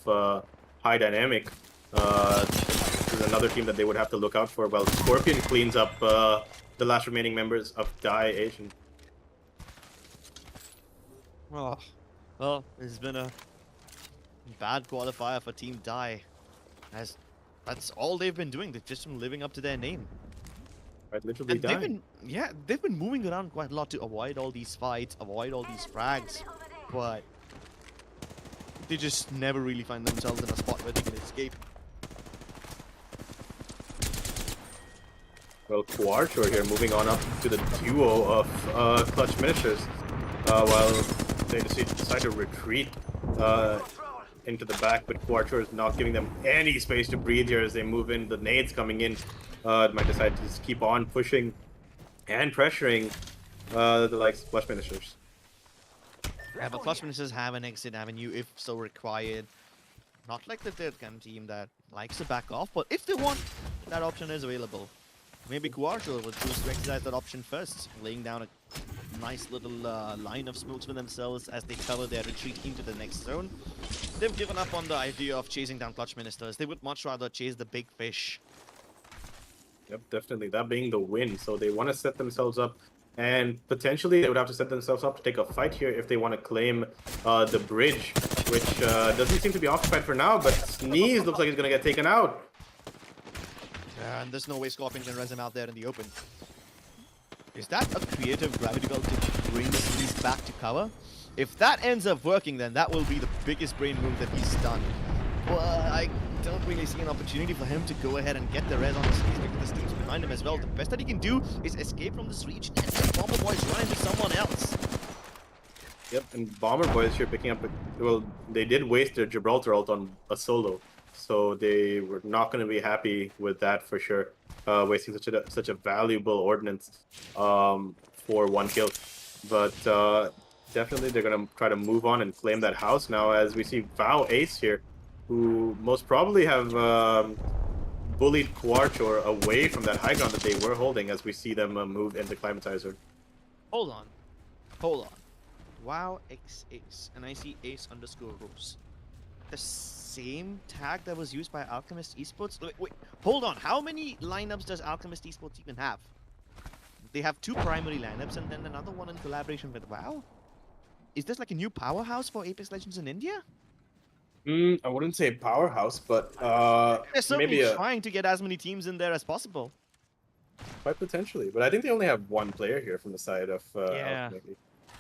High Dynamic. This is another team that they would have to look out for, while Scorpion cleans up the last remaining members of Die Asian. Oh, well, it's been a bad qualifier for Team Die, as that's all they've been doing. They've just been living up to their name. Right, literally And dying. they've been moving around quite a lot to avoid all these fights, avoid all these frags, but they just never really find themselves in a spot where they can escape. Well, Quattro here moving on up to the duo of Clutch Ministers, while they decide to retreat into the back, but Quattro is not giving them any space to breathe here as they move in. The nades coming in might decide to just keep on pushing and pressuring the likes of Clutch Ministers. Yeah, but Clutch Ministers have an exit avenue if so required. Not like the third kind of team that likes to back off, but if they want, that option is available. Maybe Quattro will choose to exercise that option first, laying down a nice little line of smokes for themselves as they cover their retreat into the next zone. They've given up on the idea of chasing down Clutch Ministers. They would much rather chase the big fish. Yep, definitely. That being the win. So they want to set themselves up, and potentially they would have to set themselves up to take a fight here if they want to claim the bridge, which doesn't seem to be occupied for now, but Sneeze looks like he's going to get taken out. And there's no way Scorpion can res him out there in the open. Is that a creative gravity belt to bring Sneeze back to cover? If that ends up working, then that will be the biggest brain move that he's done. But I don't really see an opportunity for him to go ahead and get the res on the Sneeze because this team's behind him as well. The best that he can do is escape from this region and let Bomber Boys run into someone else. Yep, and Bomber Boys here picking up, well, they did waste their Gibraltar ult on a solo, so they were not going to be happy with that for sure, wasting such a valuable ordnance for 1 kill. But definitely they're going to try to move on and claim that house now, as we see Vow Ace here, who most probably have bullied Quattro away from that high ground that they were holding, as we see them move into Climatizer. Hold on. WoW X Ace, and I see Ace_Rose. The same tag that was used by Alchemist Esports? Wait, hold on. How many lineups does Alchemist Esports even have? They have 2 primary lineups and then another one in collaboration with WoW? Is this like a new powerhouse for Apex Legends in India? I wouldn't say powerhouse, but They're certainly maybe trying to get as many teams in there as possible. quite potentially. But I think they only have 1 player here from the side of Yeah. Alchemy.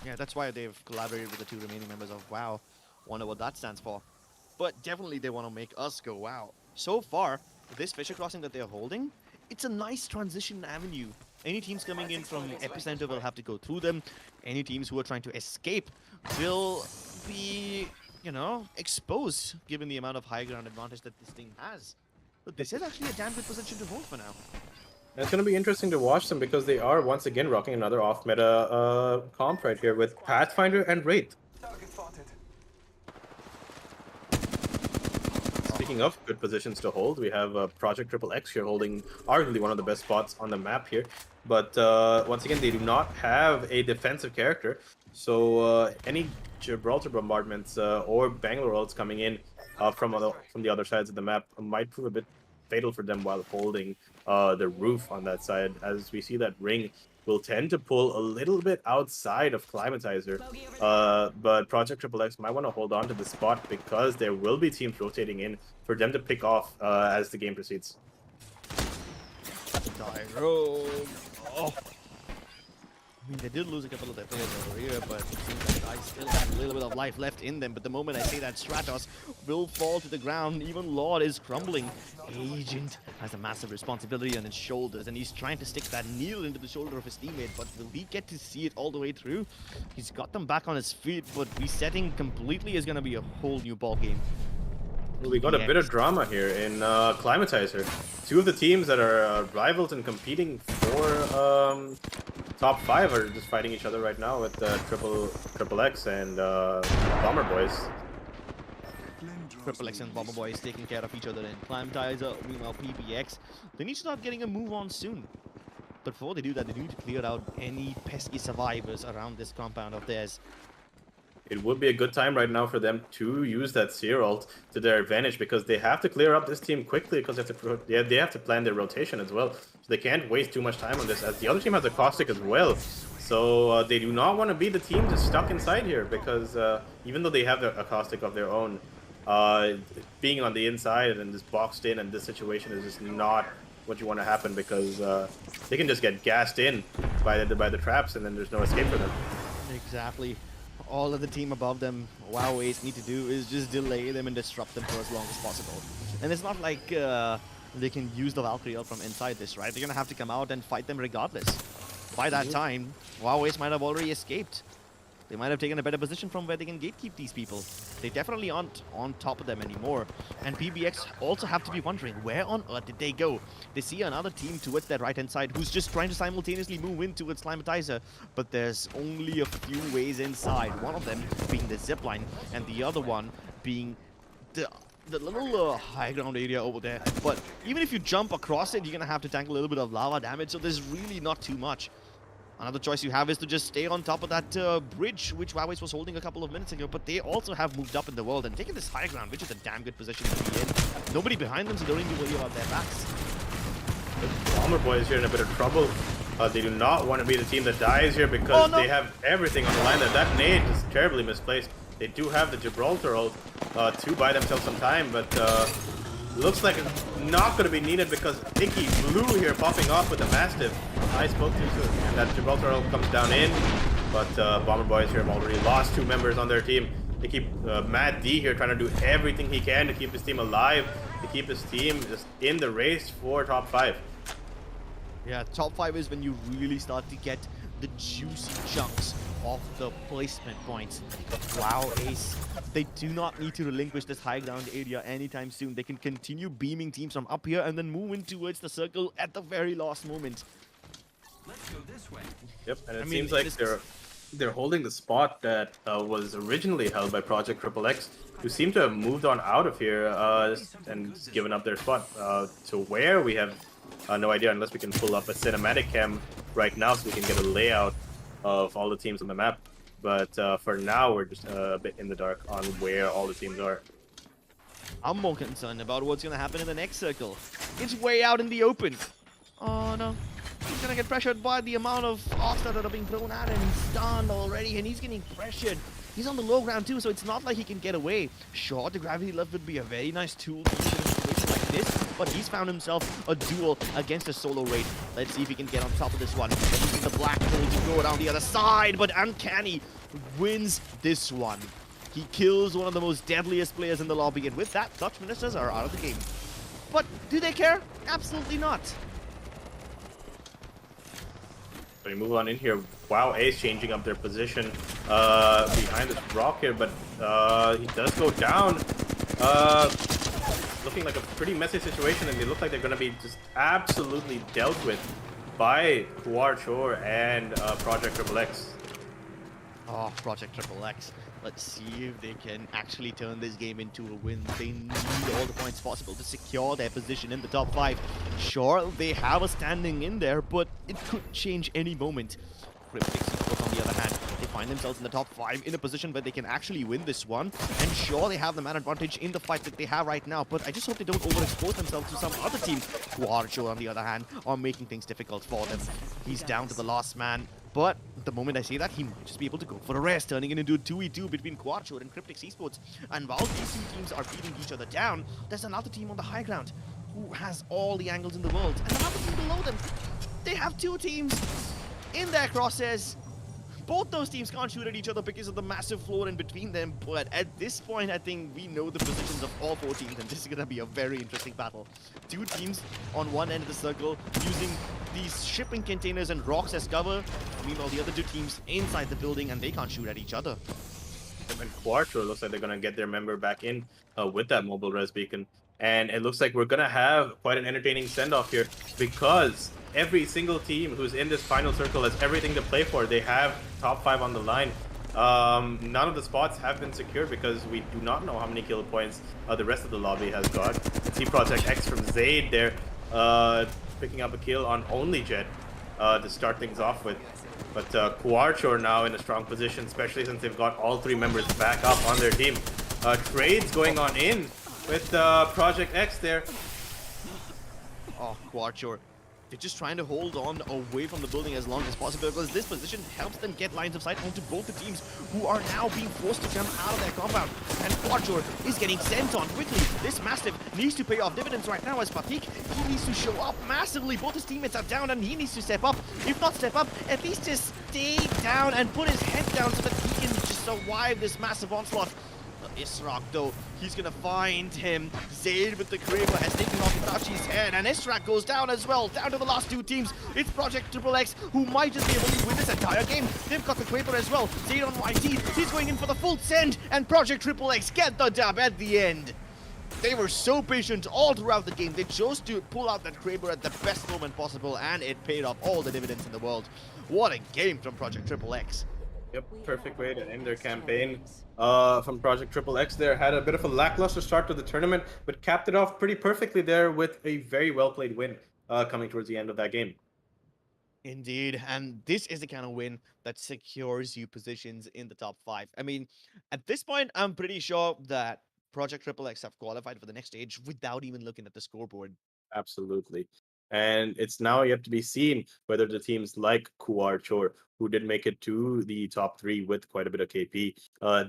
Yeah, that's why they've collaborated with the 2 remaining members of WoW. Wonder what that stands for. But definitely they want to make us go WoW. So far, this Fisher Crossing that they're holding, it's a nice transition avenue. Any teams coming in from Epicenter will have to go through them. Any teams who are trying to escape will be, you know, exposed given the amount of high ground advantage that this thing has. But this is actually a damn good position to hold for now. And it's going to be interesting to watch them because they are once again rocking another off-meta comp right here with Pathfinder and Wraith. Speaking of good positions to hold, we have Project XXX here holding arguably one of the best spots on the map here. But once again, they do not have a defensive character. So any Gibraltar bombardments or Bangalore ults coming in from the other sides of the map might prove a bit fatal for them while holding the roof on that side, as we see that ring will tend to pull a little bit outside of Climatizer, but Project XXX might want to hold on to the spot because there will be teams rotating in for them to pick off as the game proceeds. Tyrone. Oh. I mean, they did lose a couple of their players over here, but it seems like I still have a little bit of life left in them. But the moment I say that, Stratos will fall to the ground. Even Lord is crumbling. Agent has a massive responsibility on his shoulders, and he's trying to stick that needle into the shoulder of his teammate. But will he get to see it all the way through? He's got them back on his feet, but resetting completely is going to be a whole new ball game. We got a bit of drama here in Climatizer. 2 of the teams that are rivals and competing for top 5 are just fighting each other right now with XXX and Bomber Boys. XXX and Bomber Boys taking care of each other in Climatizer. Meanwhile, PBX, they need to start getting a move on soon. But before they do that, they need to clear out any pesky survivors around this compound of theirs. It would be a good time right now for them to use that Seer ult to their advantage because they have to clear up this team quickly because they have to plan their rotation as well. So they can't waste too much time on this, as the other team has a Caustic as well. So they do not want to be the team just stuck inside here because even though they have a Caustic of their own, being on the inside and just boxed in this situation is just not what you want to happen because they can just get gassed in by the traps and then there's no escape for them. Exactly. All of the team above them, WoW Ace, need to do is just delay them and disrupt them for as long as possible. And it's not like they can use the Valkyrie ult from inside this, right? They're going to have to come out and fight them regardless. By that time, WoW Ace might have already escaped. They might have taken a better position from where they can gatekeep these people. They definitely aren't on top of them anymore. And PBX also have to be wondering, where on earth did they go? They see another team towards their right-hand side who's just trying to simultaneously move in towards Climatizer, but there's only a few ways inside. One of them being the zipline, and the other one being the little high ground area over there. But even if you jump across it, you're going to have to tank a little bit of lava damage, so there's really not too much. Another choice you have is to just stay on top of that bridge, which WoW Ace was holding a couple of minutes ago, but they also have moved up in the world and taken this high ground, which is a damn good position to be in. Nobody behind them, so don't need to worry about their backs. The Bomber Boys here in a bit of trouble. They do not want to be the team that dies here because they have everything on the line. That nade is terribly misplaced. They do have the Gibraltar ult to buy themselves some time, but looks like it's not going to be needed because Icky Blue here popping off with the Mastiff. I spoke too soon, and that Gibraltar ult comes down in, but Bomber Boys here have already lost 2 members on their team. They keep Mad D here trying to do everything he can to keep his team alive, to keep his team just in the race for top 5. Yeah, top 5 is when you really start to get the juicy chunks of the placement points. WoW Ace, they do not need to relinquish this high ground area anytime soon. They can continue beaming teams from up here and then move in towards the circle at the very last moment. Let's go this way. Yep, and it seems like they're holding the spot that was originally held by Project XXX, who seem to have moved on out of here and given up their spot. To where, we have no idea unless we can pull up a cinematic cam right now so we can get a layout of all the teams on the map. But for now, we're just a bit in the dark on where all the teams are. I'm more concerned about what's going to happen in the next circle. It's way out in the open. Oh no. He's going to get pressured by the amount of arcs that are being thrown at him. He's stunned already and he's getting pressured. He's on the low ground too, so it's not like he can get away. Sure, the gravity lift would be a very nice tool to use in a situation like this, but he's found himself a duel against a solo raid. Let's see if he can get on top of this one. Using the black hole to go around the other side, but Uncanny wins this one. He kills one of the most deadliest players in the lobby, and with that, Dutch Ministers are out of the game. But do they care? Absolutely not. So we move on in here. Wow, Ace changing up their position behind this rock here, but he does go down. Looking like a pretty messy situation, and they look like they're going to be just absolutely dealt with by Chor and Project XXX. Oh, Project XXX. Let's see if they can actually turn this game into a win. They need all the points possible to secure their position in the top 5. Sure, they have a standing in there, but it could change any moment. Cryptic Esports, on the other hand, they find themselves in the top 5 in a position where they can actually win this one. And sure, they have the man advantage in the fight that they have right now, but I just hope they don't overexpose themselves to some other team. Qualifier, on the other hand, are making things difficult for them. He's down to the last man. But the moment I say that, he might just be able to go for a rest, turning it into a 2v2 between Qualifier and Cryptic Esports. And while these two teams are beating each other down, there's another team on the high ground who has all the angles in the world. And another team below them. They have two teams in their crosshairs. Both those teams can't shoot at each other because of the massive floor in between them, but at this point, I think we know the positions of all 4 teams, and this is going to be a very interesting battle. 2 teams on one end of the circle using these shipping containers and rocks as cover. Meanwhile, the other 2 teams inside the building, and they can't shoot at each other. And Quattro looks like they're going to get their member back in with that mobile res beacon. And it looks like we're going to have quite an entertaining send-off here because every single team who's in this final circle has everything to play for. They have top 5 on the line. None of the spots have been secured because we do not know how many kill points the rest of the lobby has got. See Project X from Zaid there picking up a kill on only Jet to start things off with. But Quarchor now in a strong position, especially since they've got all 3 members back up on their team. Trades going on in with Project X there. Oh, Quarchor. They're just trying to hold on away from the building as long as possible because this position helps them get lines of sight onto both the teams who are now being forced to jump out of their compound. And Quadjor is getting sent on quickly. This Mastiff needs to pay off dividends right now as Patik. He needs to show up massively. Both his teammates are down and he needs to step up. If not step up, at least just stay down and put his head down so that he can just survive this massive onslaught. Israk though, he's gonna find him. Zaid with the Kraber has taken off Itachi's head, and Israk goes down as well, down to the last 2 teams. It's Project XXX who might just be able to win this entire game. They've got the Kraber as well. Zaid on YT, he's going in for the full send, and Project XXX get the dub at the end. They were so patient all throughout the game. They chose to pull out that Kraber at the best moment possible, and it paid off all the dividends in the world. What a game from Project XXX. Yep, perfect way to end their campaign. From Project XXX there, had a bit of a lackluster start to the tournament, but capped it off pretty perfectly there with a very well-played win coming towards the end of that game. Indeed, and this is the kind of win that secures you positions in the top 5. I mean, at this point, I'm pretty sure that Project XXX have qualified for the next stage without even looking at the scoreboard. Absolutely. And it's now yet to be seen whether the teams like Kuarchor, who did make it to the top 3 with quite a bit of KP,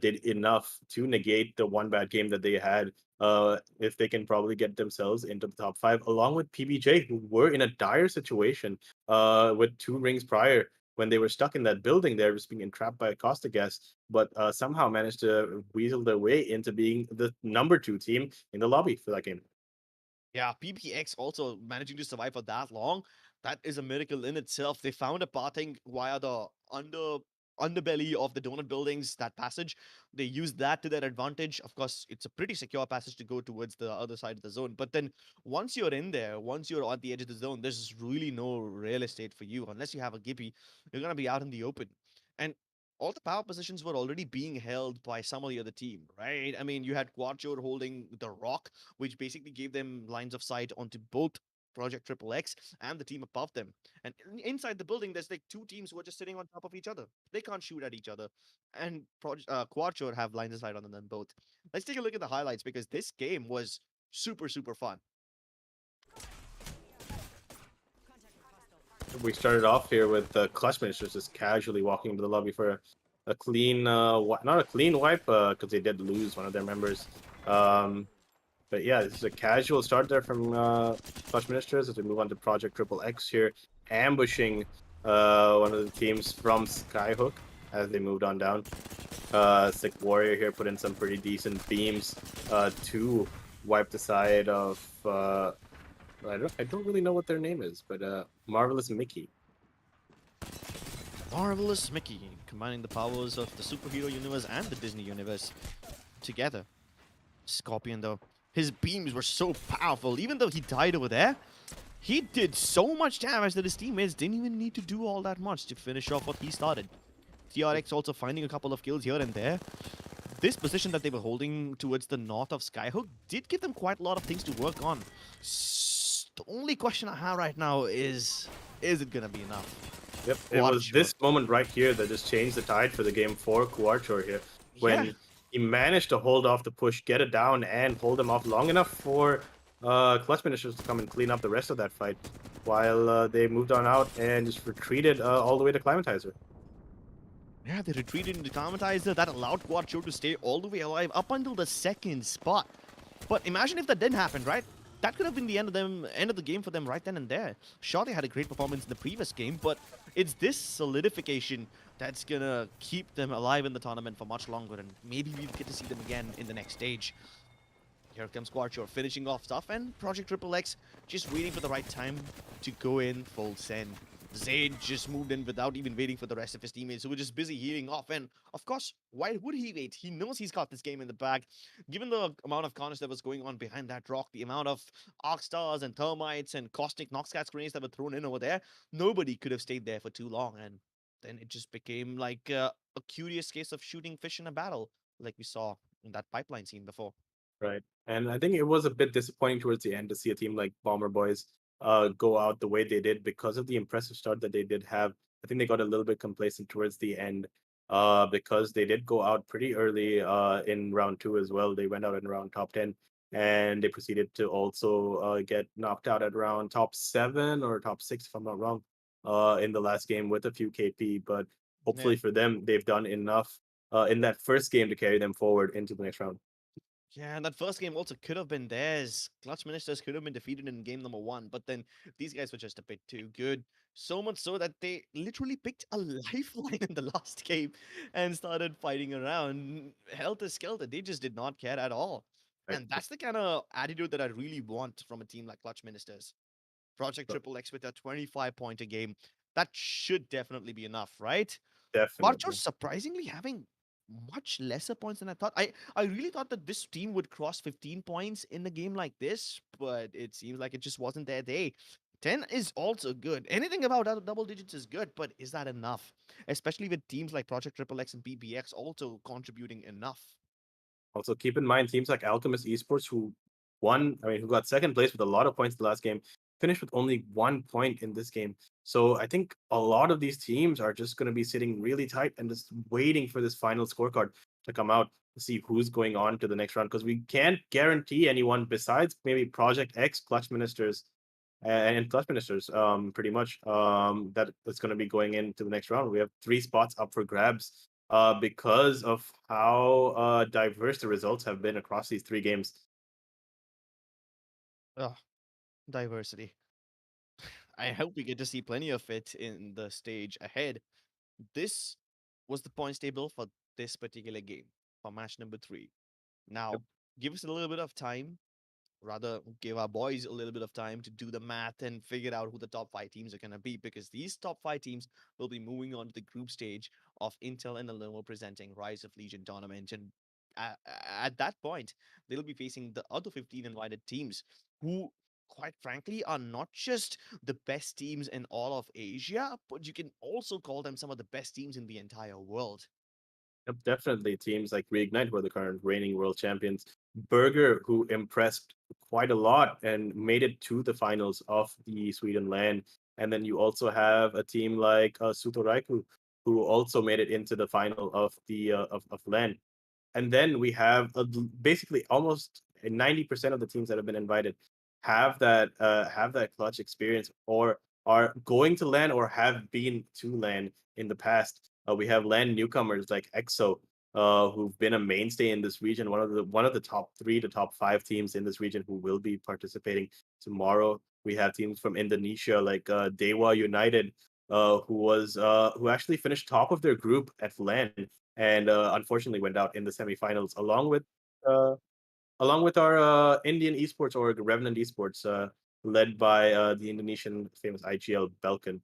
did enough to negate the one bad game that they had. If they can probably get themselves into the top 5, along with PBJ, who were in a dire situation with 2 rings prior when they were stuck in that building there, just being entrapped by a caustic gas, but somehow managed to weasel their way into being the number 2 team in the lobby for that game. Yeah, PPX also managing to survive for that long, that is a miracle in itself. They found a pathing via the underbelly of the donut buildings, that passage. They used that to their advantage. Of course, it's a pretty secure passage to go towards the other side of the zone. But then once you're in there, once you're at the edge of the zone, there's really no real estate for you. Unless you have a Gippy, you're going to be out in the open. And all the power positions were already being held by some of the other team, right? I mean, you had Quadjor holding the rock, which basically gave them lines of sight onto both Project Triple X and the team above them. And inside the building, there's like two teams who are just sitting on top of each other. They can't shoot at each other. And Quadshore have lines of sight on them both. Let's take a look at the highlights because this game was super, super fun. We started off here with Clutch Ministers just casually walking into the lobby for a clean, not a clean wipe, because they did lose one of their members. But yeah, this is a casual start there from Clutch Ministers as we move on to Project Triple X here, ambushing one of the teams from Skyhook as they moved on down. Sick Warrior here put in some pretty decent beams to wipe the side of I don't really know what their name is, but Marvelous Mickey. Marvelous Mickey, combining the powers of the superhero universe and the Disney universe together. Scorpion, though, his beams were so powerful. Even though he died over there, he did so much damage that his teammates didn't even need to do all that much to finish off what he started. TRX also finding a couple of kills here and there. This position that they were holding towards the north of Skyhook did give them quite a lot of things to work on. The only question I have right now is it gonna be enough? Yep, it was this moment right here that just changed the tide for the game for Quadshore here. When he managed to hold off the push, get it down, and hold them off long enough for Clutch Ministers to come and clean up the rest of that fight, while they moved on out and just retreated all the way to Climatizer. Yeah, they retreated into Climatizer. That allowed Quadshore to stay all the way alive up until the second spot. But imagine if that didn't happen, right? That could have been the end of the game for them right then and there. Sure, they had a great performance in the previous game, but it's this solidification that's gonna keep them alive in the tournament for much longer, and maybe we'll get to see them again in the next stage. Here comes Quadshore finishing off stuff, and Project Triple X just waiting for the right time to go in full send. Zayd just moved in without even waiting for the rest of his teammates who were just busy healing off. And of course, why would he wait? He knows he's got this game in the bag. Given the amount of carnage that was going on behind that rock, the amount of arc stars and termites and caustic Noxcat grenades that were thrown in over there, nobody could have stayed there for too long. And then it just became like a curious case of shooting fish in a battle, like we saw in that pipeline scene before. Right. And I think it was a bit disappointing towards the end to see a team like Bomber Boys go out the way they did because of the impressive start that they did have. I think they got a little bit complacent towards the end because they did go out pretty early in round 2 as well. They went out in round top 10 and they proceeded to also get knocked out at round top 7 or top 6, if I'm not wrong, in the last game with a few KP. But hopefully for them, they've done enough in that first game to carry them forward into the next round. Yeah, and that first game also could have been theirs. Clutch Ministers could have been defeated in game number 1, but then these guys were just a bit too good. So much so that they literally picked a lifeline in the last game and started fighting around. Helter Skelter, they just did not care at all. Right. And that's the kind of attitude that I really want from a team like Clutch Ministers. Project Sure. Triple X with a 25-point a game. That should definitely be enough, right? Definitely. Quadshore surprisingly having much lesser points than I thought. I really thought that this team would cross 15 points in a game like this, but it seems like it just wasn't their day. 10 is also good. Anything about double digits is good, but is that enough? Especially with teams like Project Triple X and PBX also contributing enough. Also, keep in mind teams like Alchemist Esports, who got second place with a lot of points the last game, finished with only 1 point in this game. So I think a lot of these teams are just going to be sitting really tight and just waiting for this final scorecard to come out to see who's going on to the next round, because we can't guarantee anyone besides maybe Project X, Clutch Ministers, and Clutch Ministers, pretty much, that's going to be going into the next round. We have 3 spots up for grabs because of how diverse the results have been across these 3 games. Ugh, diversity. I hope we get to see plenty of it in the stage ahead. This was the points table for this particular game, for match number 3. Now, give us a little bit of time, rather give our boys a little bit of time to do the math and figure out who the top 5 teams are going to be, because these top 5 teams will be moving on to the group stage of Intel and Lenovo presenting Rise of Legion tournament. And at that point, they'll be facing the other 15 invited teams who, quite frankly, are not just the best teams in all of Asia, but you can also call them some of the best teams in the entire world. Yep, definitely teams like Reignite, who are the current reigning world champions, Burger, who impressed quite a lot and made it to the finals of the Sweden LAN. And then you also have a team like Sutoraiku, who also made it into the final of the of LAN. And then we have basically almost 90% of the teams that have been invited have that clutch experience or are going to LAN or have been to LAN in the past. We have LAN newcomers like EXO, who've been a mainstay in this region, one of the top 3 to top 5 teams in this region who will be participating tomorrow. We have teams from Indonesia like Dewa United, who actually finished top of their group at LAN and unfortunately went out in the semifinals uh, along with our Indian esports org, Revenant Esports, led by the Indonesian famous IGL Belkan,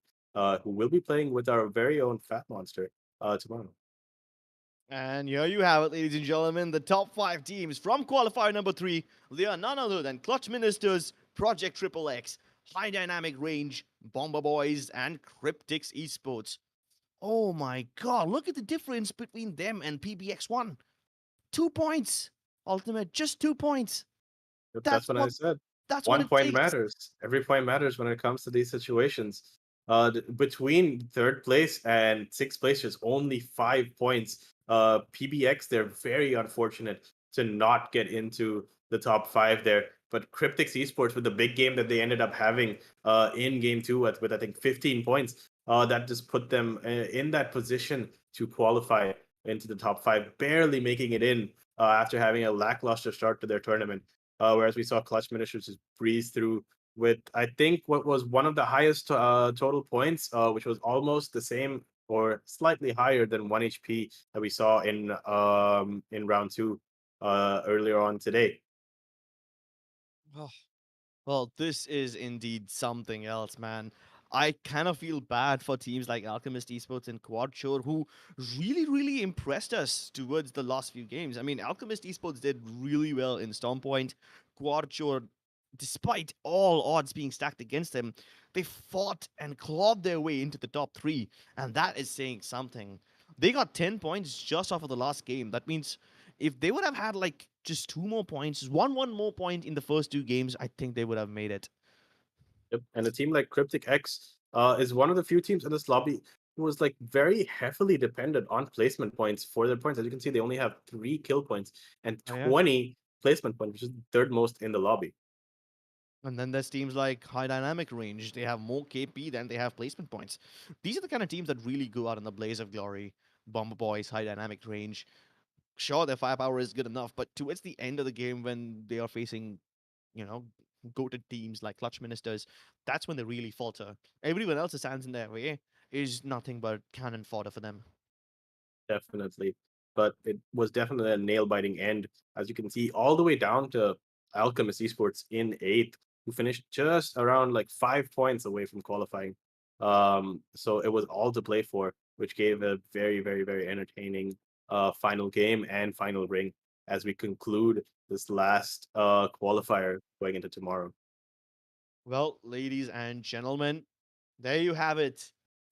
who will be playing with our very own Fat Monster tomorrow. And here you have it, ladies and gentlemen, the top 5 teams from qualifier number 3. They are none other than Clutch Ministers, Project Triple X, High Dynamic Range, Bomber Boys, and Cryptics Esports. Oh my god, look at the difference between them and PBX1. 2 points. Ultimate, just 2 points. Yep, That's that's what I what said. that's what One it point takes. matters. Every point matters when it comes to these situations. Between third place and sixth place, there's only 5 points. PBX, they're very unfortunate to not get into the top 5 there. But Cryptics Esports, with the big game that they ended up having in game 2 with I think 15 points, that just put them in that position to qualify into the top 5, barely making it in after having a lackluster start to their tournament. Whereas we saw Clutch Ministers just breeze through with, I think, what was one of the highest total points, which was almost the same or slightly higher than 1 HP that we saw in round 2 earlier on today. Oh, well, this is indeed something else, man. I kind of feel bad for teams like Alchemist Esports and Quadshore who really impressed us towards the last few games. I mean, Alchemist Esports did really well in Stormpoint. Quadshore, despite all odds being stacked against them, they fought and clawed their way into the top 3, and that is saying something. They got 10 points just off of the last game. That means if they would have had like just 2 more points, one more point in the first 2 games, I think they would have made it. Yep. And a team like Cryptic X is one of the few teams in this lobby who was like very heavily dependent on placement points for their points. As you can see, they only have 3 kill points and Oh, yeah. 20 placement points, which is the third most in the lobby. And then there's teams like High Dynamic Range. They have more KP than they have placement points. These are the kind of teams that really go out in the blaze of glory. Bomber Boys, High Dynamic Range. Sure, their firepower is good enough, but towards the end of the game when they are facing, you know, goated teams like Clutch Ministers, that's when they really falter. Everyone else that stands in their way is nothing but cannon fodder for them. Definitely. But it was definitely a nail biting end, as you can see, all the way down to Alchemist Esports in 8th, who finished just around like 5 points away from qualifying. So it was all to play for, which gave a very entertaining final game and final ring as we conclude this last qualifier going into tomorrow. Well, ladies and gentlemen, there you have it.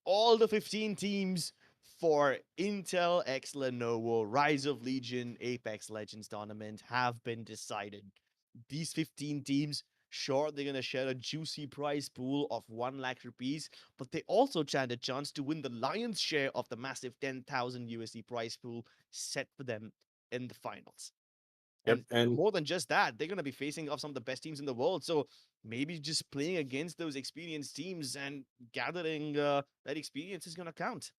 All the 15 teams for Intel x Lenovo Rise of Legion Apex Legends tournament have been decided. These 15 teams, sure, they're going to share a juicy prize pool of 1 lakh rupees, but they also stand a chance to win the lion's share of the massive 10,000 USD prize pool set for them in the finals. Yep. And And more than just that, they're going to be facing off some of the best teams in the world. So maybe just playing against those experienced teams and gathering that experience is going to count.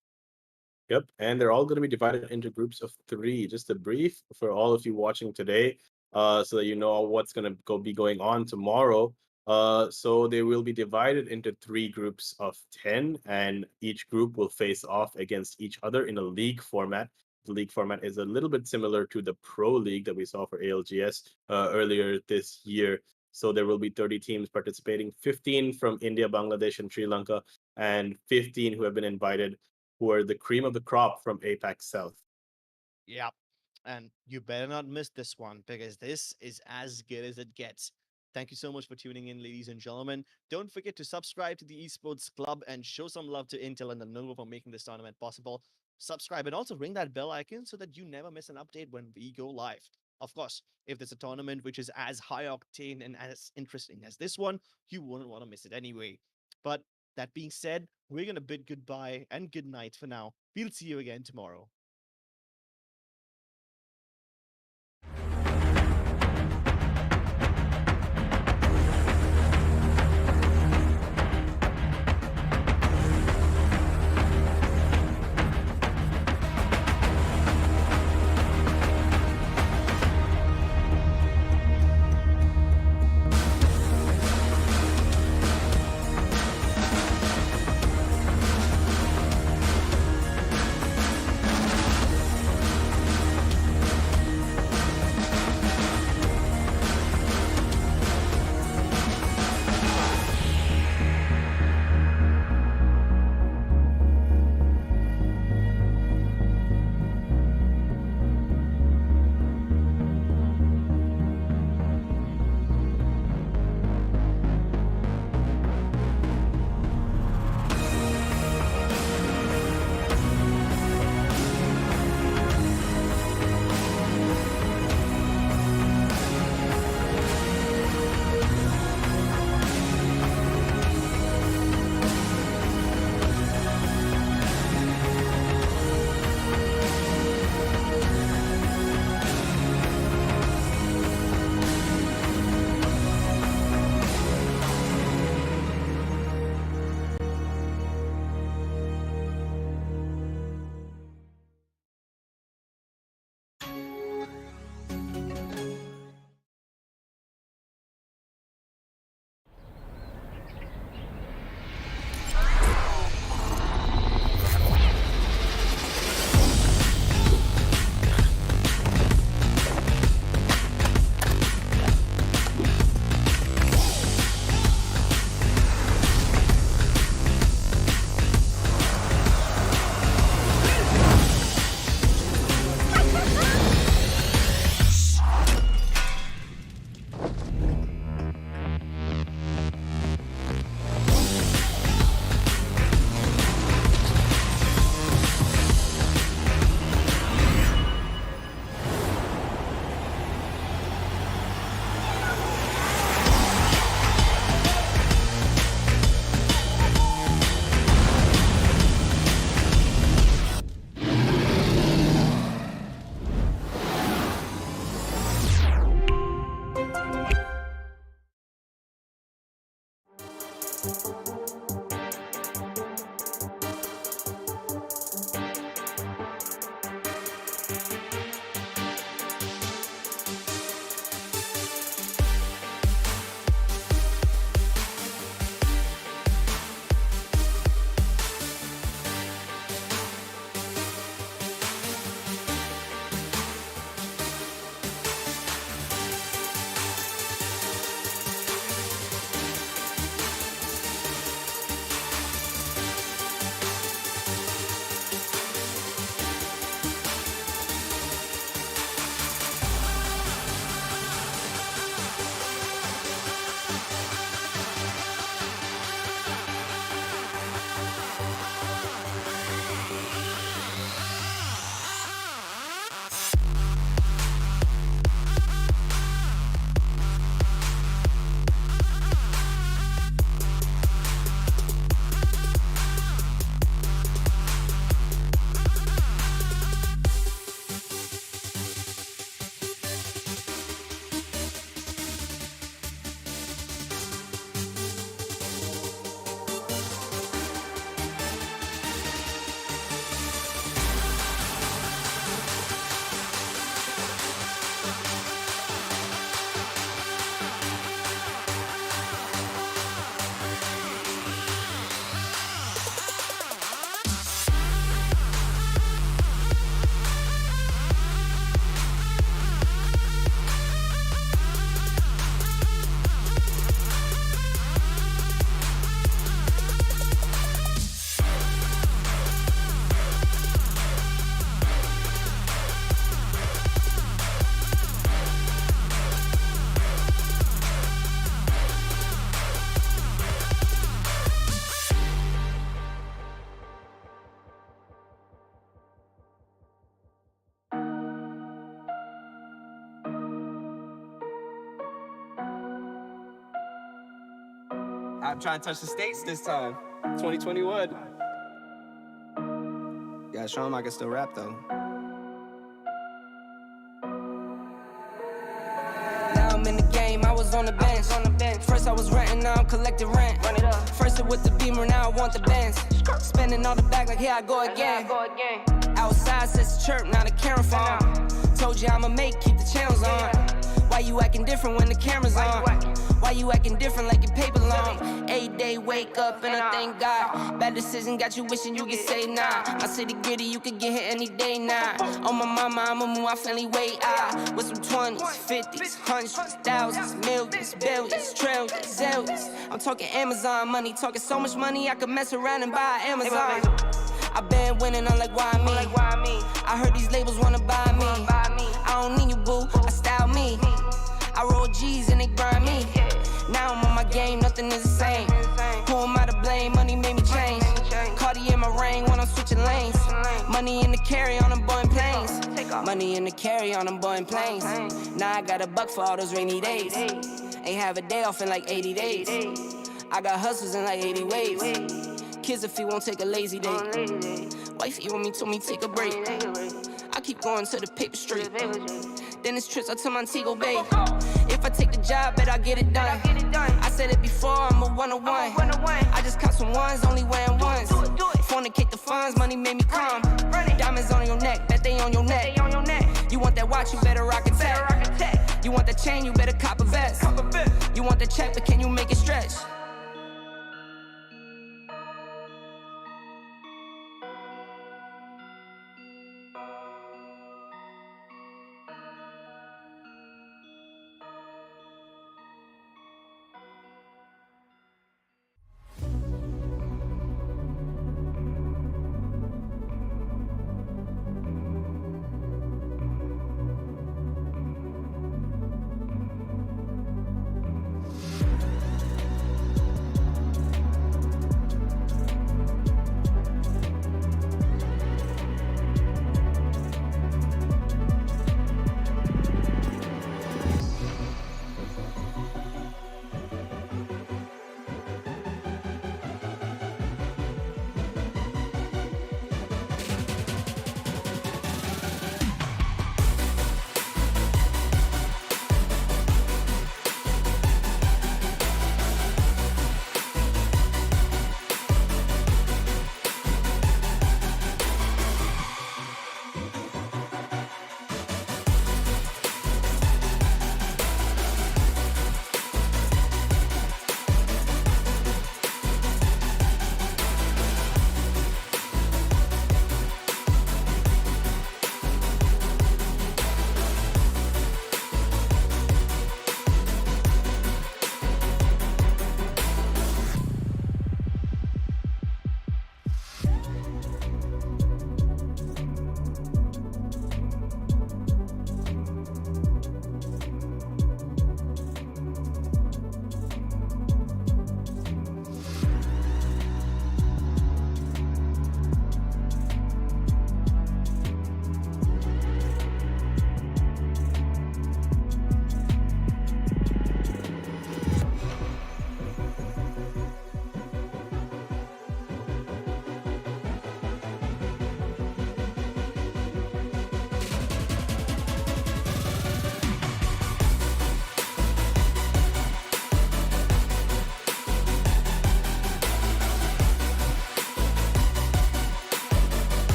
Yep, and they're all going to be divided into groups of 3. Just a brief for all of you watching today, so that you know what's going to be going on tomorrow. So they will be divided into 3 groups of 10, and each group will face off against each other in a league format. The league format is a little bit similar to the Pro League that we saw for ALGS earlier this year. So there will be 30 teams participating, 15 from India, Bangladesh, and Sri Lanka, and 15 who have been invited who are the cream of the crop from APAC South. Yeah. And you better not miss this one because this is as good as it gets. Thank you so much for tuning in, ladies and gentlemen. Don't forget to subscribe to the Esports Club and show some love to Intel and Lenovo for making this tournament possible. Subscribe and also ring that bell icon so that you never miss an update when we go live. Of course, if there's a tournament which is as high octane and as interesting as this one, you wouldn't want to miss it anyway. But that being said, we're going to bid goodbye and good night for now. We'll see you again tomorrow. I'm trying to touch the states this time. 2021. Gotta show him I can still rap though. Now I'm in the game, I was on the bench. First I was renting, now I'm collecting rent. First it with the beamer, now I want the Benz. Spending all the bag like here I go again. Outside says chirp, now the camera phone. Told you I'ma make, keep the channels on. Why you acting different when the camera's on? Why you acting different like your paper long? 8 day wake up and I thank God. Bad decision got you wishing you could say nah. My city gritty, you could get hit any day now. On my mama, I'ma move my family way out. With some 20s, 50s, hundreds, thousands, millions, billions, trillions, zillions. I'm talking Amazon money, talking so much money I could mess around and buy Amazon. I been winning, I'm like, why me? I heard these labels wanna buy me. I don't need you, boo, I style me. I roll G's and they burn me. Now I'm on my game, nothing is the same. Who am I to blame? Money made me change. Cardi in my ring when I'm switching lanes. Money in the carry on them Boeing planes. Money in the carry on them Boeing planes. Now I got a buck for all those rainy days. Ain't have a day off in like 80 days. I got hustles in like 80 ways. Kids if he won't take a lazy day. Wifey on me told me take a break. I keep going to the paper straight. Then it's trips out to Montego Bay. If I take the job, bet I get it done. I said it before, I'm a one-on-one. I just caught some ones, only wearing ones. Fornicate the funds, money made me calm. Diamonds on your neck, bet they on your neck. You want that watch, you better rock a tech. You want that chain, you better cop a vest. You want the check, but can you make it stretch?